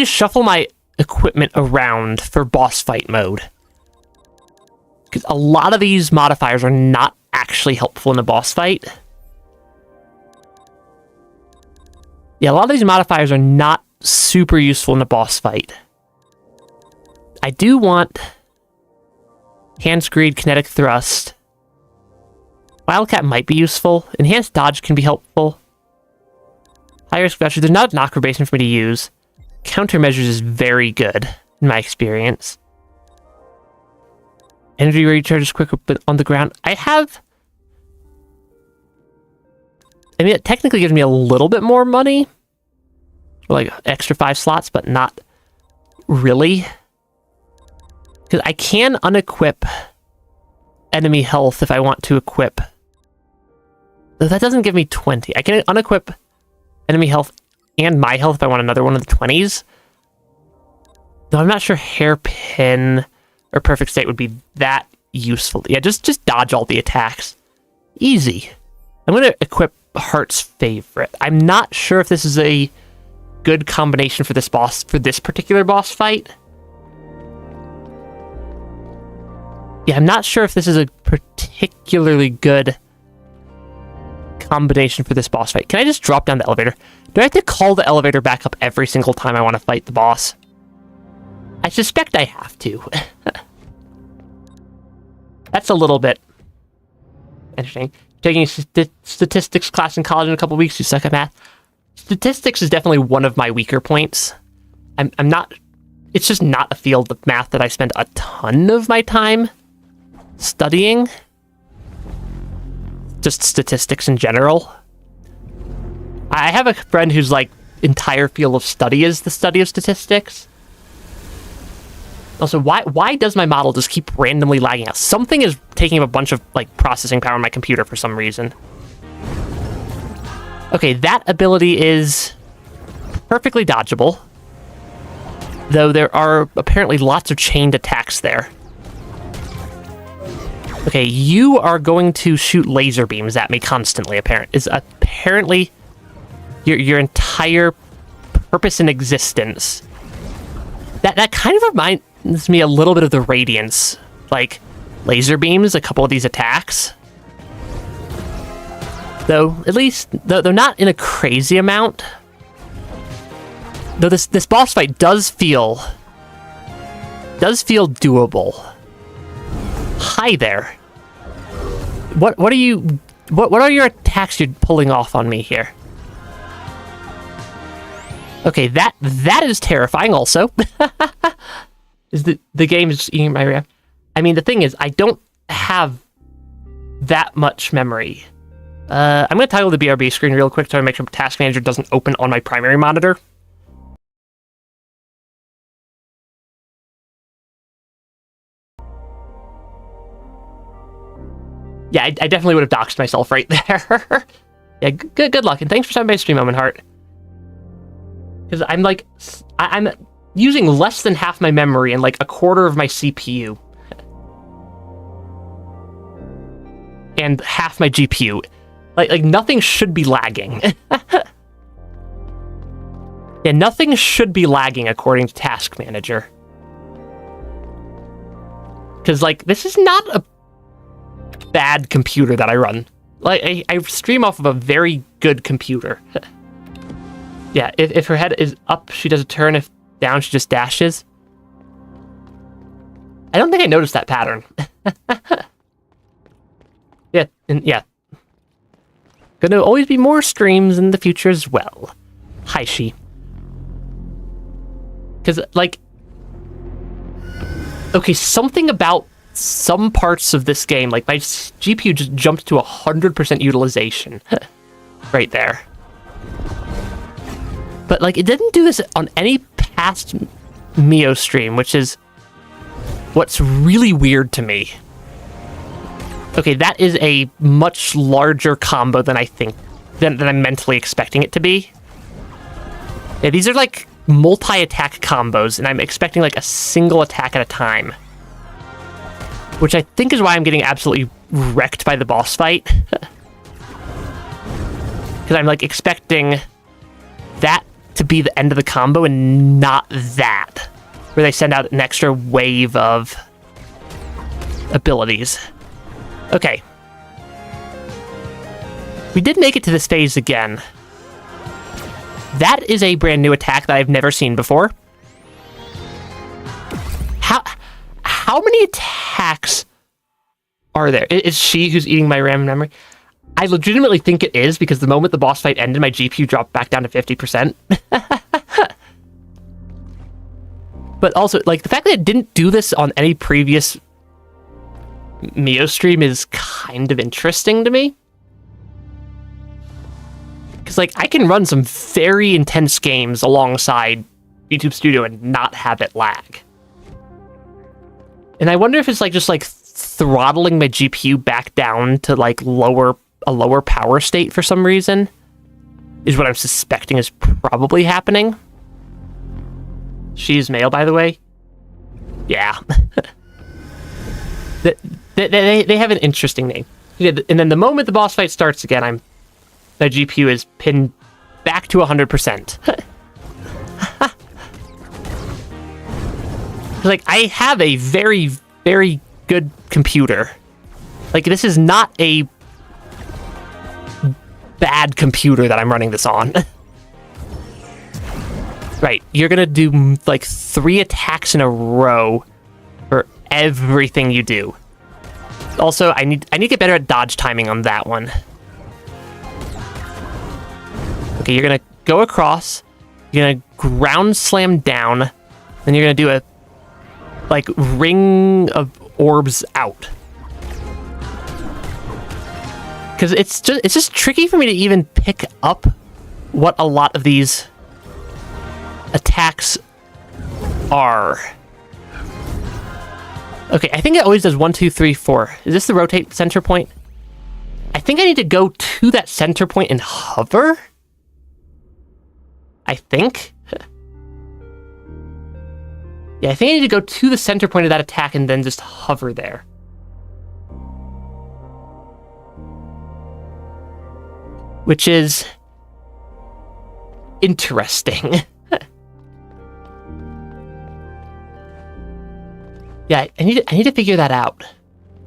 shuffle my equipment around for boss fight mode. Because a lot of these modifiers are not actually helpful in a boss fight. Yeah, a lot of these modifiers are not super useful in a boss fight. I do want Hands Greed, Kinetic Thrust. Wildcat might be useful. Enhanced Dodge can be helpful. High Risk Voucher, there's not an Aqua Basin for me to use. Countermeasures is very good, in my experience. Energy recharge is quicker but on the ground. It technically gives me a little bit more money. Like, extra 5 slots, but not really. Because I can unequip enemy health if I want to equip. Though that doesn't give me 20. I can unequip enemy health and my health if I want another one of the 20s. No, I'm not sure hairpin or perfect state would be that useful. Yeah, just dodge all the attacks. Easy. I'm going to equip Heart's Favorite. I'm not sure if this is a good combination for this boss, for this particular boss fight. Yeah, I'm not sure if this is a particularly good combination for this boss fight. Can I just drop down the elevator? Do I have to call the elevator back up every single time I want to fight the boss? I suspect I have to. That's a little bit interesting. Taking a statistics class in college in a couple weeks, you suck at math. Statistics is definitely one of my weaker points. I'm not... It's just not a field of math that I spend a ton of my time studying. Just statistics in general. I have a friend whose, like, entire field of study is the study of statistics. Also, why does my model just keep randomly lagging out? Something is taking a bunch of, like, processing power on my computer for some reason. Okay, that ability is perfectly dodgeable. Though there are apparently lots of chained attacks there. Okay, you are going to shoot laser beams at me constantly, apparently your entire purpose in existence. That kind of reminds me a little bit of the Radiance. Like, laser beams, a couple of these attacks. Though, at least, though not in a crazy amount. Though this boss fight does feel doable. Hi there. What are your attacks you're pulling off on me here? Okay, that is terrifying also. Is the game is just eating my RAM? I mean, the thing is, I don't have that much memory. I'm going to toggle the BRB screen real quick to make sure Task Manager doesn't open on my primary monitor. Yeah, I definitely would have doxed myself right there. Yeah, good luck, and thanks for stopping by stream, Moment Heart. Because I'm like, I'm using less than half my memory and like a quarter of my CPU. And half my GPU. Like nothing should be lagging. Yeah, nothing should be lagging according to Task Manager. Because, like, this is not a bad computer that I run. Like, I stream off of a very good computer. Yeah, if her head is up, she does a turn. If down, she just dashes. I don't think I noticed that pattern. Yeah, and yeah. Gonna always be more streams in the future as well. Hi, she. Because, like... Okay, something about some parts of this game, like my GPU just jumped to 100% utilization. Right there. But, like, it didn't do this on any past MIO stream, which is what's really weird to me. Okay, that is a much larger combo than I think, than I'm mentally expecting it to be. Yeah, these are, like, multi-attack combos, and I'm expecting, like, a single attack at a time. Which I think is why I'm getting absolutely wrecked by the boss fight. Because I'm, like, expecting that to be the end of the combo and not that. Where they send out an extra wave of abilities. Okay. We did make it to this phase again. That is a brand new attack that I've never seen before. How many attacks are there? Is she who's eating my RAM memory? I legitimately think it is, because the moment the boss fight ended, my GPU dropped back down to 50%. But also, like, the fact that it didn't do this on any previous MIO stream is kind of interesting to me. Because, like, I can run some very intense games alongside YouTube Studio and not have it lag. And I wonder if it's, like, just, like, throttling my GPU back down to, like, a lower power state for some reason, is what I'm suspecting is probably happening. She is male, by the way. Yeah. They have an interesting name. And then the moment the boss fight starts again, the GPU is pinned back to 100%. Like, I have a very, very good computer. Like, this is not a bad computer that I'm running this on. Right, you're gonna do, like, 3 attacks in a row for everything you do. Also, I need to get better at dodge timing on that one. Okay, you're gonna go across, you're gonna ground slam down, then you're gonna do a, like, ring of orbs out. Because it's just tricky for me to even pick up what a lot of these attacks are. Okay, I think it always does 1, 2, 3, 4. Is this the rotate center point? I think I need to go to that center point and hover? I think? Yeah, I think I need to go to the center point of that attack and then just hover there. Which is interesting. Yeah, I need to figure that out.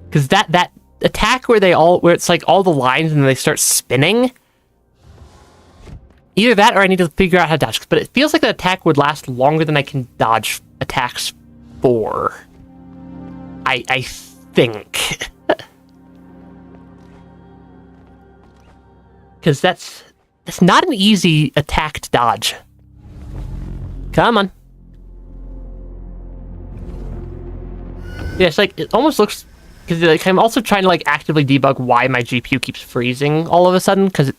Because that attack where it's like all the lines and then they start spinning. Either that or I need to figure out how to dodge. But it feels like the attack would last longer than I can dodge attacks for. I think. Because that's not an easy attack to dodge. Come on. Yeah, it's like, it almost looks... Because like, I'm also trying to like actively debug why my GPU keeps freezing all of a sudden, because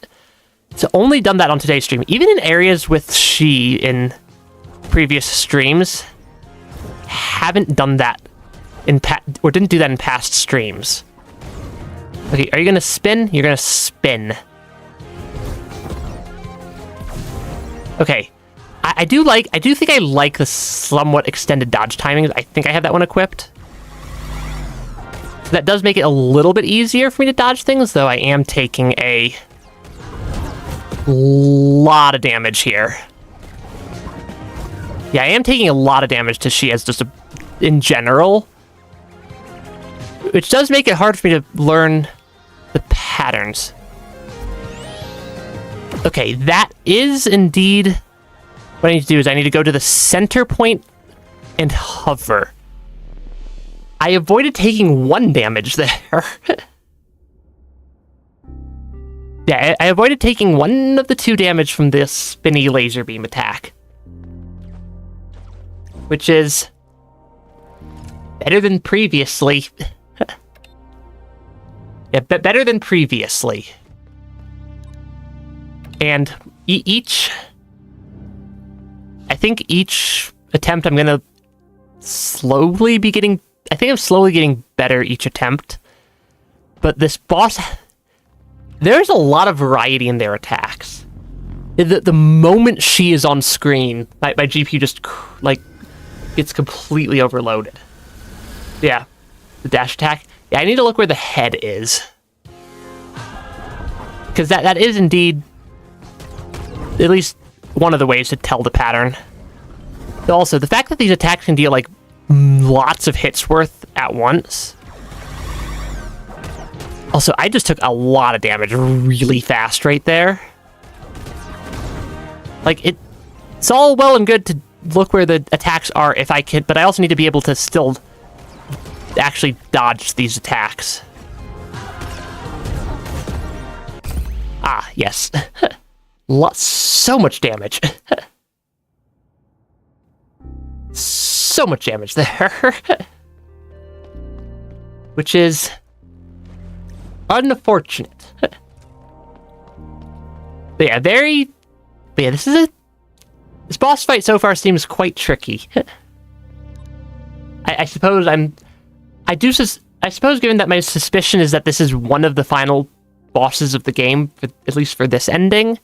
it's only done that on today's stream. Even in areas with She in previous streams, haven't done that or didn't do that in past streams. Okay, are you gonna spin? You're gonna spin. Okay, I do think I like the somewhat extended dodge timing. I think I have that one equipped. That does make it a little bit easier for me to dodge things, though I am taking a lot of damage here. Yeah, I am taking a lot of damage to She as just in general. Which does make it hard for me to learn the patterns. Okay, that is indeed what I need to do. Is I need to go to the center point and hover. I avoided taking 1 damage there. Yeah, I avoided taking 1 of the 2 damage from this spinny laser beam attack. Which is better than previously. Yeah, better than previously. And I think each attempt I'm gonna slowly be getting... I think I'm slowly getting better each attempt. But this boss... There's a lot of variety in their attacks. The moment She is on screen, my GPU just, like, gets completely overloaded. Yeah. The dash attack. Yeah, I need to look where the head is. Because that is indeed... at least one of the ways to tell the pattern. Also, the fact that these attacks can deal, like, lots of hits worth at once. Also, I just took a lot of damage really fast right there. Like, it's all well and good to look where the attacks are if I can, but I also need to be able to still actually dodge these attacks. Ah, yes. So much damage. So much damage there. Which is unfortunate. But yeah, this boss fight so far seems quite tricky. I suppose given that my suspicion is that this is one of the final bosses of the game, at least for this ending,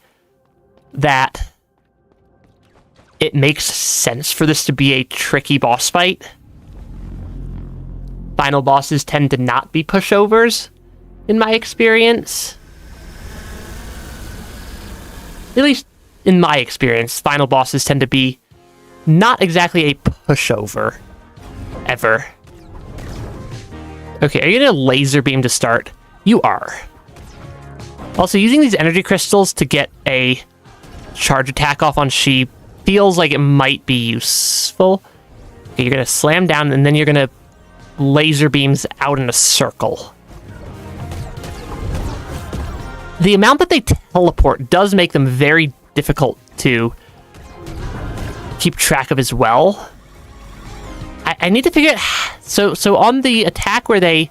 that it makes sense for this to be a tricky boss fight. final bosses tend to not be pushovers, in my experience. At least in my experience, final bosses tend to be not exactly a pushover, ever. Okay, are you gonna laser beam to start? You are. Also, using these energy crystals to get a charge attack off on She feels like it might be useful. Okay, you're gonna slam down, and then you're gonna laser beams out in a circle. The amount that they teleport does make them very difficult to keep track of as well. I need to figure out... So on the attack where they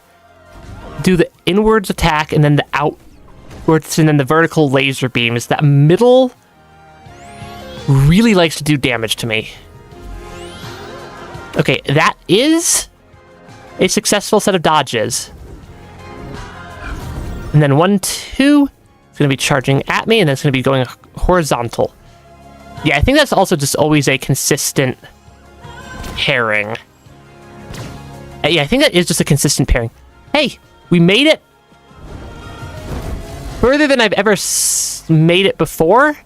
do the inwards attack and then the outwards and then the vertical laser beams, that middle really likes to do damage to me. Okay, that is a successful set of dodges. And then 1, 2, it's going to be charging at me, and then it's going to be going horizontal. Yeah, I think that's also just always a consistent pairing. Yeah, I think that is just a consistent pairing. Hey, we made it further than I've ever made it before,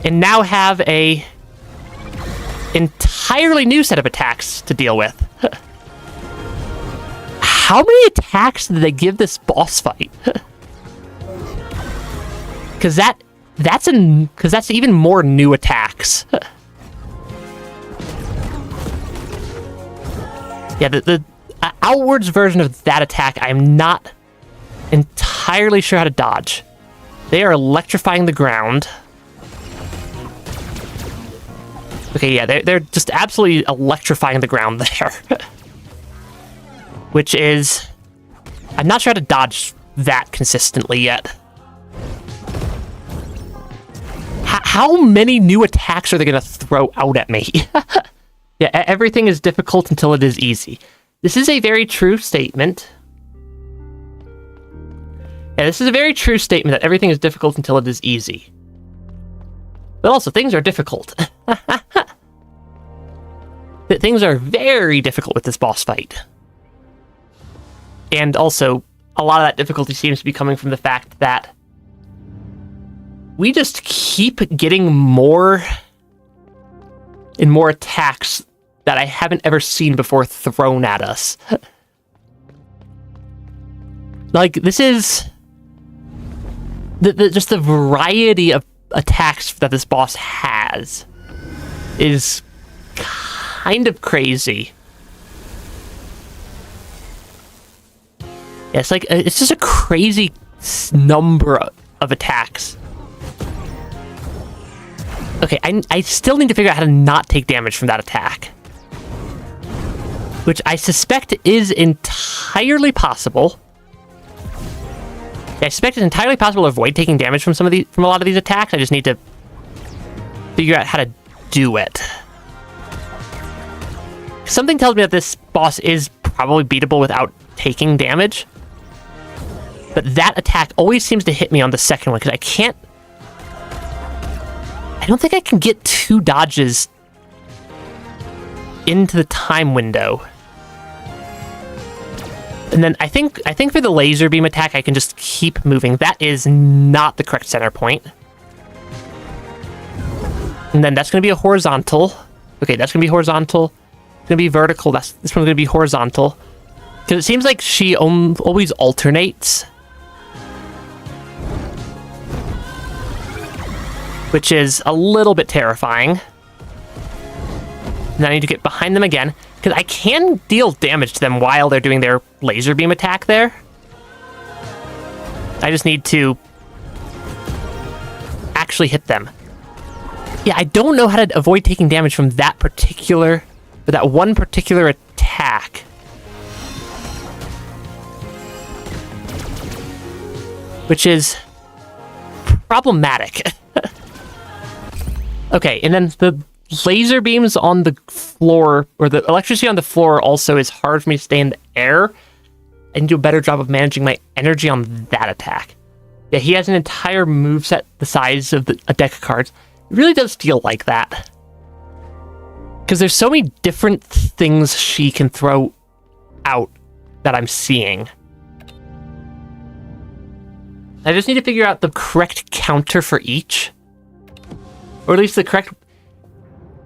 and now have a entirely new set of attacks to deal with. How many attacks did they give this boss fight? Because that's even more new attacks. Yeah, the outwards version of that attack, I'm not entirely sure how to dodge. They are electrifying the ground. Okay, yeah, they're just absolutely electrifying the ground there. Which is... I'm not sure how to dodge that consistently yet. How many new attacks are they going to throw out at me? Yeah, everything is difficult until it is easy. This is a very true statement. Yeah, this is a very true statement that everything is difficult until it is easy. But also, things are difficult. Things are very difficult with this boss fight. And also, a lot of that difficulty seems to be coming from the fact that we just keep getting more and more attacks that I haven't ever seen before thrown at us. Like, this is... just the variety of attacks that this boss has is kind of crazy. Yeah, it's just a crazy number of attacks. Okay, I still need to figure out how to not take damage from that attack. Which I suspect is entirely possible. I suspect it's entirely possible to avoid taking damage from from a lot of these attacks. I just need to figure out how to do it. Something tells me that this boss is probably beatable without taking damage. But that attack always seems to hit me on the second one, because I don't think I can get 2 dodges into the time window. And then I think for the laser beam attack, I can just keep moving. That is not the correct center point. And then that's going to be a horizontal. Okay, that's going to be horizontal. It's going to be vertical. This one's going to be horizontal. Because it seems like she always alternates. Which is a little bit terrifying. Now I need to get behind them again, because I can deal damage to them while they're doing their laser beam attack there. I just need to actually hit them. Yeah, I don't know how to avoid taking damage from that one particular attack. Which is problematic. Okay, and then the laser beams on the floor, or the electricity on the floor also is hard for me to stay in the air. I need to do a better job of managing my energy on that attack. Yeah, he has an entire moveset the size of a deck of cards. It really does feel like that. Because there's so many different things she can throw out that I'm seeing. I just need to figure out the correct counter for each. Or at least the correct...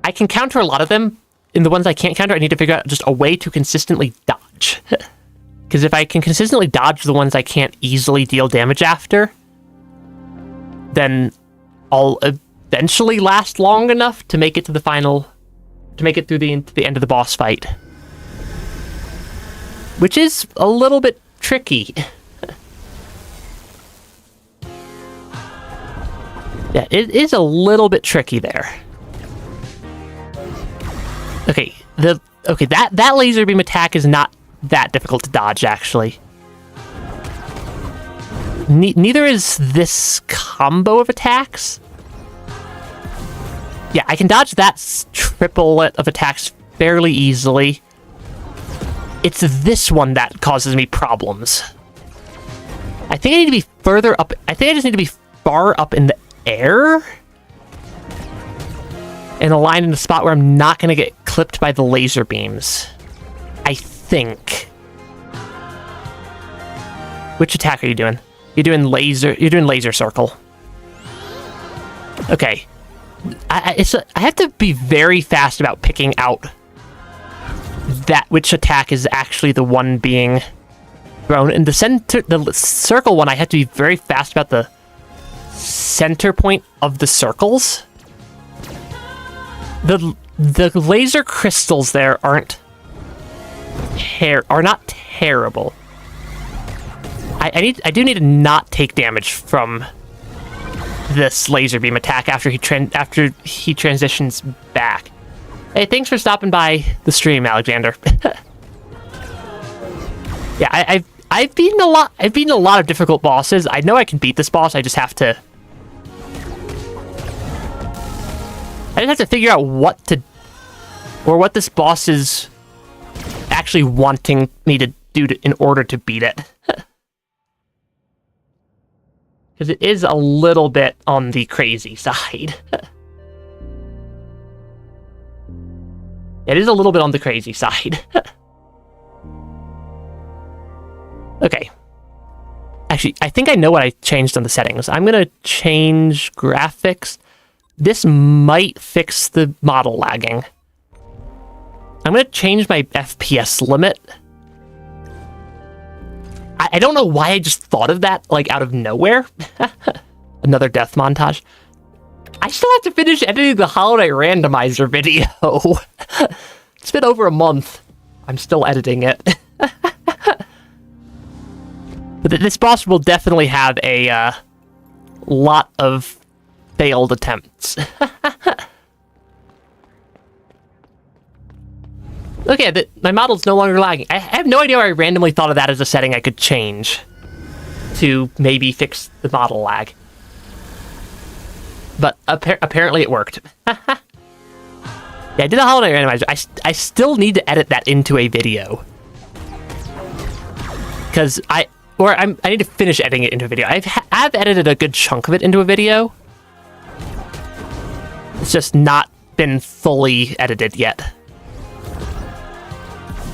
I can counter a lot of them. In the ones I can't counter, I need to figure out just a way to consistently dodge. Because if I can consistently dodge the ones I can't easily deal damage after, then I'll eventually last long enough to make it to the final... to make it through the end of the boss fight. Which is a little bit tricky. Yeah, it is a little bit tricky there. Okay, that laser beam attack is not that difficult to dodge, actually. Neither is this combo of attacks. Yeah, I can dodge that triplet of attacks fairly easily. It's this one that causes me problems. I think I need to be further up. I think I just need to be far up in the air and aligned in a spot where I'm not going to get clipped by the laser beams. I think. Which attack are you doing? You're doing laser circle. Okay. I have to be very fast about picking out which attack is actually the one being thrown. In the circle one, I have to be very fast about the center point of the circles. The laser crystals there are not terrible. I do need to not take damage from this laser beam attack after he transitions back. Hey, thanks for stopping by the stream, Alexander. Yeah, I've beaten a lot of difficult bosses. I know I can beat this boss. I just have to figure out what this boss is actually wanting me to do in order to beat it. Because it is a little bit on the crazy side. It is a little bit on the crazy side. Okay. Actually, I think I know what I changed on the settings. I'm going to change graphics. This might fix the model lagging. I'm going to change my FPS limit. I don't know why I just thought of that, like, out of nowhere. Another death montage. I still have to finish editing the Holiday Randomizer video. It's been over a month. I'm still editing it. But this boss will definitely have a lot of failed attempts. Okay, my model's no longer lagging. I have no idea why I randomly thought of that as a setting I could change to maybe fix the model lag. But apparently it worked. Yeah, I did a holiday randomizer. I still need to edit that into a video. Because I need to finish editing it into a video. I've edited a good chunk of it into a video. It's just not been fully edited yet.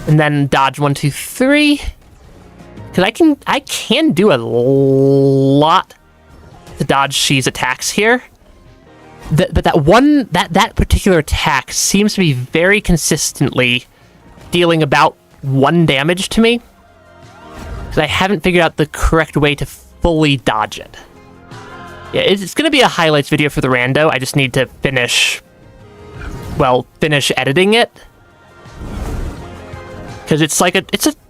And then dodge 1, 2, 3. Because I can do a lot to dodge She's attacks here. But that particular attack seems to be very consistently dealing about 1 damage to me. Because I haven't figured out the correct way to fully dodge it. Yeah, it's going to be a highlights video for the rando. I just need to finish editing it. Because it's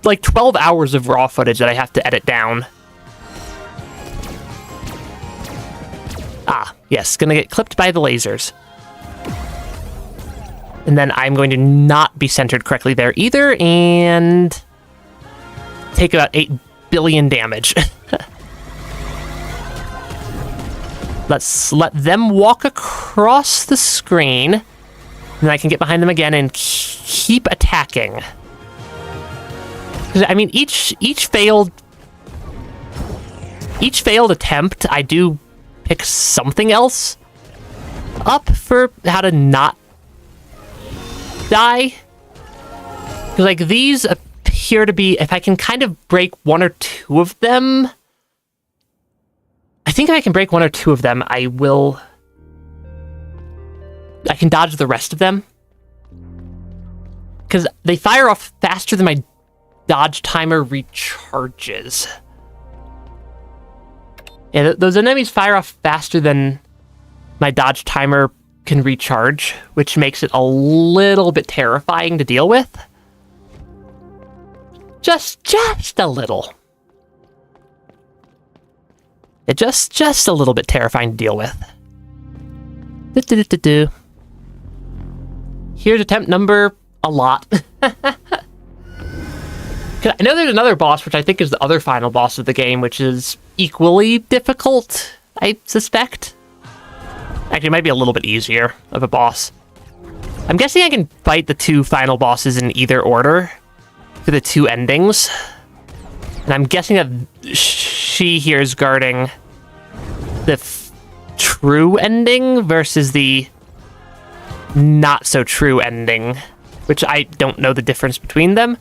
like 12 hours of raw footage that I have to edit down. Ah, yes, gonna get clipped by the lasers. And then I'm going to not be centered correctly there either, and take about 8 billion damage. Let's let them walk across the screen, and then I can get behind them again and keep attacking. I mean, each failed attempt, I do pick something else up for how to not die. Because, like, these appear to be, if I can kind of break one or two of them, I think if I can break one or two of them, I can dodge the rest of them. Because they fire off faster than my dodge timer recharges. Yeah, those enemies fire off faster than my dodge timer can recharge, which makes it a little bit terrifying to deal with. Just a little. Yeah, just a little bit terrifying to deal with. Here's attempt number a lot. I know there's another boss, which I think is the other final boss of the game, which is equally difficult, I suspect. Actually, it might be a little bit easier of a boss. I'm guessing I can fight the two final bosses in either order for the two endings. And I'm guessing that she here is guarding the true ending versus the not so true ending, which I don't know the difference between them.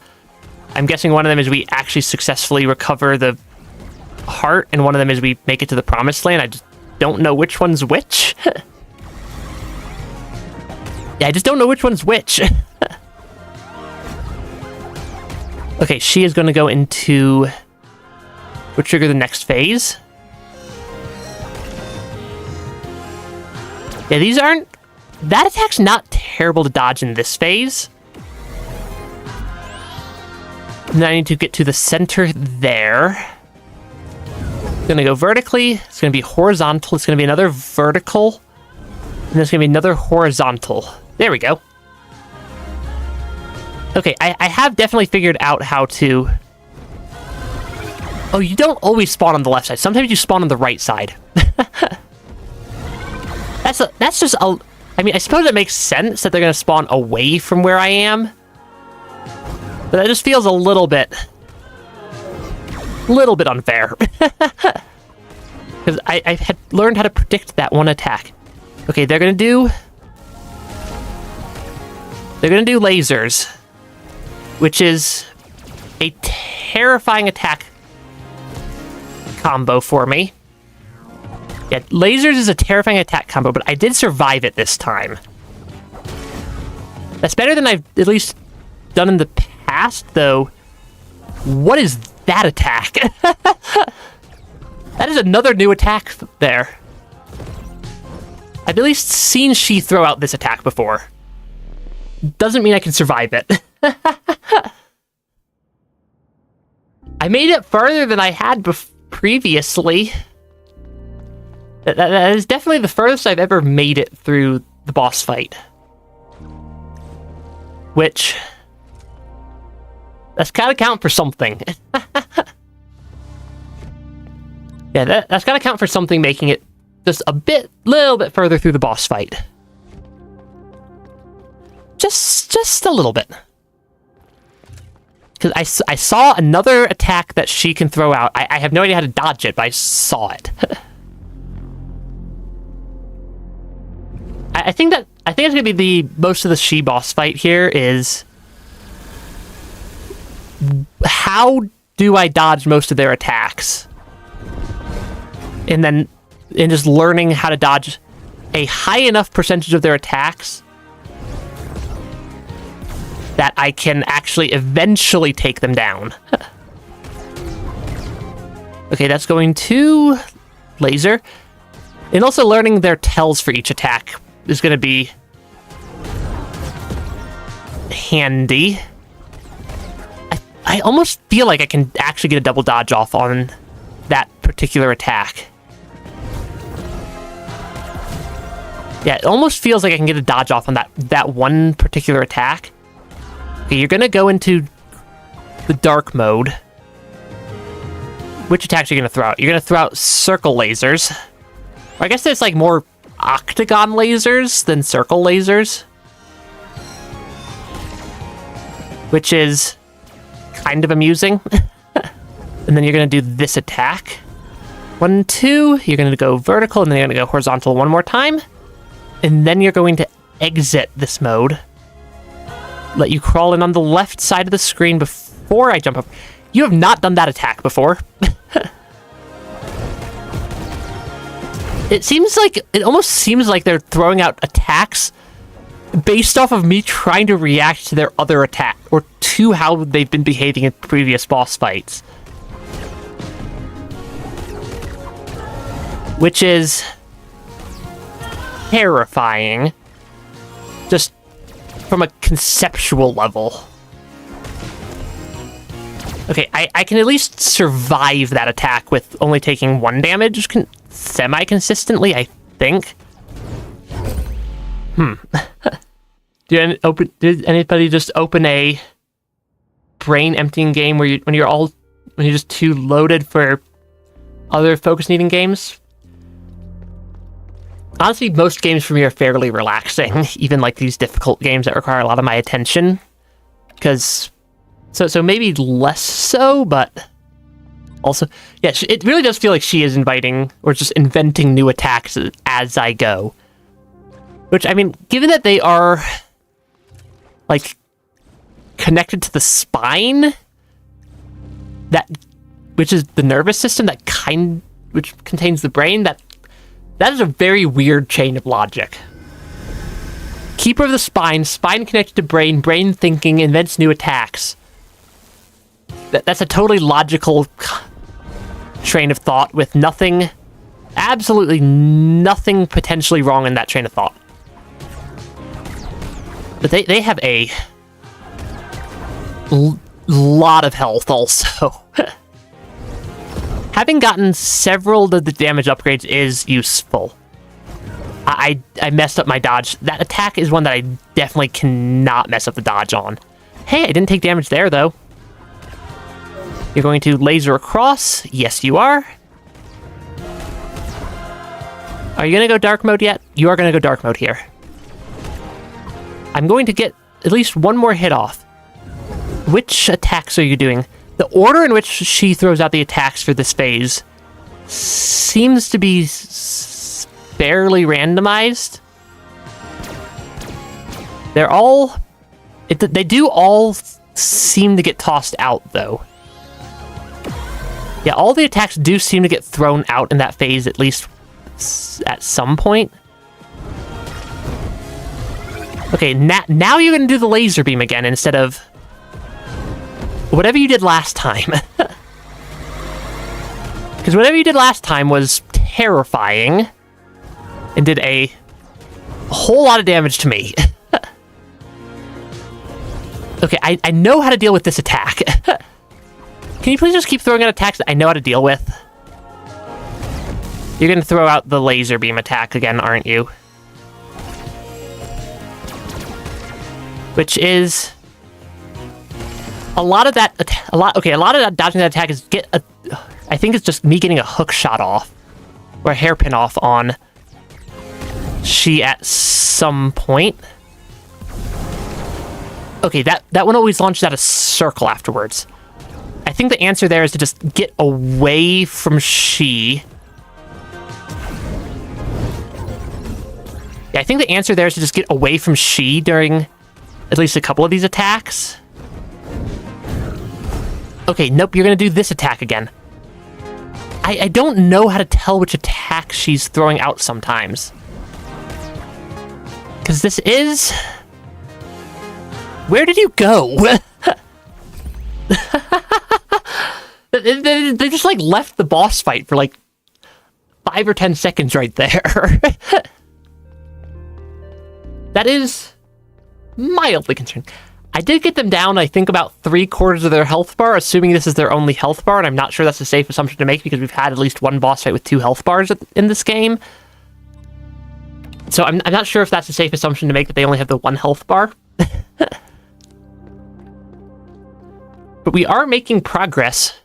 I'm guessing one of them is we actually successfully recover the heart, and one of them is we make it to the promised land. I just don't know which one's which. Yeah, I just don't know which one's which. Okay, she is going to go into... We'll trigger the next phase. Yeah, these aren't... That attack's not terrible to dodge in this phase. And then I need to get to the center there. It's going to go vertically. It's going to be horizontal. It's going to be another vertical. And there's going to be another horizontal. There we go. Okay, I have definitely figured out how to... Oh, you don't always spawn on the left side. Sometimes you spawn on the right side. That's just a... I mean, I suppose it makes sense that they're going to spawn away from where I am. But that just feels a little bit unfair. Because I had learned how to predict that one attack. Okay, they're going to do lasers, which is a terrifying attack combo for me. Yeah, lasers is a terrifying attack combo, but I did survive it this time. That's better than I've at least done in the past, though. What is that attack? That is another new attack there. I've at least seen she throw out this attack before. Doesn't mean I can survive it. I made it farther than I had previously. That is definitely the furthest I've ever made it through the boss fight. Which... That's gotta count for something. Yeah, that's gotta count for something, making it just little bit further through the boss fight. Just a little bit. Because I saw another attack that she can throw out. I have no idea how to dodge it, but I saw it. I think it's gonna be the most of the she boss fight here is how do I dodge most of their attacks? And just learning how to dodge a high enough percentage of their attacks that I can actually eventually take them down. Okay, that's going to laser. And also learning their tells for each attack is going to be handy. I almost feel like I can actually get a double dodge off on that particular attack. Yeah, it almost feels like I can get a dodge off on that one particular attack. Okay, you're going to go into the dark mode. Which attacks are you going to throw out? You're going to throw out circle lasers. Or I guess there's like more octagon lasers than circle lasers. Which is kind of amusing. And then you're going to do this attack. 1, 2. You're going to go vertical, and then you're going to go horizontal one more time. And then you're going to exit this mode. Let you crawl in on the left side of the screen before I jump up. You have not done that attack before. It almost seems like they're throwing out attacks based off of me trying to react to their other attack, or to how they've been behaving in previous boss fights. Which is terrifying, just from a conceptual level. Okay, I can at least survive that attack with only taking 1 damage semi-consistently, I think. Did anybody just open a brain-emptying game where when you're just too loaded for other focus-needing games? Honestly, most games for me are fairly relaxing, even like these difficult games that require a lot of my attention. So maybe less so, but also, yeah, it really does feel like she is inviting, or just inventing new attacks as I go. Which, I mean, given that they are, like, connected to the spine, which is the nervous system, which contains the brain, that is a very weird chain of logic. Keeper of the spine connected to brain thinking, invents new attacks. That's a totally logical train of thought with absolutely nothing potentially wrong in that train of thought. But they have a lot of health also. Having gotten several of the damage upgrades is useful. I messed up my dodge. That attack is one that I definitely cannot mess up the dodge on. Hey, I didn't take damage there, though. You're going to laser across. Yes, you are. Are you going to go dark mode yet? You are going to go dark mode here. I'm going to get at least one more hit off. Which attacks are you doing? The order in which she throws out the attacks for this phase seems to be fairly randomized. They do all seem to get tossed out, though. Yeah, all the attacks do seem to get thrown out in that phase, at least at some point. Okay, now you're going to do the laser beam again instead of whatever you did last time. Because whatever you did last time was terrifying and did a whole lot of damage to me. Okay, I know how to deal with this attack. Can you please just keep throwing out attacks that I know how to deal with? You're going to throw out the laser beam attack again, aren't you? Which is a lot of that dodging that attack is I think it's just me getting a hook shot off or a hairpin off on she at some point. Okay, that one always launches out a circle afterwards. I think the answer there is to just get away from she. Yeah, I think the answer there is to just get away from she during at least a couple of these attacks. Okay, nope, you're gonna do this attack again. I don't know how to tell which attack she's throwing out sometimes. Because this is... Where did you go? They just, like, left the boss fight for, like, 5 or 10 seconds right there. That is mildly concerning. I did get them down, I think, about 3/4 of their health bar, assuming this is their only health bar, and I'm not sure that's a safe assumption to make because we've had at least one boss fight with 2 health bars in this game. So I'm not sure if that's a safe assumption to make that they only have the 1 health bar. But we are making progress,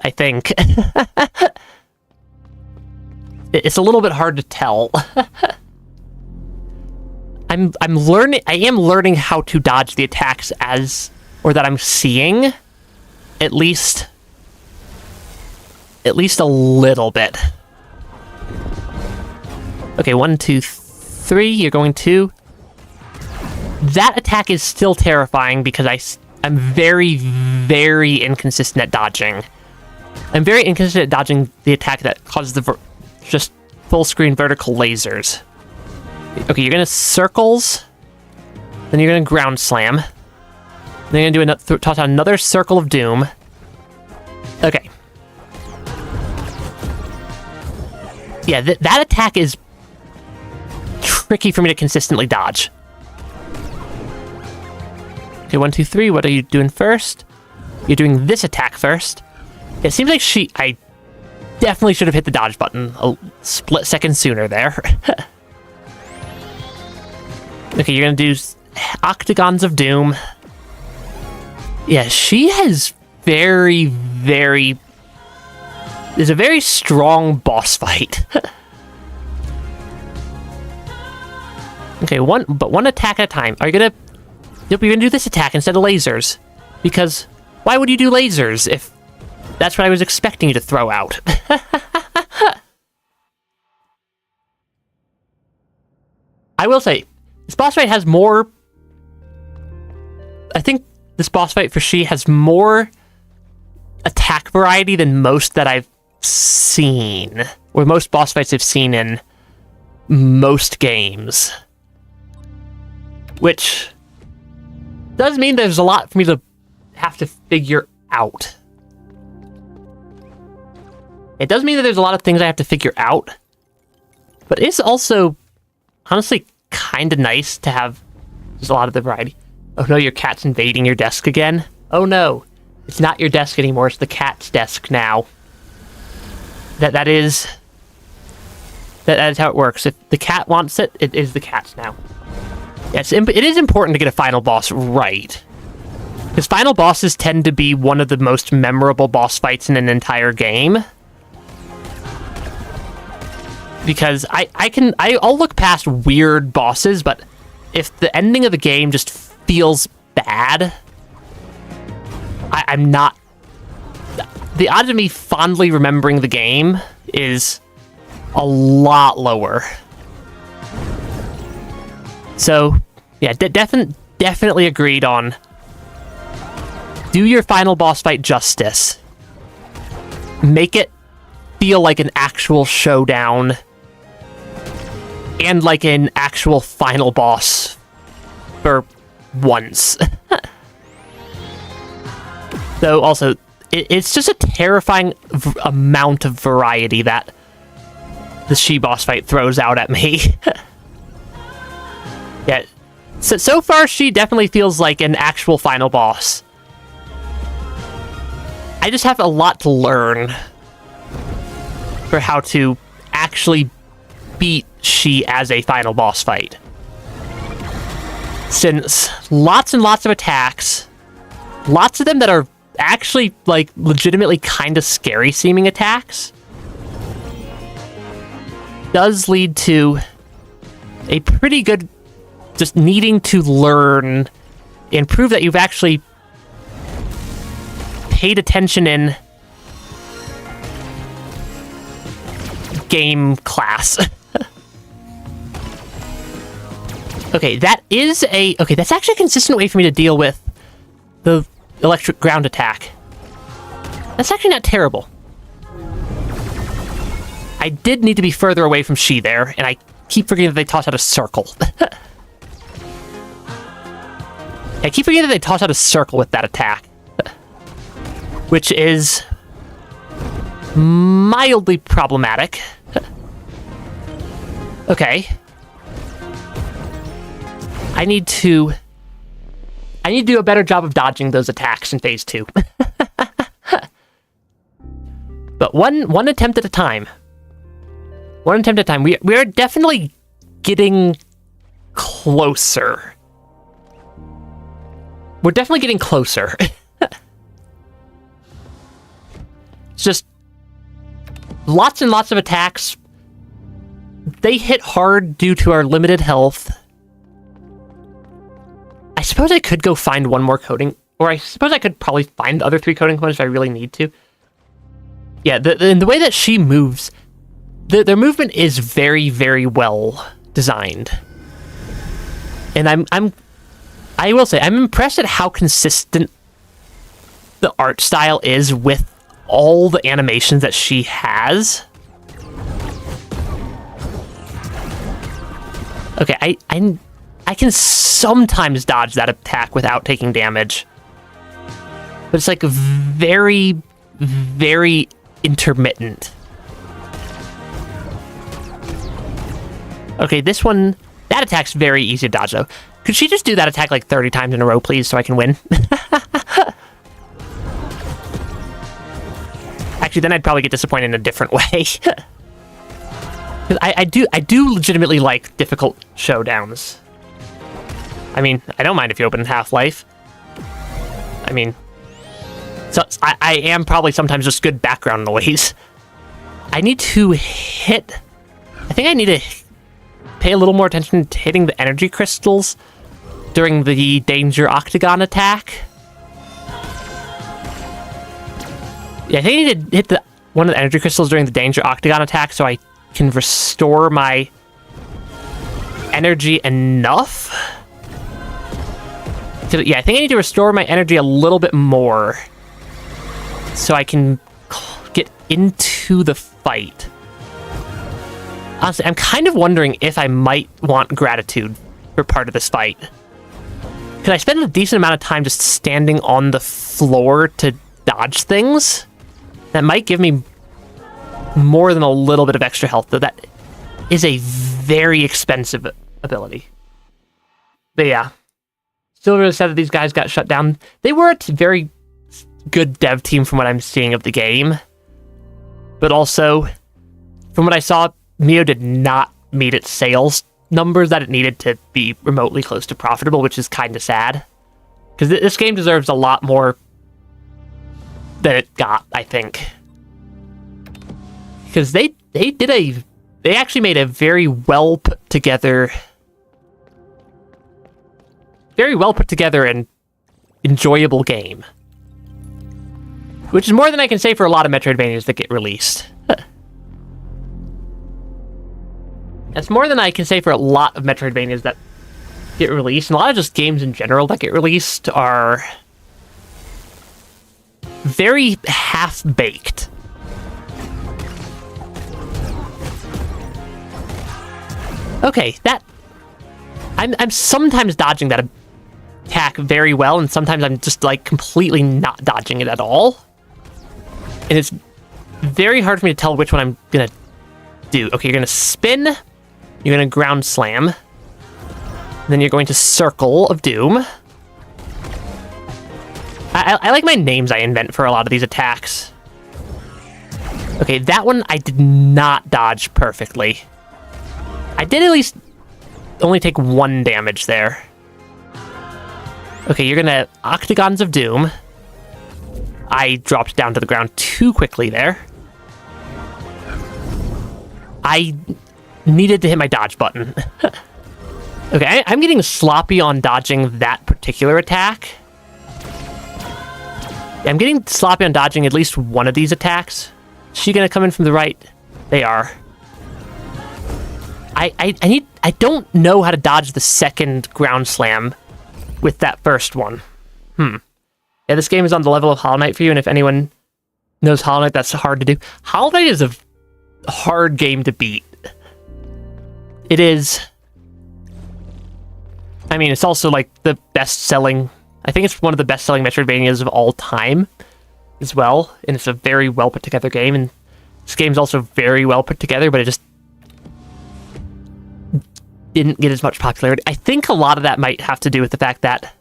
I think. It's a little bit hard to tell. I am learning how to dodge the attacks that I'm seeing, at least a little bit. Okay, 1, 2, 3, you're going to... That attack is still terrifying because I'm very, very inconsistent at dodging. I'm very inconsistent at dodging the attack that causes the just full screen vertical lasers. Okay, you're gonna circles, then you're gonna ground slam, then you're gonna do toss out another circle of doom. Okay. Yeah, that attack is tricky for me to consistently dodge. Okay, 1, 2, 3. What are you doing first? You're doing this attack first. It seems like I definitely should have hit the dodge button a split second sooner there. Okay, you're gonna do Octagons of Doom. Yeah, she has there's a very strong boss fight. Okay, one attack at a time. Are you gonna... Yep, you're gonna do this attack instead of lasers. Because why would you do lasers if that's what I was expecting you to throw out? I will say, this boss fight has more... I think this boss fight for she has more attack variety than most that I've seen. Or most boss fights I've seen in most games. Which does mean there's a lot for me to have to figure out. It does mean that there's a lot of things I have to figure out. But it's also, honestly, kind of nice to have just a lot of the variety. Oh no, your cat's invading your desk again? Oh no, it's not your desk anymore, it's the cat's desk now. That is how it works. If the cat wants it, it is the cat's now. Yes, it is important to get a final boss right. Because final bosses tend to be one of the most memorable boss fights in an entire game. Because I'll look past weird bosses, but if the ending of the game just feels bad, I'm not... The odds of me fondly remembering the game is a lot lower. So, yeah, definitely agreed on do your final boss fight justice. Make it feel like an actual showdown and like an actual final boss for once. Though also, it's just a terrifying amount of variety that the she boss fight throws out at me. Yeah, so far she definitely feels like an actual final boss. I just have a lot to learn for how to actually beat she as a final boss fight. Since lots and lots of attacks, lots of them that are actually, like, legitimately kind of scary seeming attacks, does lead to a pretty good just needing to learn and prove that you've actually paid attention in game class. Okay, that's actually a consistent way for me to deal with the electric ground attack. That's actually not terrible. I did need to be further away from she there, and I keep forgetting that they toss out a circle. I keep forgetting that they toss out a circle with that attack. Which is mildly problematic. Okay. I need to do a better job of dodging those attacks in Phase 2. But one attempt at a time. One attempt at a time. We are definitely getting closer. We're definitely getting closer. It's just lots and lots of attacks. They hit hard due to our limited health. I suppose I could go find one more coding, or I suppose I could probably find the other 3 coding components if I really need to. Yeah, the way that she moves, their movement is very, very well designed. And I will say, I'm impressed at how consistent the art style is with all the animations that she has. Okay, I can sometimes dodge that attack without taking damage. But it's like very, very intermittent. Okay, this one, that attack's very easy to dodge though. Could she just do that attack like 30 times in a row, please, so I can win? Actually, then I'd probably get disappointed in a different way. I do legitimately like difficult showdowns. I mean, I don't mind if you open Half-Life. I mean, so I am probably sometimes just good background noise. I need to hit... I think I need to pay a little more attention to hitting the energy crystals during the danger octagon attack. Yeah, I think I need to hit one of the energy crystals during the danger octagon attack so I can restore my energy enough. Yeah, I think I need to restore my energy a little bit more so I can get into the fight. Honestly, I'm kind of wondering if I might want gratitude for part of this fight. Because I spend a decent amount of time just standing on the floor to dodge things. That might give me more than a little bit of extra health, though that is a very expensive ability. But yeah. Still really sad that these guys got shut down. They were a very good dev team from what I'm seeing of the game. But also, from what I saw, MIO did not meet its sales numbers that it needed to be remotely close to profitable, which is kind of sad. Because this game deserves a lot more than it got, I think. Because they actually made a very well put together and enjoyable game. Which is more than I can say for a lot of Metroidvanias that get released. That's more than I can say for a lot of Metroidvanias that get released. And a lot of just games in general that get released are very half-baked. Okay, I'm sometimes dodging that attack very well, and sometimes I'm just like completely not dodging it at all. And it's very hard for me to tell which one I'm gonna do. Okay, you're gonna spin, you're gonna ground slam, then you're going to Circle of Doom. I like my names I invent for a lot of these attacks. Okay, that one I did not dodge perfectly. I did at least only take 1 damage there. Okay, you're gonna Octagons of Doom. I dropped down to the ground too quickly there. I needed to hit my dodge button. Okay, I'm getting sloppy on dodging that particular attack. I'm getting sloppy on dodging at least one of these attacks. Is she gonna come in from the right? They are. I don't know how to dodge the second ground slam with that first one. Yeah, this game is on the level of Hollow Knight for you, and if anyone knows Hollow Knight, that's hard to do. Hollow Knight is a hard game to beat. It is. I mean, it's also like the best-selling... I think it's one of the best-selling Metroidvanias of all time as well, and it's a very well-put-together game, and this game's also very well put together, but it just didn't get as much popularity. I think a lot of that might have to do with the fact that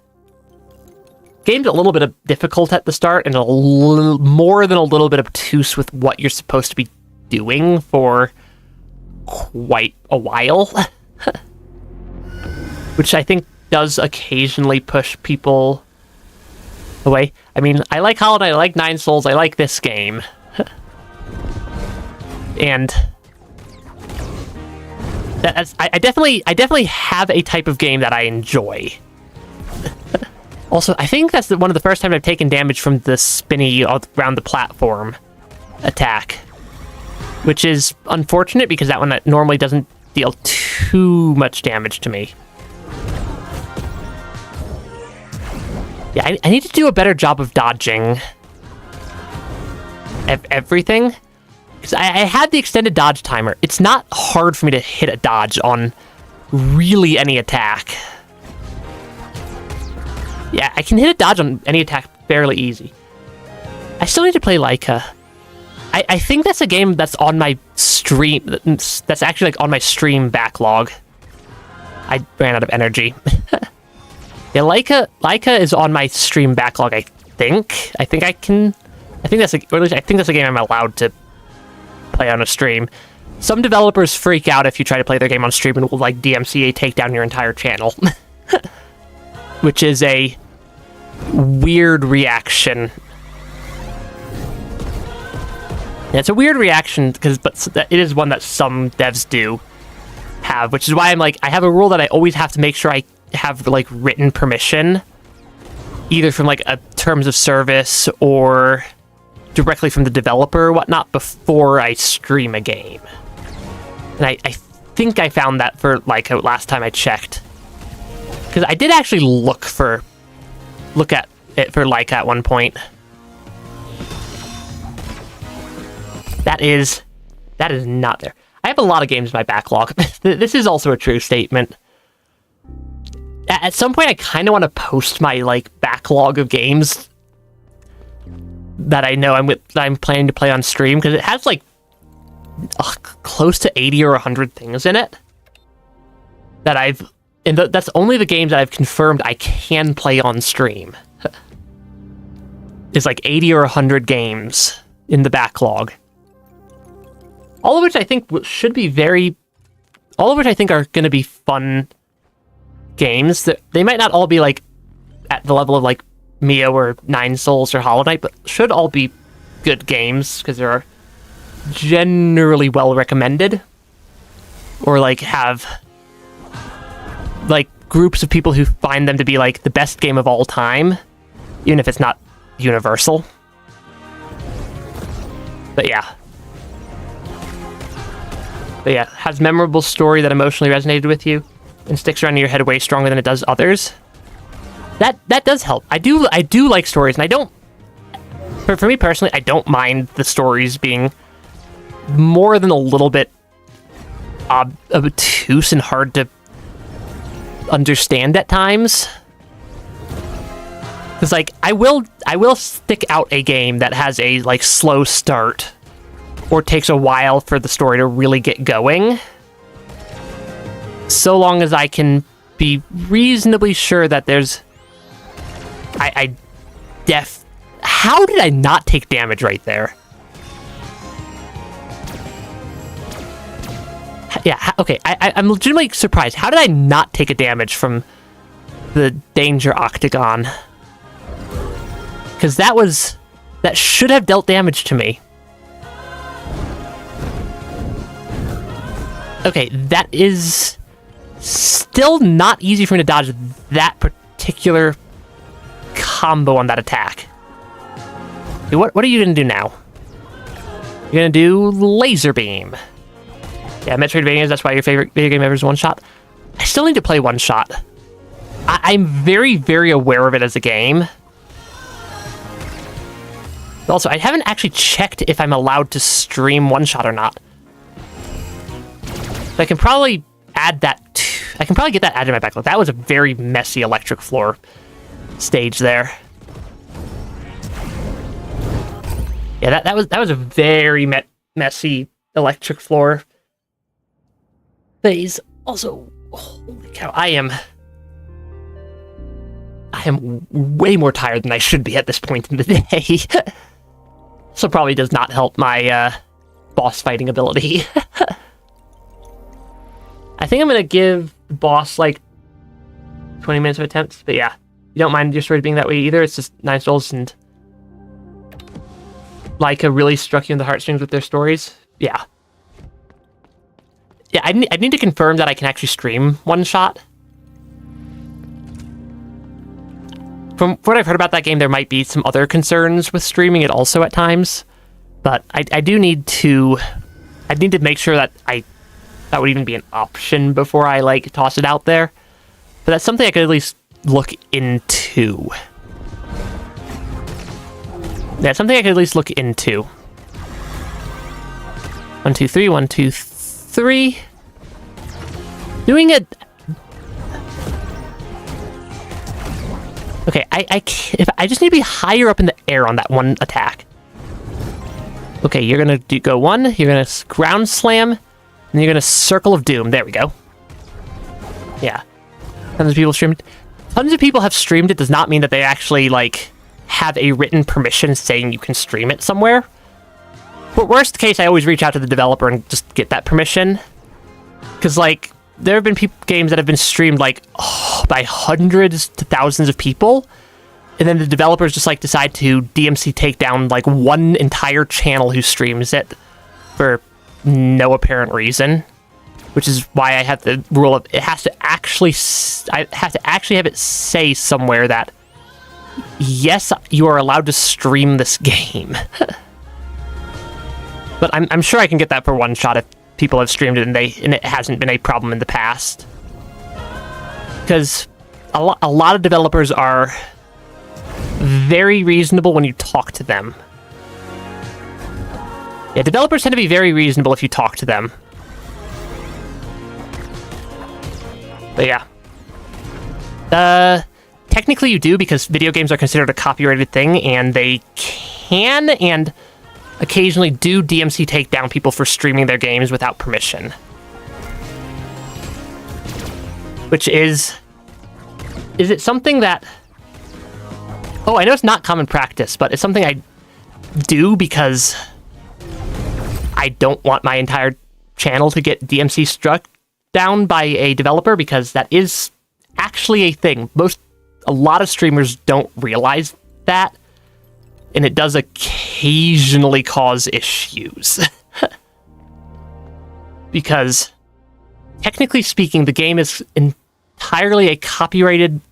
game's a little bit difficult at the start and more than a little bit obtuse with what you're supposed to be doing for quite a while. Which I think does occasionally push people away. I mean, I like Hollow Knight, I like Nine Souls, I like this game. And I definitely have a type of game that I enjoy. Also, I think that's one of the first times I've taken damage from the spinny around the platform attack, which is unfortunate because that one normally doesn't deal too much damage to me. Yeah, I need to do a better job of dodging everything. Because I had the extended dodge timer. It's not hard for me to hit a dodge on really any attack. Yeah, I can hit a dodge on any attack fairly easy. I still need to play Laika. I think that's a game that's on my stream. That's actually like on my stream backlog. I ran out of energy. Yeah, Laika is on my stream backlog. I think that's a game I'm allowed to play on a stream. Some developers freak out if you try to play their game on stream and will like DMCA take down your entire channel, which is a weird reaction. Yeah, it's a weird reaction but it is one that some devs do have, which is why I'm like, I have a rule that I always have to make sure I have like written permission, either from like a terms of service or directly from the developer or whatnot, before I stream a game. And I think I found that for like last time I checked, because I did actually look at it for Laika at one point. That is not there. I have a lot of games in my backlog. This is also a true statement. At some point, I kind of want to post my like backlog of games that I know I'm planning to play on stream, because it has like close to 80 or 100 things in it that that's only the games that I've confirmed I can play on stream. It's like 80 or 100 games in the backlog. All of which I think are going to be fun games. They might not all be like at the level of like MIO or Nine Souls or Hollow Knight, but should all be good games because they're generally well recommended, or like have like groups of people who find them to be like the best game of all time, even if it's not universal. But yeah, has memorable story that emotionally resonated with you and sticks around in your head way stronger than it does others. That does help. I do like stories, and I don't. For me personally, I don't mind the stories being more than a little bit obtuse and hard to understand at times. Because like I will stick out a game that has a like slow start or takes a while for the story to really get going, so long as I can be reasonably sure that there's how did I not take damage right there? Yeah, okay, I'm legitimately surprised. How did I not take a damage from the danger octagon? Because that should have dealt damage to me. Okay, that is still not easy for me to dodge that particular combo on that attack. Okay, what are you gonna do now? You're gonna do laser beam. Yeah, Metroidvanias, that's why your favorite video game ever is One Shot. I still need to play One Shot. I'm very, very aware of it as a game. Also, I haven't actually checked if I'm allowed to stream One Shot or not. So I can probably add that I can probably get that added in my backlog. That was a very messy electric floor stage there. Yeah, that was a very messy electric floor phase. Also, holy cow, I am way more tired than I should be at this point in the day. So probably does not help my boss fighting ability. I think I'm gonna give the boss like 20 minutes of attempts, but yeah, you don't mind your story being that way either. It's just Nine Souls and Laika really struck you in the heartstrings with their stories. Yeah, I need to confirm that I can actually stream One Shot. From what I've heard about that game, there might be some other concerns with streaming it also at times, but I need to make sure that that would even be an option before I like toss it out there. But that's something I could at least look into. Yeah, something I could at least look into. 1, 2, 3, 1, 2, 3. Doing it. Okay, I just need to be higher up in the air on that one attack. Okay, you're gonna go 1. You're gonna ground slam, and you're gonna circle of doom. There we go. Yeah, tons of people streamed. Tons of people have streamed it. Does not mean that they actually like have a written permission saying you can stream it somewhere. But worst case, I always reach out to the developer and just get that permission. Because like there have been games that have been streamed like by hundreds to thousands of people, and then the developers just like decide to DMC take down like one entire channel who streams it for no apparent reason. Which is why I have the rule of it has to actually have it say somewhere that yes, you are allowed to stream this game. But I'm sure I can get that for one shot if people have streamed it and it hasn't been a problem in the past. Because a lot of developers are very reasonable when you talk to them. Yeah, developers tend to be very reasonable if you talk to them. But yeah. Technically you do, because video games are considered a copyrighted thing, and they can and occasionally do DMC take down people for streaming their games without permission. Which is it something that... Oh, I know it's not common practice, but it's something I do because I don't want my entire channel to get DMC struck down by a developer, because that is actually a thing. A lot of streamers don't realize that, and it does occasionally cause issues. Because, technically speaking, the game is entirely a copyrighted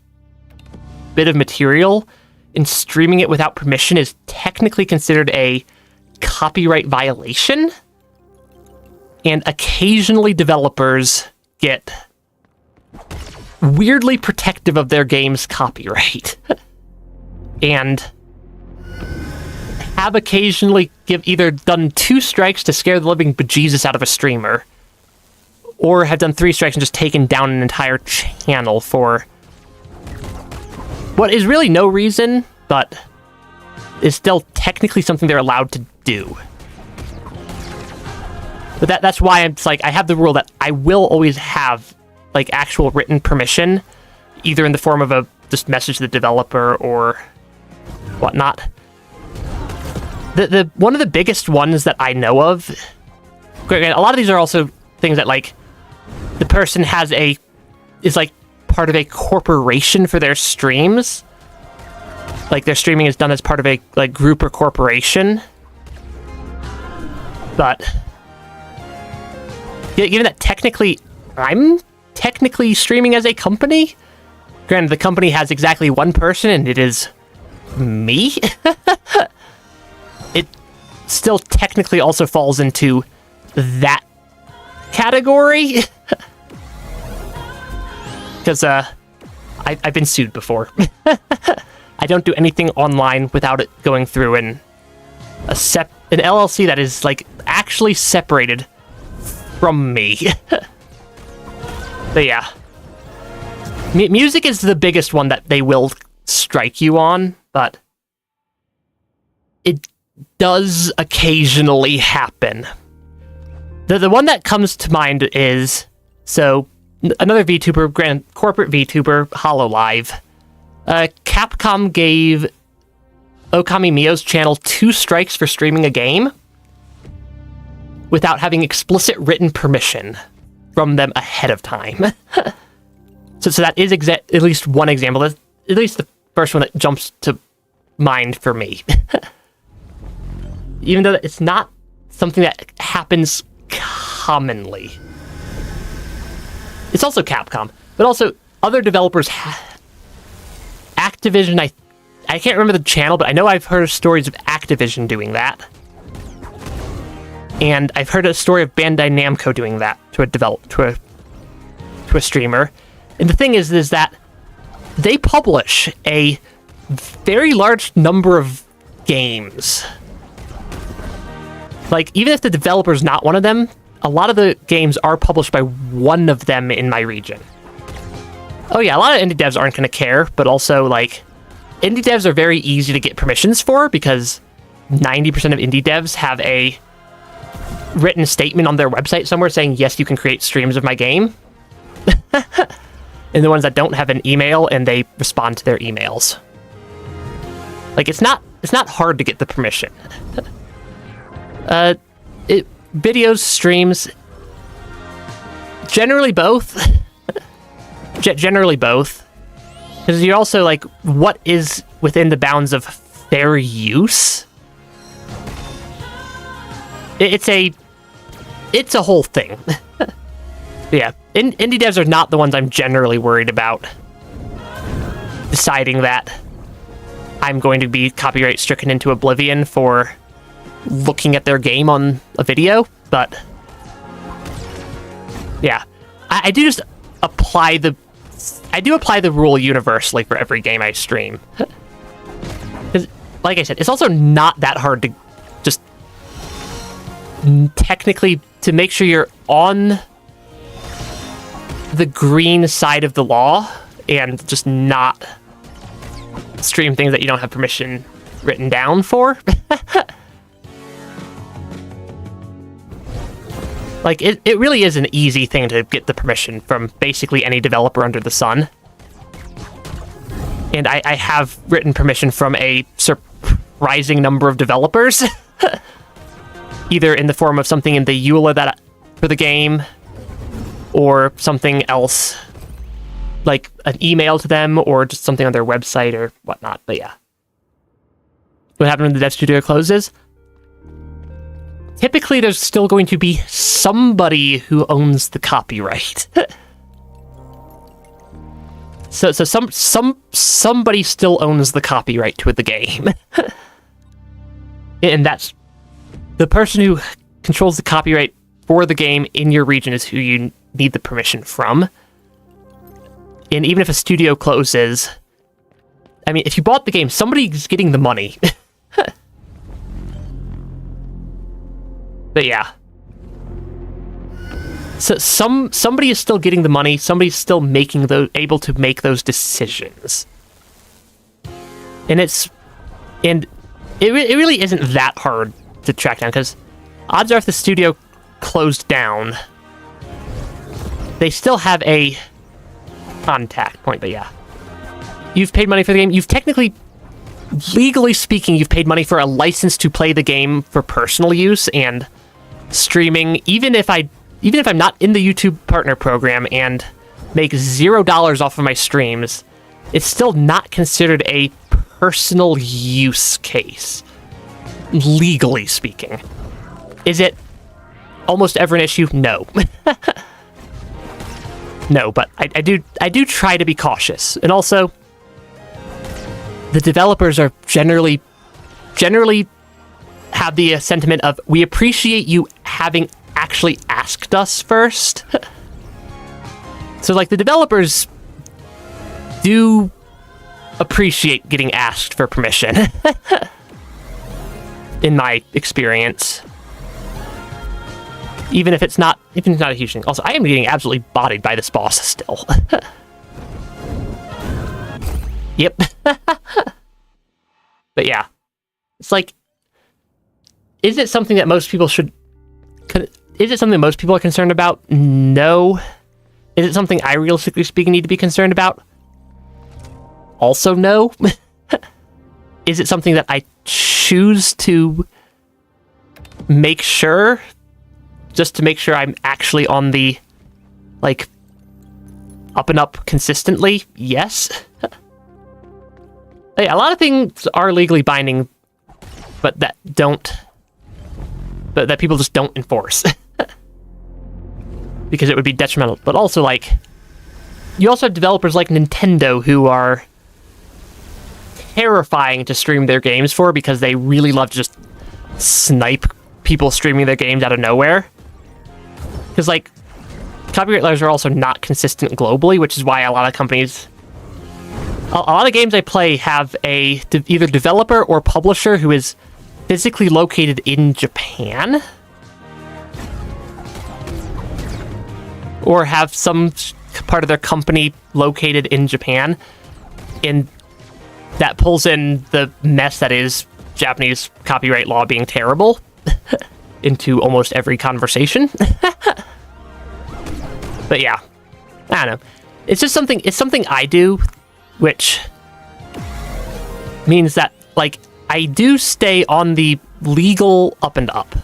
bit of material, and streaming it without permission is technically considered a copyright violation. And occasionally developers get weirdly protective of their game's copyright. And have occasionally either done 2 strikes to scare the living bejesus out of a streamer, or have done 3 strikes and just taken down an entire channel for what is really no reason, but is still technically something they're allowed to do. But that's why I'm like, I have the rule that I will always have like actual written permission, either in the form of a just message to the developer or whatnot. The one of the biggest ones that I know of, a lot of these are also things that like the person is like part of a corporation for their streams. Like their streaming is done as part of a like group or corporation. But given that technically I'm technically streaming as a company, granted the company has exactly one person and it is me, it still technically also falls into that category. Because I've been sued before. I don't do anything online without it going through an LLC that is like actually separated from me. But yeah, music is the biggest one that they will strike you on, but it does occasionally happen. The one that comes to mind is, so another VTuber, corporate VTuber, HoloLive. Capcom gave Okami Mio's channel 2 strikes for streaming a game without having explicit written permission from them ahead of time. so that is at least one example. That's at least the first one that jumps to mind for me. Even though it's not something that happens commonly. It's also Capcom, but also other developers. Activision, I can't remember the channel, but I know I've heard stories of Activision doing that. And I've heard a story of Bandai Namco doing that to a streamer. And the thing is that they publish a very large number of games. Like, even if the developer's not one of them, a lot of the games are published by one of them in my region. Oh yeah, a lot of indie devs aren't going to care, but also, like, indie devs are very easy to get permissions for because 90% of indie devs have a written statement on their website somewhere saying, yes, you can create streams of my game. And the ones that don't have an email, and they respond to their emails. Like, it's not hard to get the permission. Videos, streams, generally both. Generally both. Because you're also like, what is within the bounds of fair use? It's a whole thing. Yeah, indie devs are not the ones I'm generally worried about deciding that I'm going to be copyright stricken into oblivion for looking at their game on a video, but yeah, I do apply the rule universally for every game I stream. Because, like I said, it's also not that hard to just technically to make sure you're on the green side of the law and just not stream things that you don't have permission written down for. Like, it really is an easy thing to get the permission from basically any developer under the sun. And I have written permission from a surprising number of developers. Either in the form of something in the EULA for the game, or something else, like an email to them, or just something on their website or whatnot. But yeah. What happened when the dev studio closes? Typically, there's still going to be somebody who owns the copyright. So somebody still owns the copyright to the game. And that's the person who controls the copyright for the game in your region is who you need the permission from. And even if a studio closes, I mean, if you bought the game, somebody's getting the money. But yeah. So somebody is still getting the money, somebody's still able to make those decisions. And it really isn't that hard to track down, because odds are if the studio closed down, they still have a contact point. But yeah, you've paid money for the game. You've technically, legally speaking, you've paid money for a license to play the game for personal use and streaming. Even if I'm not in the YouTube partner program and make $0 off of my streams, it's still not considered a personal use case, legally speaking. Is it almost ever an issue? No. No, but I do try to be cautious. And also, the developers are generally have the sentiment of, we appreciate you having actually asked us first. So, like, the developers do appreciate getting asked for permission. In my experience. Even if it's not a huge thing. Also, I am getting absolutely bodied by this boss still. Yep. But yeah. It's like, is it something that most people are concerned about? No. Is it something I, realistically speaking, need to be concerned about? Also no. Is it something that I choose to make sure, just to make sure I'm actually on the, like, up and up consistently? Yes. Yeah, a lot of things are legally binding, but that people just don't enforce. Because it would be detrimental. But also, like, you also have developers like Nintendo who are terrifying to stream their games for, because they really love to just snipe people streaming their games out of nowhere. Because, like, copyright laws are also not consistent globally, which is why a lot of companies A lot of games I play have a either developer or publisher who is physically located in Japan, or have some part of their company located in Japan, and that pulls in the mess that is Japanese copyright law being terrible into almost every conversation. But yeah, I don't know. It's just something. It's something I do, which means that like I do stay on the legal up and up,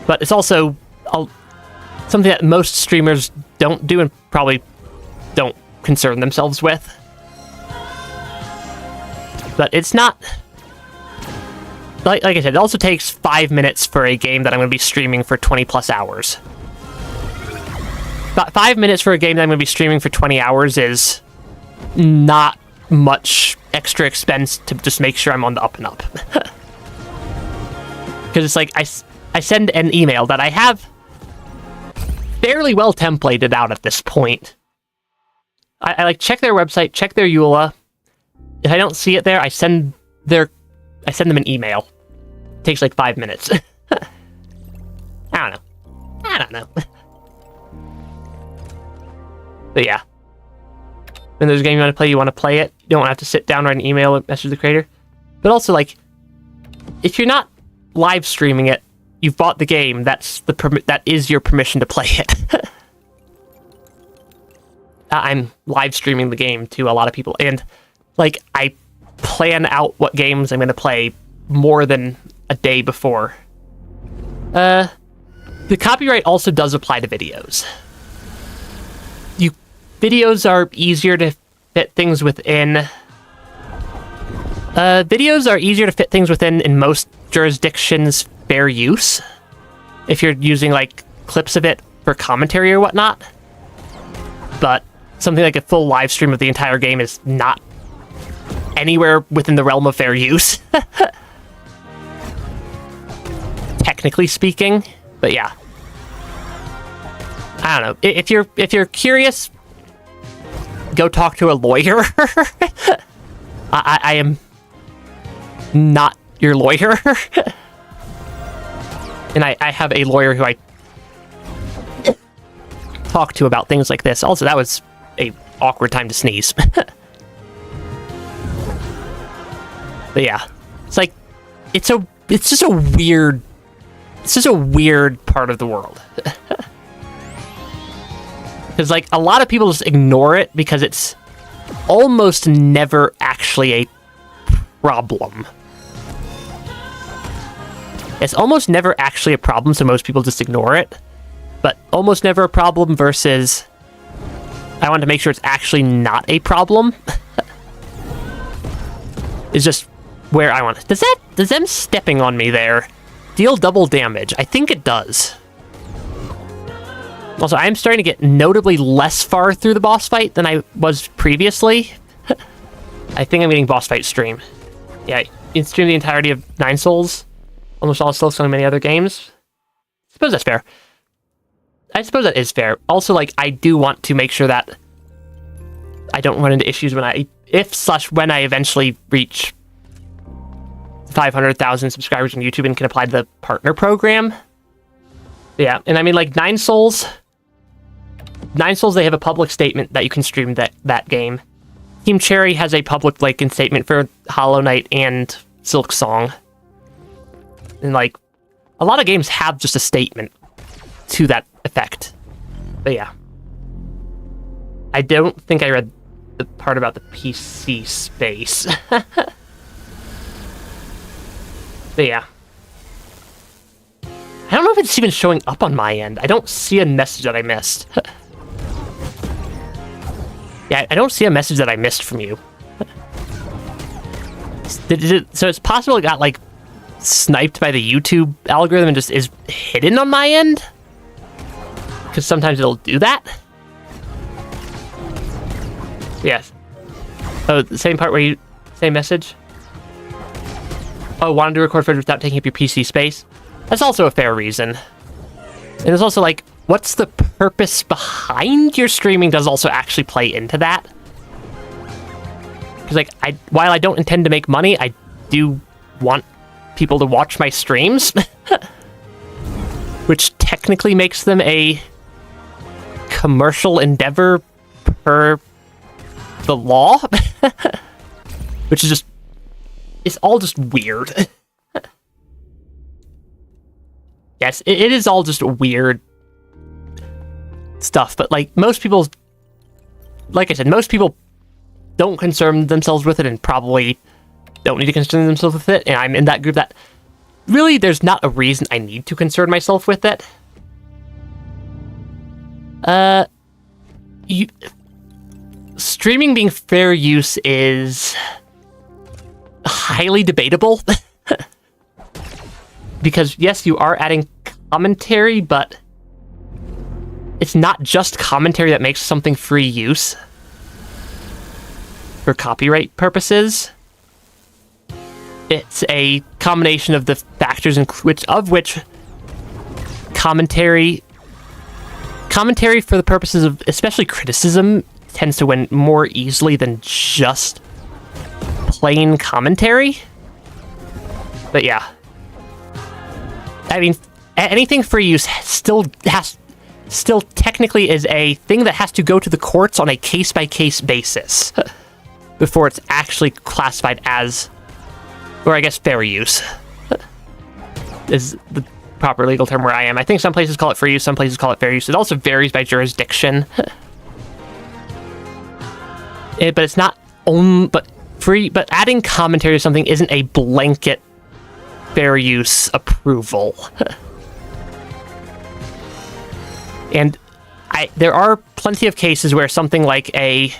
but it's also something that most streamers don't do and probably don't concern themselves with. But it's not... Like I said, it also takes 5 minutes for a game that I'm going to be streaming for 20 plus hours. But 5 minutes for a game that I'm going to be streaming for 20 hours is not much extra expense to just make sure I'm on the up and up. Because it's like, I send an email that I have fairly well templated out at this point. I like check their website, check their EULA. If I don't see it there, I send them an email. It takes like 5 minutes. I don't know. But yeah. When there's a game you want to play it. You don't have to sit down, write an email, and message the creator. But also, like, if you're not live streaming it, you've bought the game, that is your permission to play it. I'm live streaming the game to a lot of people, and like I plan out what games I'm going to play more than a day before. The copyright also does apply to videos. Videos are easier to fit things within. Videos are easier to fit things within in most jurisdictions fair use. If you're using like clips of it for commentary or whatnot. But something like a full live stream of the entire game is not anywhere within the realm of fair use. Technically speaking. But yeah. I don't know. If you're curious, go talk to a lawyer. I am not your lawyer. And I have a lawyer who I talk to about things like this. Also, that was a awkward time to sneeze. But yeah, it's like it's just a weird part of the world. Because like a lot of people just ignore it because it's almost never actually a problem. It's almost never actually a problem, so most people just ignore it. But almost never a problem versus I want to make sure it's actually not a problem. Is just where I want it. Does them stepping on me there deal double damage? I think it does. Also, I am starting to get notably less far through the boss fight than I was previously. I think I'm getting boss fight stream. Yeah, you can stream the entirety of Nine Souls. Almost all still so many other games. I suppose that's fair. I suppose that is fair. Also, like, I do want to make sure that I don't run into issues when I eventually reach 500,000 subscribers on YouTube and can apply to the partner program. Yeah, and I mean, like, Nine Souls, they have a public statement that you can stream that game. Team Cherry has a public blanket statement for Hollow Knight and Silk Song. And, like, a lot of games have just a statement to that effect. But yeah. I don't think I read the part about the PC space. But yeah. I don't know if it's even showing up on my end. I don't see a message that I missed. Yeah, I don't see a message that I missed from you. So it's possible it got, like, sniped by the YouTube algorithm and just is hidden on my end? Because sometimes it'll do that? Yes. Oh, the same part where you... Same message? Oh, wanted to record footage without taking up your PC space? That's also a fair reason. And it's also like, what's the purpose behind your streaming does also actually play into that. Because, like, while I don't intend to make money, I do want people to watch my streams. Which technically makes them a commercial endeavor per the law. Which is just... It's all just weird. Yes, it is all just weird stuff, but, like, most people... Like I said, most people don't concern themselves with it and probably don't need to concern themselves with it, and I'm in that group that really there's not a reason I need to concern myself with it. Streaming being fair use is highly debatable. Because, yes, you are adding commentary, but it's not just commentary that makes something free use for copyright purposes. It's a combination of the factors in which commentary for the purposes of especially criticism tends to win more easily than just plain commentary. But yeah. I mean, anything free use still technically is a thing that has to go to the courts on a case-by-case basis before it's actually classified as, or I guess fair use is the proper legal term where I am. I think some places call it free use, some places call it fair use. It also varies by jurisdiction. But it's not but adding commentary to something isn't a blanket fair use approval. And there are plenty of cases where something like a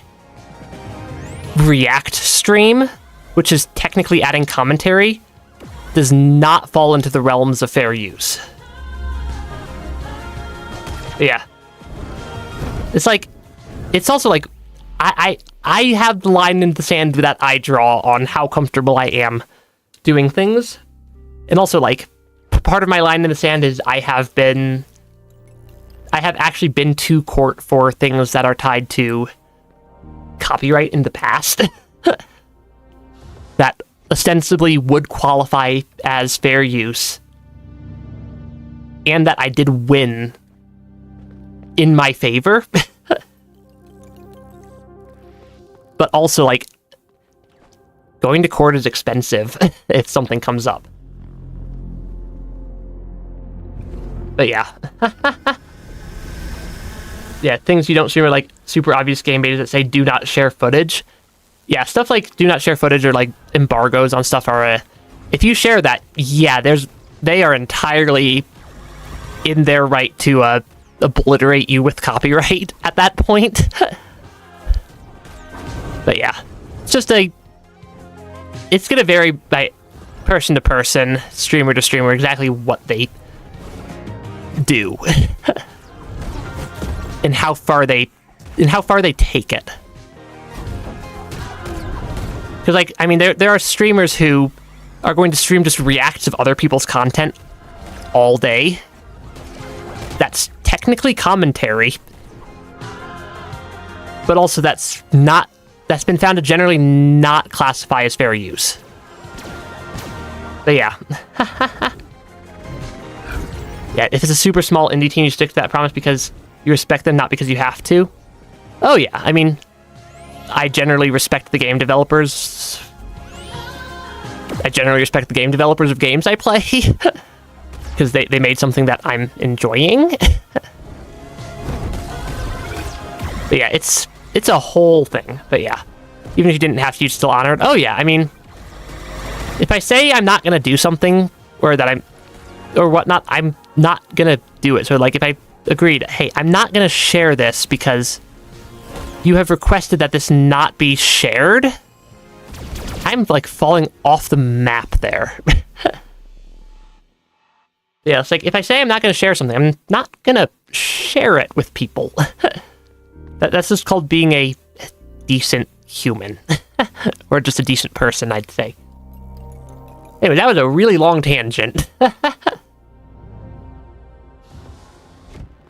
React stream, which is technically adding commentary, does not fall into the realms of fair use. But yeah. It's also like, I have the line in the sand that I draw on how comfortable I am doing things. And also, like, part of my line in the sand is I have actually been to court for things that are tied to copyright in the past that ostensibly would qualify as fair use, and that I did win in my favor. But also, like, going to court is expensive if something comes up. But yeah. Yeah, things you don't stream are like super obvious game betas that say do not share footage. Yeah, stuff like do not share footage or like embargoes on stuff are if you share that, yeah, they are entirely in their right to obliterate you with copyright at that point. But yeah, it's gonna vary by person to person, streamer to streamer, exactly what they do and how far they take it. Because, like, I mean, there are streamers who are going to stream just reacts of other people's content all day. That's technically commentary, but also that's been found to generally not classify as fair use. But yeah. Yeah, if it's a super small indie team, you stick to that promise because you respect them, not because you have to. Oh yeah, I mean, I generally respect the game developers. I generally respect the game developers of games I play. Because they made something that I'm enjoying. But yeah, it's a whole thing. But yeah, even if you didn't have to, you'd still honor it. Oh yeah, I mean, if I say I'm not going to do something, or that or whatnot, I'm not gonna do it. So, like, if I agreed, hey, I'm not gonna share this because you have requested that this not be shared, I'm, like, falling off the map there. Yeah, it's like, if I say I'm not gonna share something, I'm not gonna share it with people. That's just called being a decent human. Or just a decent person, I'd say. Anyway, that was a really long tangent.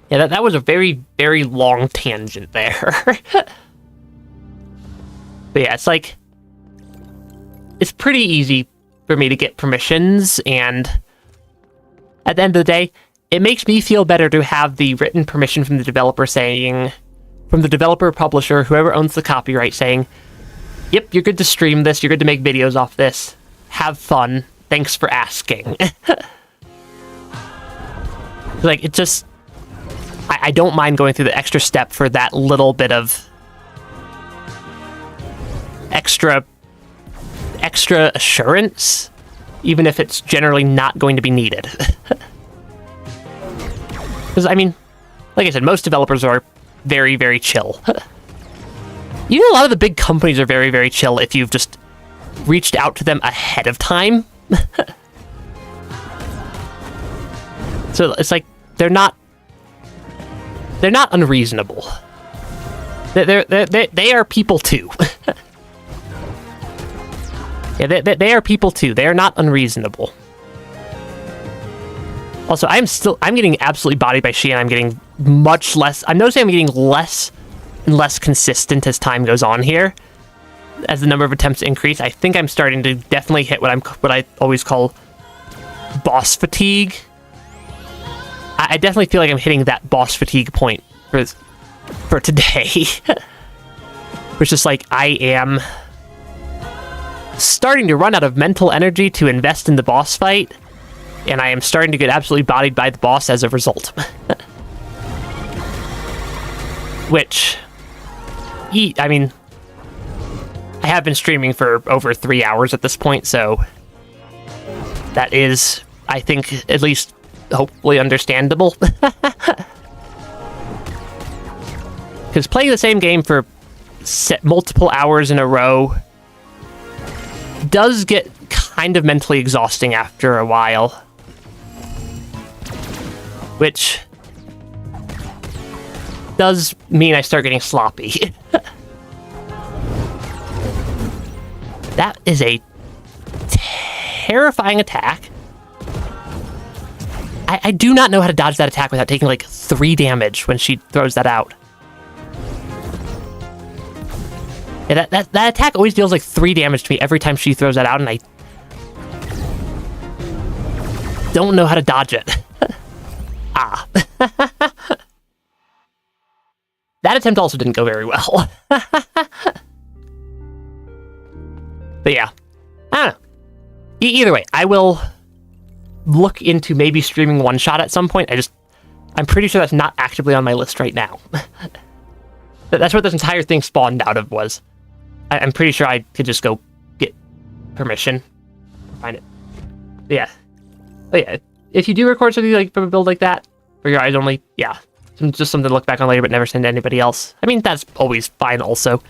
Yeah, that was a very, very long tangent there. But yeah, it's like, it's pretty easy for me to get permissions, and at the end of the day, it makes me feel better to have the written permission from the developer saying, from the developer, publisher, whoever owns the copyright saying, yep, you're good to stream this, you're good to make videos off this, have fun, thanks for asking. Like, it just, I don't mind going through the extra step for that little bit of extra assurance, even if it's generally not going to be needed. Because, I mean, like I said, most developers are very, very chill. Even a lot of the big companies are very, very chill if you've just reached out to them ahead of time. So it's like, they're not unreasonable. They are people too. Yeah, they are people too. They are not unreasonable. Also, I'm getting absolutely bodied by Shi, and I'm getting much less. I'm noticing I'm getting less and less consistent as time goes on here. As the number of attempts increase, I think I'm starting to definitely hit what I always call boss fatigue. I definitely feel like I'm hitting that boss fatigue point for today. Which is like, I am starting to run out of mental energy to invest in the boss fight, and I am starting to get absolutely bodied by the boss as a result. Which, I mean, I have been streaming for over 3 hours at this point, so that is, I think, at least hopefully understandable. Because playing the same game for multiple hours in a row does get kind of mentally exhausting after a while. Which does mean I start getting sloppy. That is a terrifying attack. I do not know how to dodge that attack without taking like 3 damage when she throws that out. Yeah, that attack always deals like 3 damage to me every time she throws that out, and I don't know how to dodge it. Ah. That attempt also didn't go very well. But yeah, I don't know. Either way, I will look into maybe streaming One Shot at some point. I'm pretty sure that's not actively on my list right now. That's what this entire thing spawned out of was. I'm pretty sure I could just go get permission. Find it. Yeah. Oh yeah. If you do record something like from a build like that, for your eyes only, yeah. Just something to look back on later, but never send to anybody else. I mean, that's always fine also.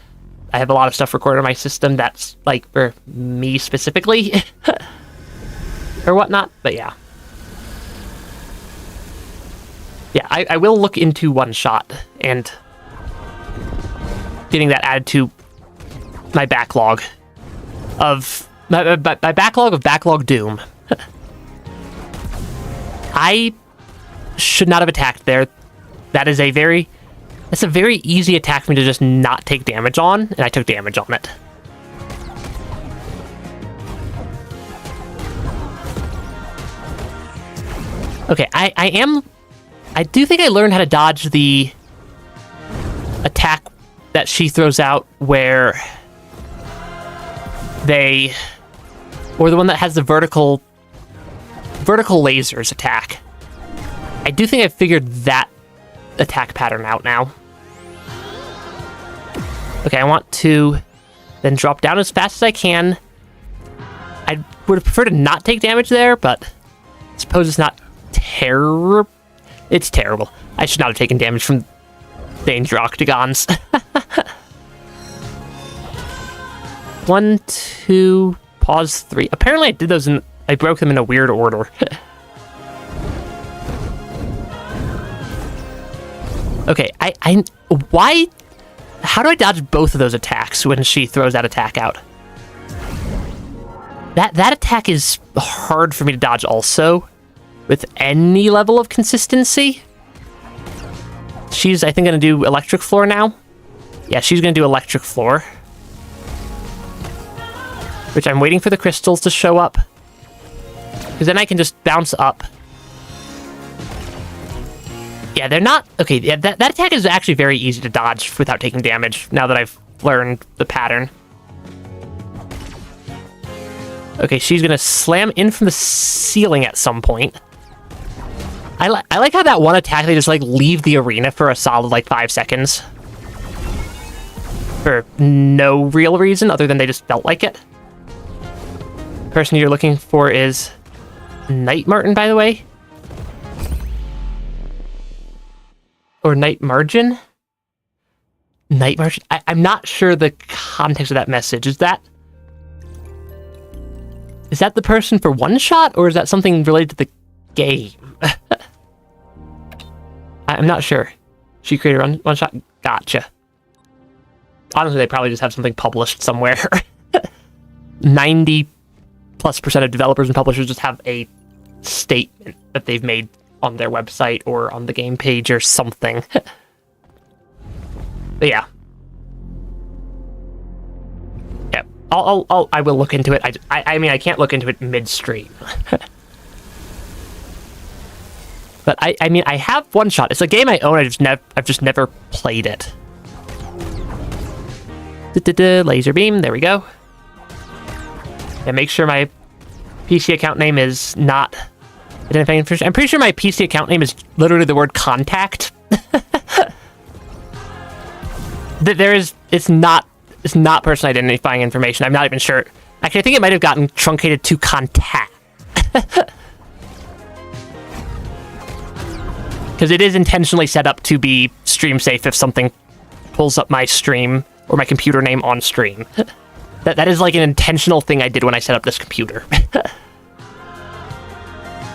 I have a lot of stuff recorded on my system that's, like, for me specifically. Or whatnot, but yeah. Yeah, I will look into One Shot and getting that added to my backlog of... My backlog of Backlog Doom. I should not have attacked there. That's a very easy attack for me to just not take damage on, and I took damage on it. Okay, I do think I learned how to dodge the attack that she throws out where or the one that has the vertical lasers attack. I do think I figured that attack pattern out now. Okay, I want to then drop down as fast as I can. I would prefer to not take damage there, but I suppose it's not terrible. It's terrible. I should not have taken damage from danger octagons. 1, 2, pause 3. Apparently I did those I broke them in a weird order. Okay, why? How do I dodge both of those attacks when she throws that attack out? That attack is hard for me to dodge also, with any level of consistency. She's, I think, gonna do Electric Floor now. Yeah, she's gonna do Electric Floor. which I'm waiting for the crystals to show up. Because then I can just bounce up. Yeah, they're not... Okay, yeah, that attack is actually very easy to dodge without taking damage, now that I've learned the pattern. Okay, she's gonna slam in from the ceiling at some point. I like how that one attack, they just, like, leave the arena for a solid, like, 5 seconds. For no real reason, other than they just felt like it. Person you're looking for is Night Martin, by the way. Or Night Margin? Night Margin? I'm not sure the context of that message. Is that the person for one shot, or is that something related to the game? I'm not sure. She created one shot? Gotcha. Honestly, they probably just have something published somewhere. 90+% of developers and publishers just have a statement that they've made on their website or on the game page or something. But yeah. Yeah, I will look into it. I mean, I can't look into it mid-stream. But I mean, I have one shot. It's a game I own. I've just never played it. Laser beam. There we go. And make sure my PC account name is not identifying information. I'm pretty sure my PC account name is literally the word contact. It's not personal identifying information. I'm not even sure. Actually, I think it might have gotten truncated to contact. Because it is intentionally set up to be stream safe if something pulls up my stream or my computer name on stream. That is like an intentional thing I did when I set up this computer.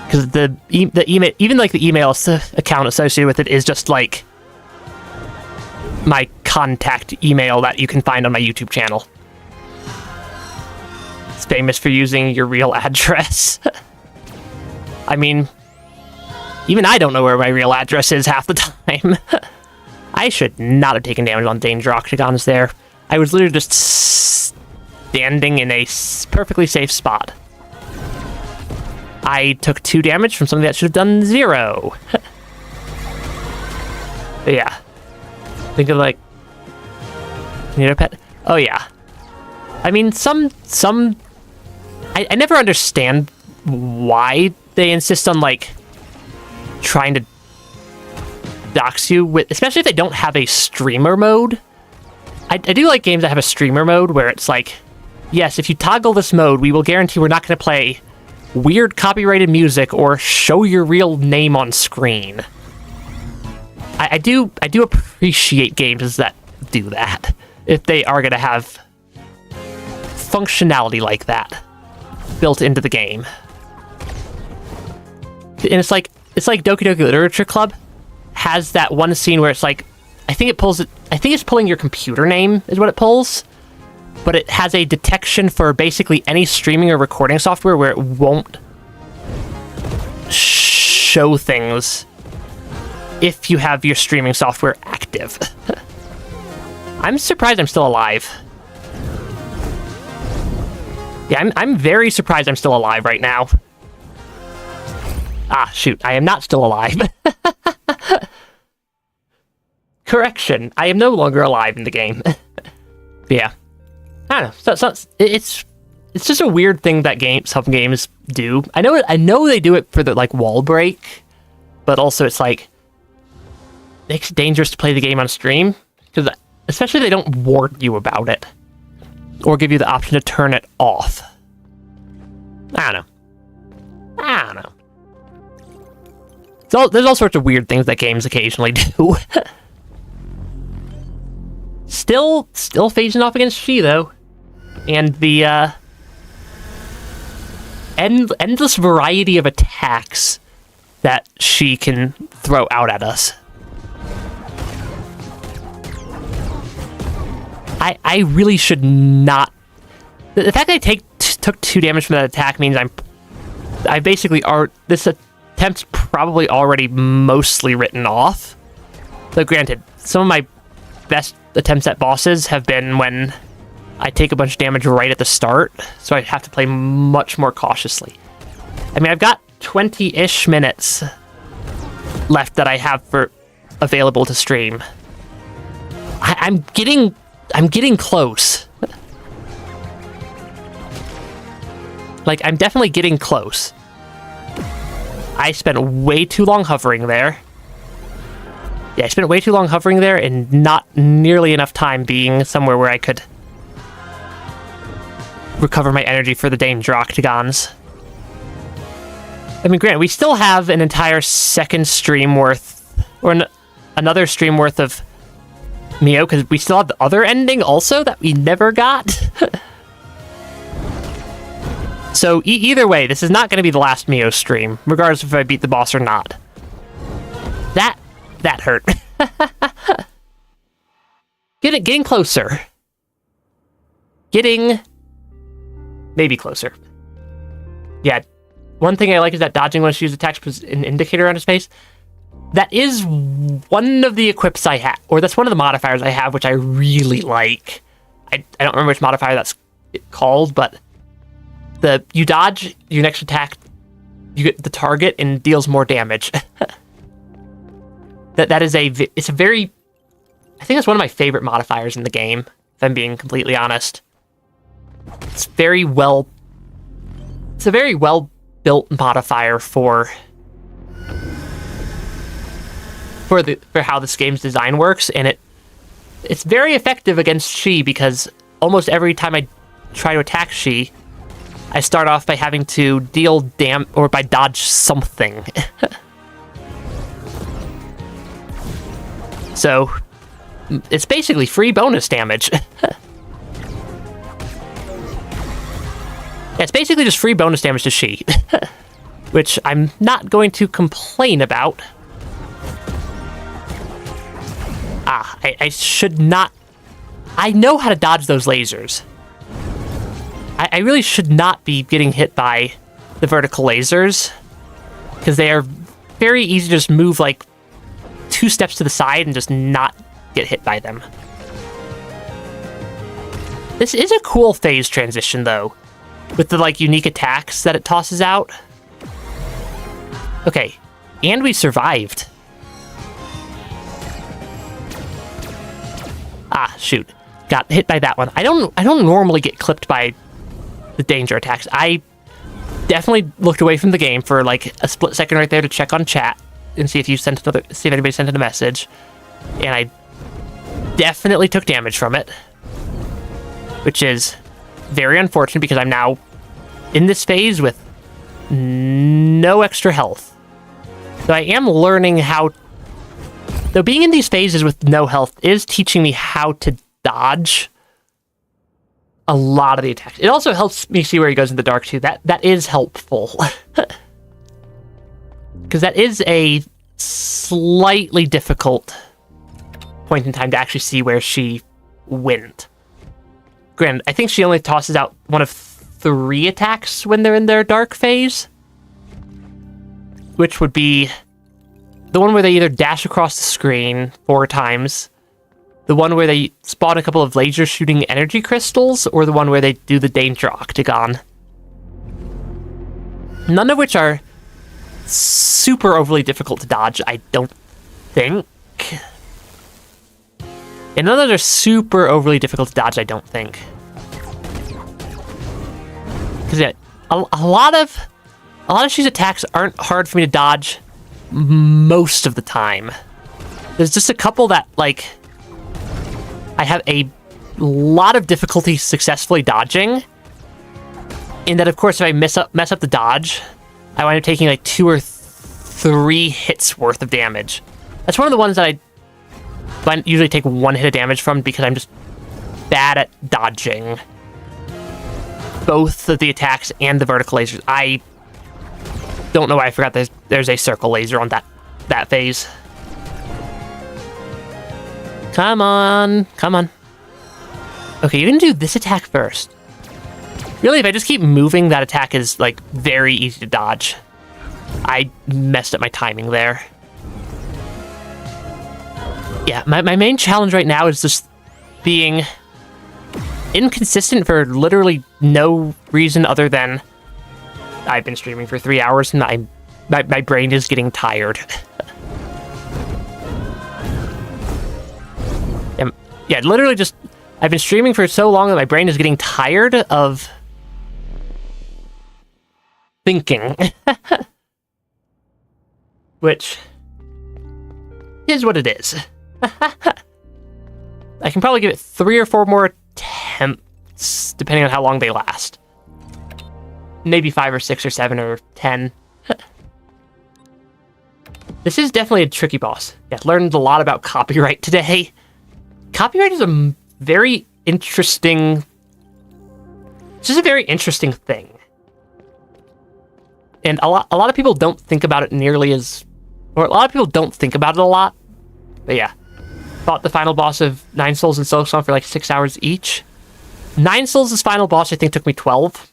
Because the email, even like the email account associated with it is just like my contact email that you can find on my YouTube channel. It's famous for using your real address. I mean, even I don't know where my real address is half the time. I should not have taken damage on Danger Octagons there. I was literally just standing in a perfectly safe spot. I took 2 damage from something that should have done 0. But yeah. Think of like... Need a pet? Oh yeah. I mean, I never understand why they insist on, like, trying to dox you with, especially if they don't have a streamer mode. I do like games that have a streamer mode where it's like, yes, if you toggle this mode, we will guarantee we're not going to play weird copyrighted music or show your real name on screen. I do appreciate games that do that, if they are going to have functionality like that built into the game. And it's like Doki Doki Literature Club has that one scene where it's like, I think it's pulling your computer name is what it pulls, but it has a detection for basically any streaming or recording software where it won't show things if you have your streaming software active. I'm surprised I'm still alive. Yeah, I'm very surprised I'm still alive right now. Ah, shoot, I am not still alive. Correction, I am no longer alive in the game. Yeah. I don't know. So it's just a weird thing that some games do. I know they do it for the, like, wall break, but also it's like, makes it dangerous to play the game on stream, because especially if they don't warn you about it, or give you the option to turn it off. I don't know. So there's all sorts of weird things that games occasionally do. Still phasing off against She, though. And the endless variety of attacks that she can throw out at us. I really should not... The fact that I took 2 damage from that attack means I basically are... This attempt's probably already mostly written off. Though granted, some of my best attempts at bosses have been when I take a bunch of damage right at the start, so I have to play much more cautiously. I mean, I've got 20-ish minutes left that I have for available to stream. I'm getting close. Like, I'm definitely getting close. I spent way too long hovering there. Yeah, I spent way too long hovering there and not nearly enough time being somewhere where I could recover my energy for the danger octagons. I mean, granted, we still have an entire second stream worth, or another stream worth of MIO, because we still have the other ending also that we never got. So either way, this is not going to be the last MIO stream, regardless if I beat the boss or not. That hurt. Getting closer. Getting maybe closer. Yeah, one thing I like is that dodging when she uses attacks puts an indicator on his face. That is one of the equips I have, or that's one of the modifiers I have, which I really like. I don't remember which modifier that's called, but you dodge your next attack, you get the target and deals more damage. It's a very, I think it's one of my favorite modifiers in the game, if I'm being completely honest. It's a very well built modifier for how this game's design works, and it's very effective against She, because almost every time I try to attack She, I start off by having to deal or by dodge something. So it's basically free bonus damage. It's basically just free bonus damage to She, which I'm not going to complain about. I should not... I know how to dodge those lasers. I really should not be getting hit by the vertical lasers, because they are very easy to just move like 2 steps to the side and just not get hit by them. This is a cool phase transition, though, with the like unique attacks that it tosses out. Okay, and we survived. Ah, shoot. Got hit by that one. I don't normally get clipped by the danger attacks. I definitely looked away from the game for like a split second right there to check on chat and see if anybody sent in a message. And I definitely took damage from it, which is very unfortunate because I'm now in this phase with no extra health. So I am learning how... Though being in these phases with no health is teaching me how to dodge a lot of the attacks. It also helps me see where he goes in the dark, too. That is helpful. Because that is a slightly difficult point in time to actually see where she went. Granted, I think she only tosses out one of 3 attacks when they're in their dark phase, which would be the one where they either dash across the screen 4 times, the one where they spawn a couple of laser shooting energy crystals, or the one where they do the danger octagon. None of which are super overly difficult to dodge, I don't think. And none of those are super overly difficult to dodge, I don't think. Because yeah, a lot of She's attacks aren't hard for me to dodge most of the time. There's just a couple that, like, I have a lot of difficulty successfully dodging. And that, of course, if I mess up the dodge, I wind up taking like 2 or 3 hits worth of damage. That's one of the ones that I usually take 1 hit of damage from, because I'm just bad at dodging both of the attacks and the vertical lasers. I don't know why I forgot there's a circle laser on that phase. Come on. Okay, you didn't do this attack first. Really, if I just keep moving, that attack is, like, very easy to dodge. I messed up my timing there. Yeah, my main challenge right now is just being inconsistent for literally no reason other than I've been streaming for 3 hours and my brain is getting tired. Yeah, literally just, I've been streaming for so long that my brain is getting tired of thinking. Which is what it is. I can probably give it 3 or 4 more attempts, depending on how long they last. Maybe 5 or 6 or 7 or 10. This is definitely a tricky boss. Yeah, learned a lot about copyright today. Copyright is a very interesting... It's just a very interesting thing. And a lot of people don't think about it nearly as... Or a lot of people don't think about it a lot. But yeah. Fought the final boss of Nine Souls and Silksong for like 6 hours each. Nine Souls' final boss, I think, took me 12.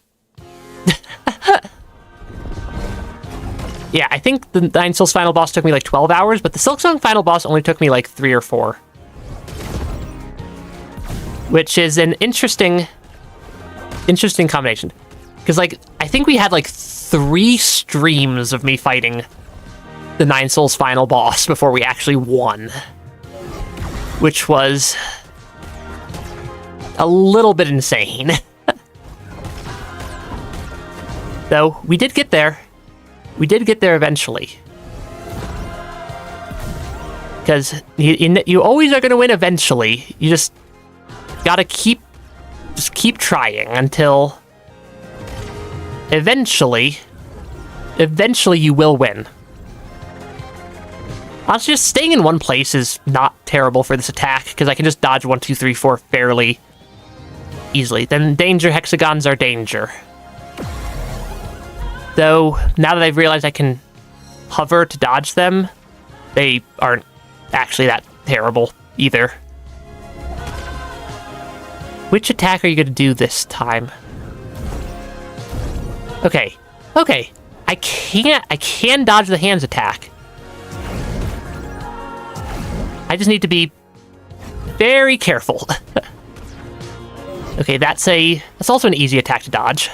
Yeah, I think the Nine Souls final boss took me like 12 hours, but the Silksong final boss only took me like 3 or 4. Which is an interesting combination. Because, like, I think we had like 3 streams of me fighting the Nine Souls final boss before we actually won. Which was a little bit insane. Though, we did get there. We did get there eventually. Because you always are going to win eventually. You just gotta keep trying until eventually you will win. Honestly, just staying in one place is not terrible for this attack, because I can just dodge 1, 2, 3, 4 fairly easily. Then danger hexagons are danger. Though, now that I've realized I can hover to dodge them, they aren't actually that terrible either. Which attack are you going to do this time? Okay. I can dodge the hands attack. I just need to be very careful. Okay, that's also an easy attack to dodge.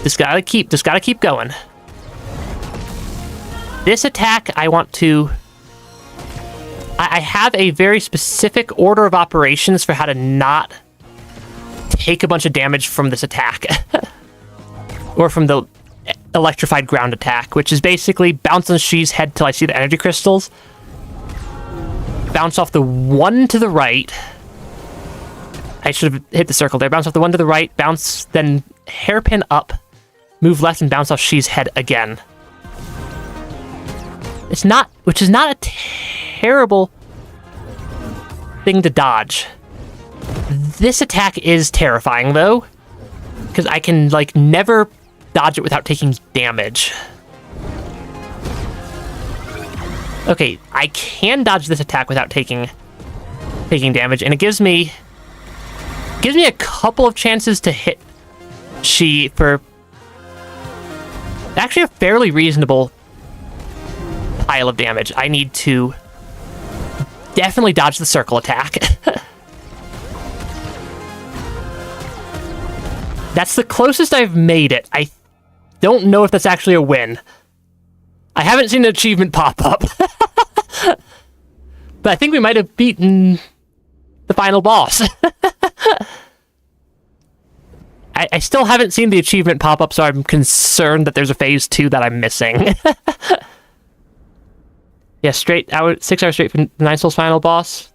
Just gotta keep going. This attack, I want to... I have a very specific order of operations for how to not take a bunch of damage from this attack. Or from the electrified ground attack, which is basically bounce on Shee's head till I see the energy crystals. Bounce off the one to the right. I should have hit the circle there. Bounce off the one to the right, bounce, then hairpin up, move left, and bounce off Shee's head again. Which is not a terrible thing to dodge. This attack is terrifying, though, because I can, like, never dodge it without taking damage. Okay, I can dodge this attack without taking damage, and it gives me a couple of chances to hit She for actually a fairly reasonable pile of damage. I need to definitely dodge the circle attack. That's the closest I've made it. I don't know if that's actually a win. I haven't seen an achievement pop up. But I think we might have beaten the final boss. I still haven't seen the achievement pop up, so I'm concerned that there's a phase 2 that I'm missing. Yeah, 6 hours straight from Nine Souls final boss.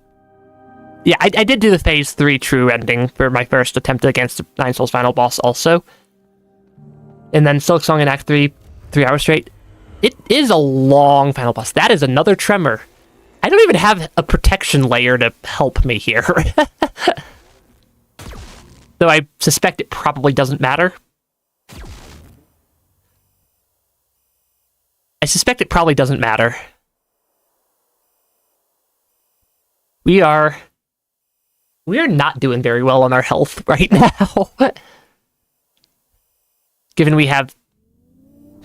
Yeah, I did do the phase 3 true ending for my first attempt against the Nine Souls final boss also. And then Silksong in Act 3, 3 hours straight. It is a long final boss. That is another tremor. I don't even have a protection layer to help me here. Though I suspect it probably doesn't matter. We are not doing very well on our health right now. Given we have...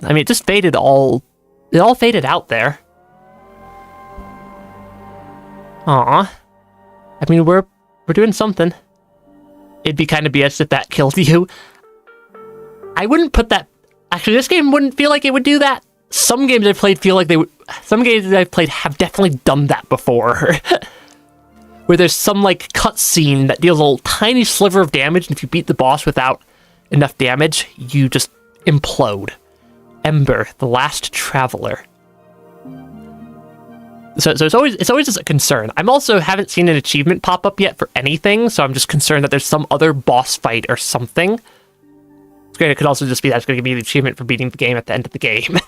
I mean, it just faded all... It all faded out there. Aw. I mean, we're We're doing something. It'd be kind of BS if that killed you. I wouldn't put that... Actually, this game wouldn't feel like it would do that. Some games I've played feel like they would... Some games that I've played have definitely done that before. Where there's some, like, cutscene that deals a little tiny sliver of damage, and if you beat the boss without enough damage, you just implode. Ember, the last traveler. So it's always just a concern. I'm also haven't seen an achievement pop up yet for anything, so I'm just concerned that there's some other boss fight or something. It's great. It could also just be that's going to give me the achievement for beating the game at the end of the game.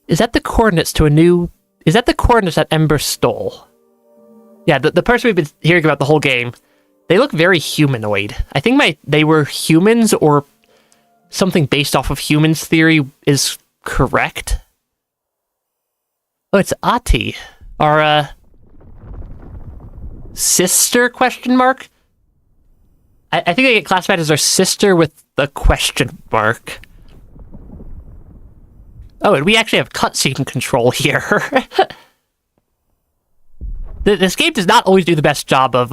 Is that the coordinates to a new... Is that the coordinates that Ember stole? Yeah, the person we've been hearing about the whole game, they look very humanoid. I think they were humans, or something based off of humans theory is correct. Oh, it's Ati, our sister, question mark? I think they get classified as our sister with the question mark. Oh, and we actually have cutscene control here. This game does not always do the best job of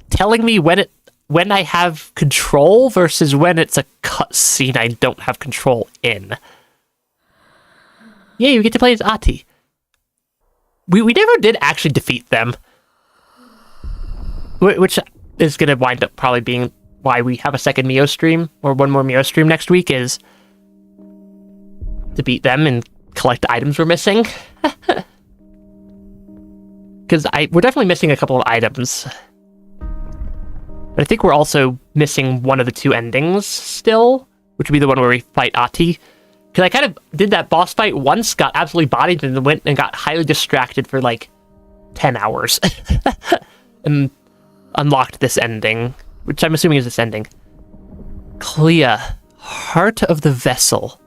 telling me when I have control versus when it's a cutscene I don't have control in. Yeah, you get to play as Ati. We never did actually defeat them. Which is going to wind up probably being why we have a second MIO stream, or one more MIO stream next week, is to beat them and collect the items we're missing. Because we're definitely missing a couple of items. But I think we're also missing one of the two endings still, which would be the one where we fight Ati. Because I kind of did that boss fight once, got absolutely bodied, and then went and got highly distracted for like 10 hours. And unlocked this ending, which I'm assuming is this ending. Clea, Heart of the Vessel.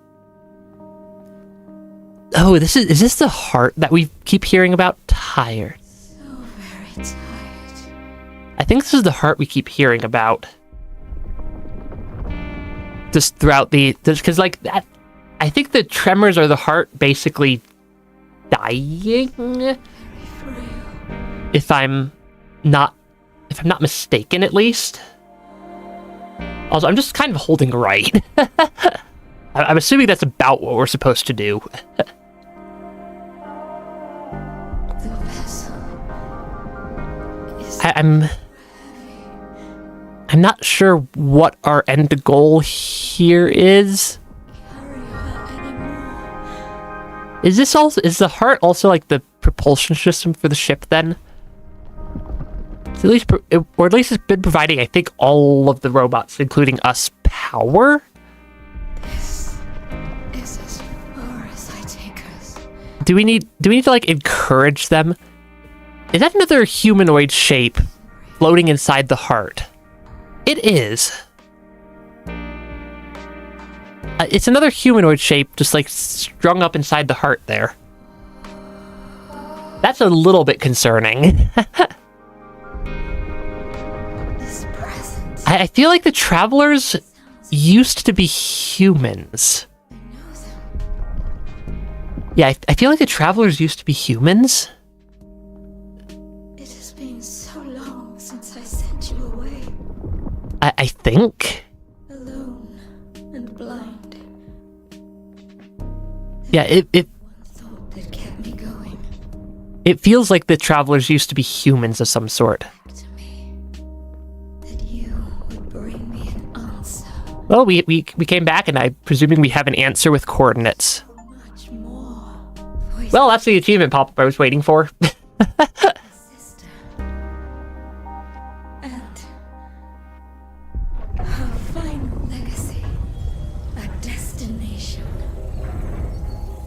Oh, is this the heart that we keep hearing about? Tired. So very tired. I think this is the heart we keep hearing about. Just throughout because like that, I think the tremors are the heart basically dying. Very frail. If I'm not mistaken, at least. Also, I'm just kind of holding right. I'm assuming that's about what we're supposed to do. The vessel is I'm not sure what our end goal here is. carry her anymore. Is the heart also like the propulsion system for the ship then? At least it's been providing, I think, all of the robots, including us, power? This is as far as I take us. Do we need to, like, encourage them? Is that another humanoid shape floating inside the heart? It is. It's another humanoid shape just, like, strung up inside the heart there. That's a little bit concerning. I feel like the travelers used to be humans. I know them. Yeah, I feel like the travelers used to be humans. It has been so long since I sent you away. I think. Alone and blind. Yeah, One thought that kept me going. it feels like the travelers used to be humans of some sort. To me. That you would bring me an answer. Well, we came back, and I'm presuming we have an answer with coordinates. So much more. Well, that's the achievement pop-up I was waiting for. Sister. And her final legacy. A destination.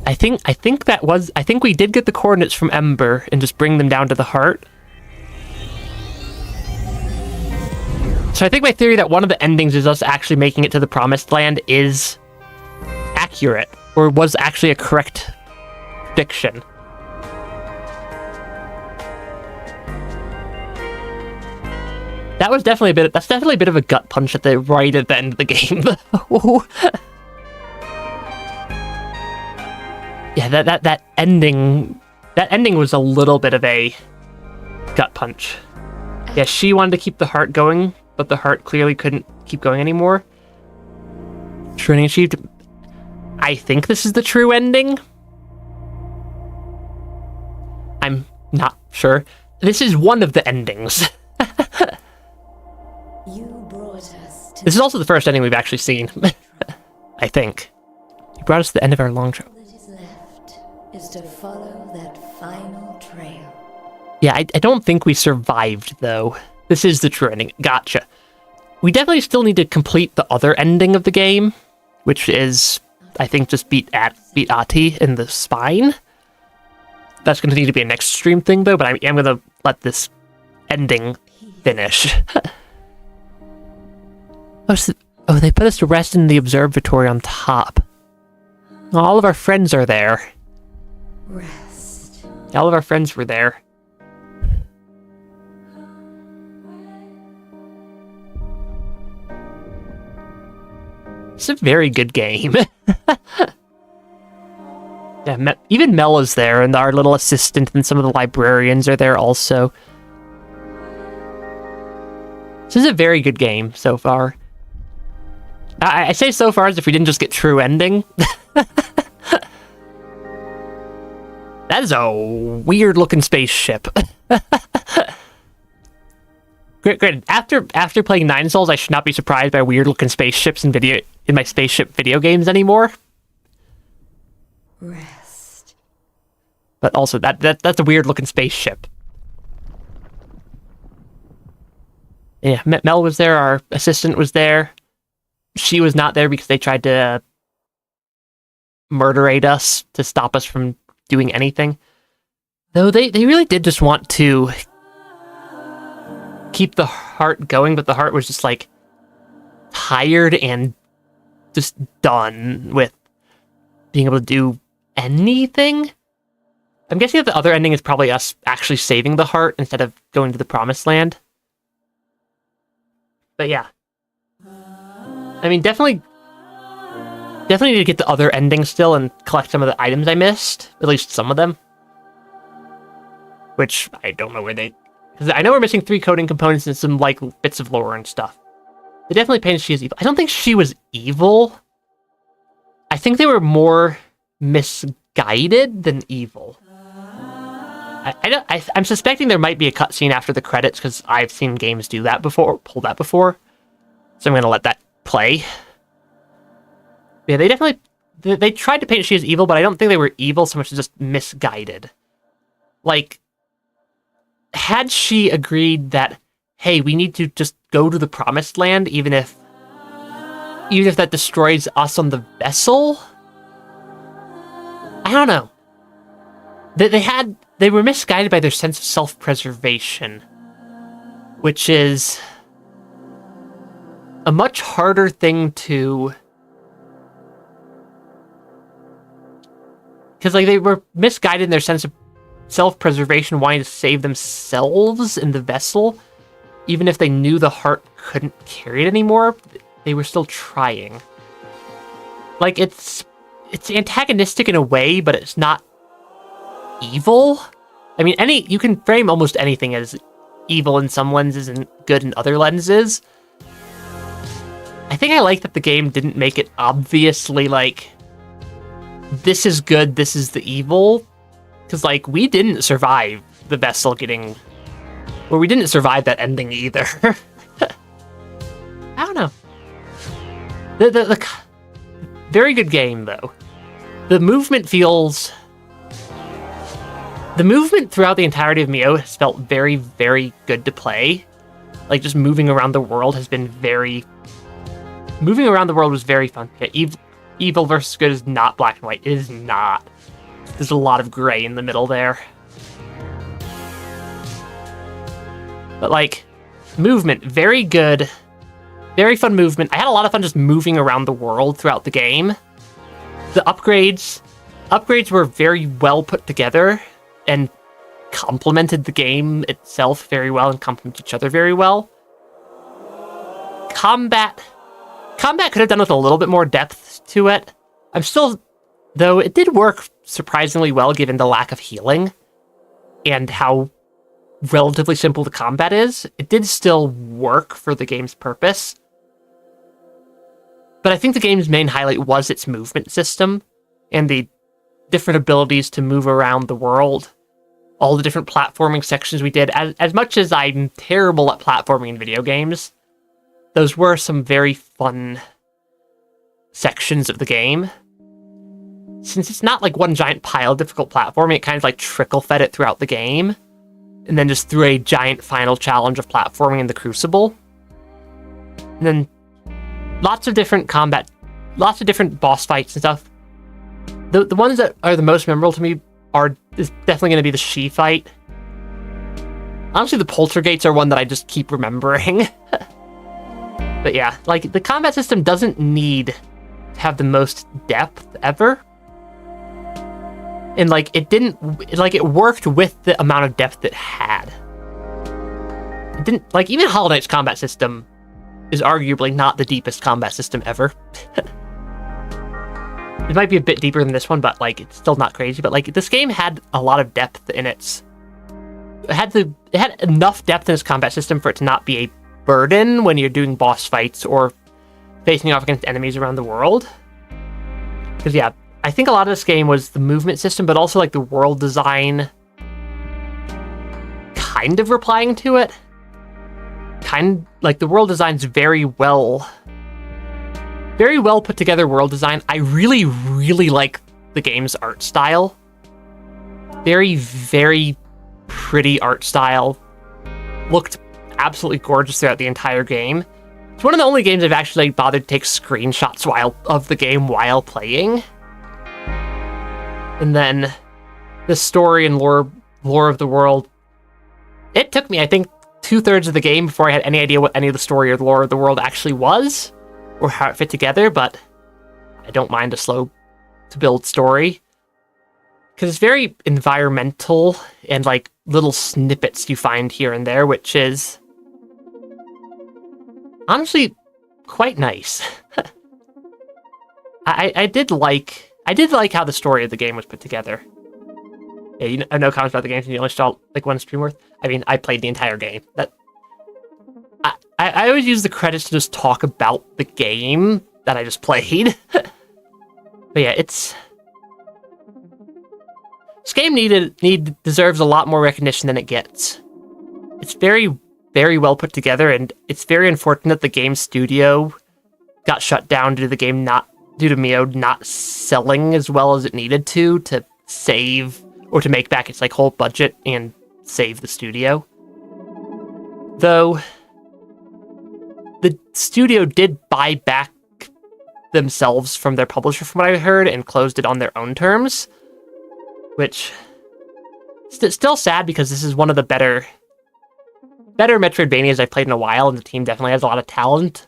I think we did get the coordinates from Ember and just bring them down to the heart. So I think my theory that one of the endings is us actually making it to the Promised Land is accurate, or was actually a correct prediction. That's definitely a bit of a gut punch at the end of the game, though. Yeah, that ending was a little bit of a gut punch. Yeah, she wanted to keep the heart going, but the heart clearly couldn't keep going anymore. True ending achieved. I think this is the true ending. I'm not sure. This is one of the endings. You brought us to This is also the first ending we've actually seen. I think. You brought us to the end of our long trail. all that is left is to follow that final trail. Yeah, I don't think we survived, though. This is the true ending. Gotcha. We definitely still need to complete the other ending of the game, which is, I think, just beat Ati in the spine. That's going to need to be a next stream thing, though, but I am going to let this ending finish. Oh, they put us to rest in the observatory on top. All of our friends are there. Rest. All of our friends were there. It's a very good game. Yeah, even Mel is there, and our little assistant and some of the librarians are there also. This is a very good game so far. I say so far as if we didn't just get true ending. That is a weird looking spaceship. Granted, after playing Nine Souls, I should not be surprised by weird looking spaceships in my spaceship video games anymore. Rest. But also that's a weird looking spaceship. Yeah, Mel was there, our assistant was there. She was not there because they tried to murderate us to stop us from doing anything. Though they really did just want to keep the heart going, but the heart was just like tired and just done with being able to do anything. I'm guessing that the other ending is probably us actually saving the heart instead of going to the promised land. But yeah. I mean, definitely need to get the other ending still and collect some of the items I missed. At least some of them. Which, I don't know where they... Because I know we're missing 3 coding components and some, like, bits of lore and stuff. They definitely painted she as evil. I don't think she was evil. I think they were more misguided than evil. I'm suspecting there might be a cutscene after the credits, because I've seen games do that before, pull that before. So I'm going to let that play. Yeah, they definitely... They tried to paint she as evil, but I don't think they were evil so much as just misguided. Like, had she agreed that, hey, we need to just go to the promised land, even if that destroys us on the vessel? I don't know. They were misguided by their sense of self-preservation, which is a much harder thing to... Because, like, they were misguided in their sense of self-preservation, wanting to save themselves in the vessel. Even if they knew the heart couldn't carry it anymore, they were still trying. Like, it's antagonistic in a way, but it's not evil. I mean, you can frame almost anything as evil in some lenses and good in other lenses. I think I like that the game didn't make it obviously like, this is good, this is the evil. Because, like, we didn't survive the vessel getting... Well, we didn't survive that ending either. I don't know. The very good game, though. The movement feels... The movement throughout the entirety of MIO has felt very, very good to play. Like, just moving around the world has been very... Moving around the world was very fun. Yeah, evil versus good is not black and white. It is not. There's a lot of gray in the middle there. But, like, movement, very good. Very fun movement. I had a lot of fun just moving around the world throughout the game. The upgrades were very well put together and complemented the game itself very well and complemented each other very well. Combat could have done with a little bit more depth to it. Though it did work surprisingly well given the lack of healing and how relatively simple the combat is, it did still work for the game's purpose. But I think the game's main highlight was its movement system and the different abilities to move around the world. All the different platforming sections we did. As much as I'm terrible at platforming in video games, those were some very fun sections of the game. Since it's not like one giant pile of difficult platforming, it kind of like trickle-fed it throughout the game. And then just threw a giant final challenge of platforming in the Crucible. And then lots of different combat, lots of different boss fights and stuff. The ones that are the most memorable to me is definitely going to be the She fight. Honestly, the Poltergates are one that I just keep remembering. But yeah, like, the combat system doesn't need to have the most depth ever. And, like, it worked with the amount of depth it had. It didn't, like, even Hollow Knight's combat system is arguably not the deepest combat system ever. It might be a bit deeper than this one, but, like, it's still not crazy. But, like, this game had a lot of depth in its... It had enough depth in its combat system for it to not be a burden when you're doing boss fights or facing off against enemies around the world. Because, yeah, I think a lot of this game was the movement system, but also, like, the world design kind of replying to it. Like, the world design's very well put together world design. I really, really like the game's art style. Very, very pretty art style. Looked absolutely gorgeous throughout the entire game. It's one of the only games I've actually bothered to take screenshots of the game while playing. And then the story and lore of the world. It took me, I think, 2/3 of the game before I had any idea what any of the story or the lore of the world actually was, or how it fit together, but I don't mind a slow-to-build story. Because it's very environmental and, like, little snippets you find here and there, which is honestly quite nice. I did like how the story of the game was put together. Yeah, you know, no comments about the game, and you only saw like one stream worth. I mean, I played the entire game. I always use the credits to just talk about the game that I just played. But yeah, this game deserves a lot more recognition than it gets. It's very, very well put together, and it's very unfortunate the game studio got shut down due to MIO not selling as well as it needed to save or to make back its like whole budget and save the studio. Though the studio did buy back themselves from their publisher, from what I heard, and closed it on their own terms, which is still sad because this is one of the better Metroidvanias I've played in a while, and the team definitely has a lot of talent.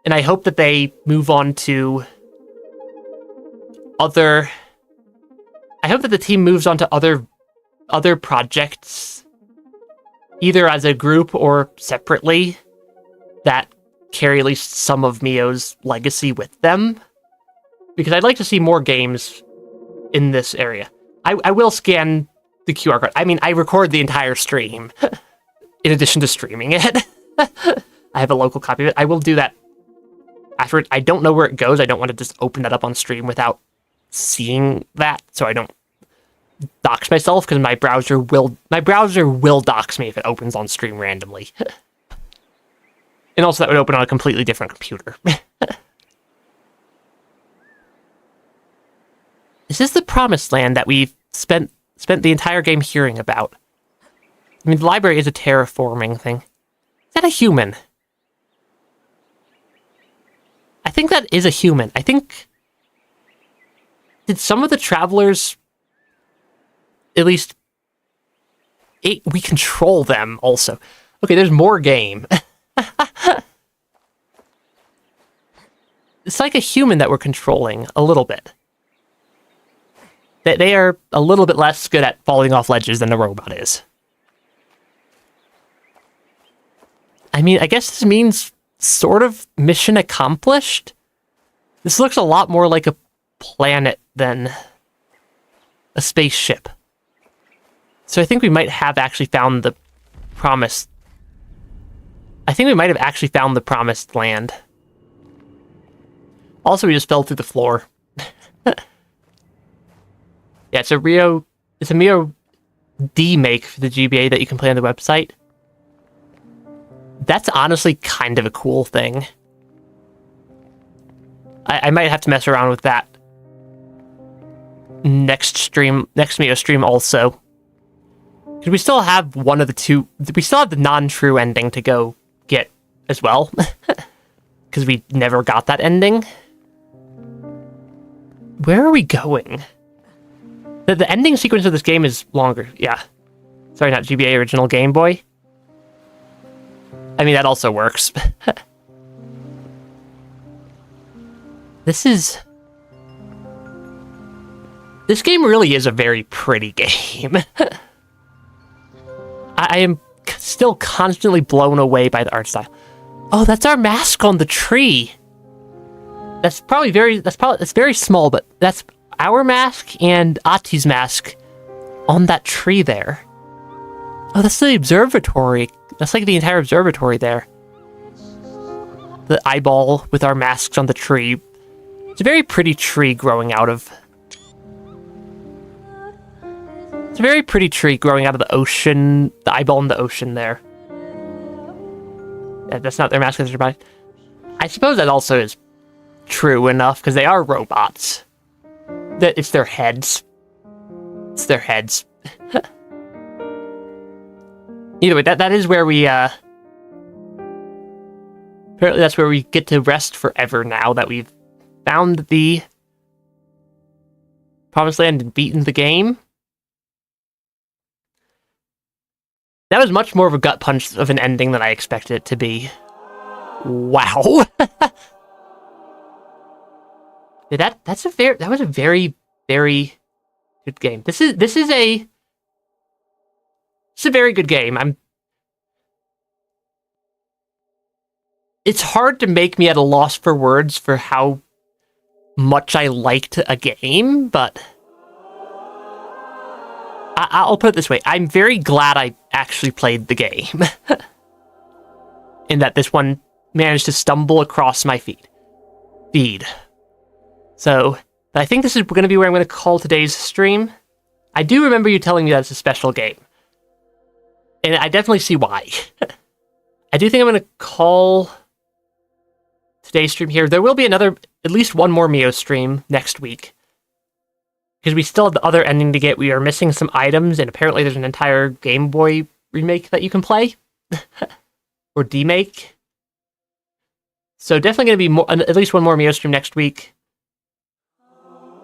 And I hope that they move on to I hope that the team moves on to other projects, either as a group or separately, that carry at least some of MIO's legacy with them. Because I'd like to see more games in this area. I will scan the QR code. I mean, I record the entire stream, in addition to streaming it. I have a local copy of it. I will do that afterwards. I don't know where it goes. I don't want to just open that up on stream without seeing that, so I don't dox myself, because my browser will dox me if it opens on stream randomly. And also that would open on a completely different computer. This is the promised land that we've spent the entire game hearing about. I mean, the library is a terraforming thing. Is that a human? I think that is a human. I think... Did some of the travelers... At least... we control them, also. Okay, there's more game. It's like a human that we're controlling, a little bit. They are a little bit less good at falling off ledges than a robot is. I mean, I guess this means sort of mission accomplished. This looks a lot more like a planet than a spaceship. So I think we might have actually found the promised... I think we might have actually found the promised land. Also, we just fell through the floor. Yeah, it's a MIO D-make for the GBA that you can play on the website. That's honestly kind of a cool thing. I might have to mess around with that next MIO stream also. Because we still have one of the two... We still have the non-true ending to go get as well. Because we never got that ending. Where are we going? The ending sequence of this game is longer. Yeah. Sorry, not GBA original Game Boy. I mean, that also works. This game really is a very pretty game. I am still constantly blown away by the art style. Oh, that's our mask on the tree. That's very small, but that's our mask and Ati's mask on that tree there. Oh, that's the observatory. That's like the entire observatory there. The eyeball with our masks on the tree. It's a very pretty tree growing out of... It's a very pretty tree growing out of the ocean. The eyeball in the ocean there. Yeah, that's not their mask, that's their body. I suppose that also is true enough, because they are robots. It's their heads. It's their heads. Either way, that is where we, apparently that's where we get to rest forever now that we've found the Promised Land and beaten the game. That was much more of a gut punch of an ending than I expected it to be. Wow. Yeah, that was a very, very good game. This is a very good game. It's hard to make me at a loss for words for how much I liked a game, but I'll put it this way. I'm very glad I actually played the game. In that this one managed to stumble across my feed. So, I think this is going to be where I'm going to call today's stream. I do remember you telling me that it's a special game. And I definitely see why. I do think I'm going to call today's stream here. There will be at least one more MIO stream next week. Because we still have the other ending to get. We are missing some items, and apparently there's an entire Game Boy remake that you can play. Or demake. So definitely going to be at least one more MIO stream next week.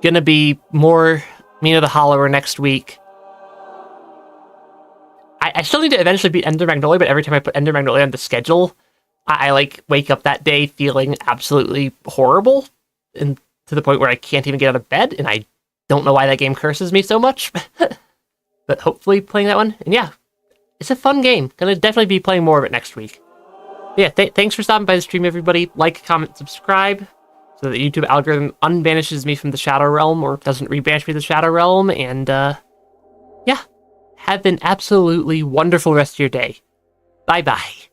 Gonna be more MIO the Hollower next week. I still need to eventually beat Ender Magnolia, but every time I put Ender Magnolia on the schedule, I like wake up that day feeling absolutely horrible, and to the point where I can't even get out of bed, and I don't know why that game curses me so much. But hopefully playing that one, and yeah, it's a fun game. Gonna definitely be playing more of it next week. But yeah, thanks for stopping by the stream, everybody. Like, comment, subscribe, so that the YouTube algorithm unbanishes me from the Shadow Realm, or doesn't rebanish me to the Shadow Realm, and yeah, have an absolutely wonderful rest of your day. Bye-bye.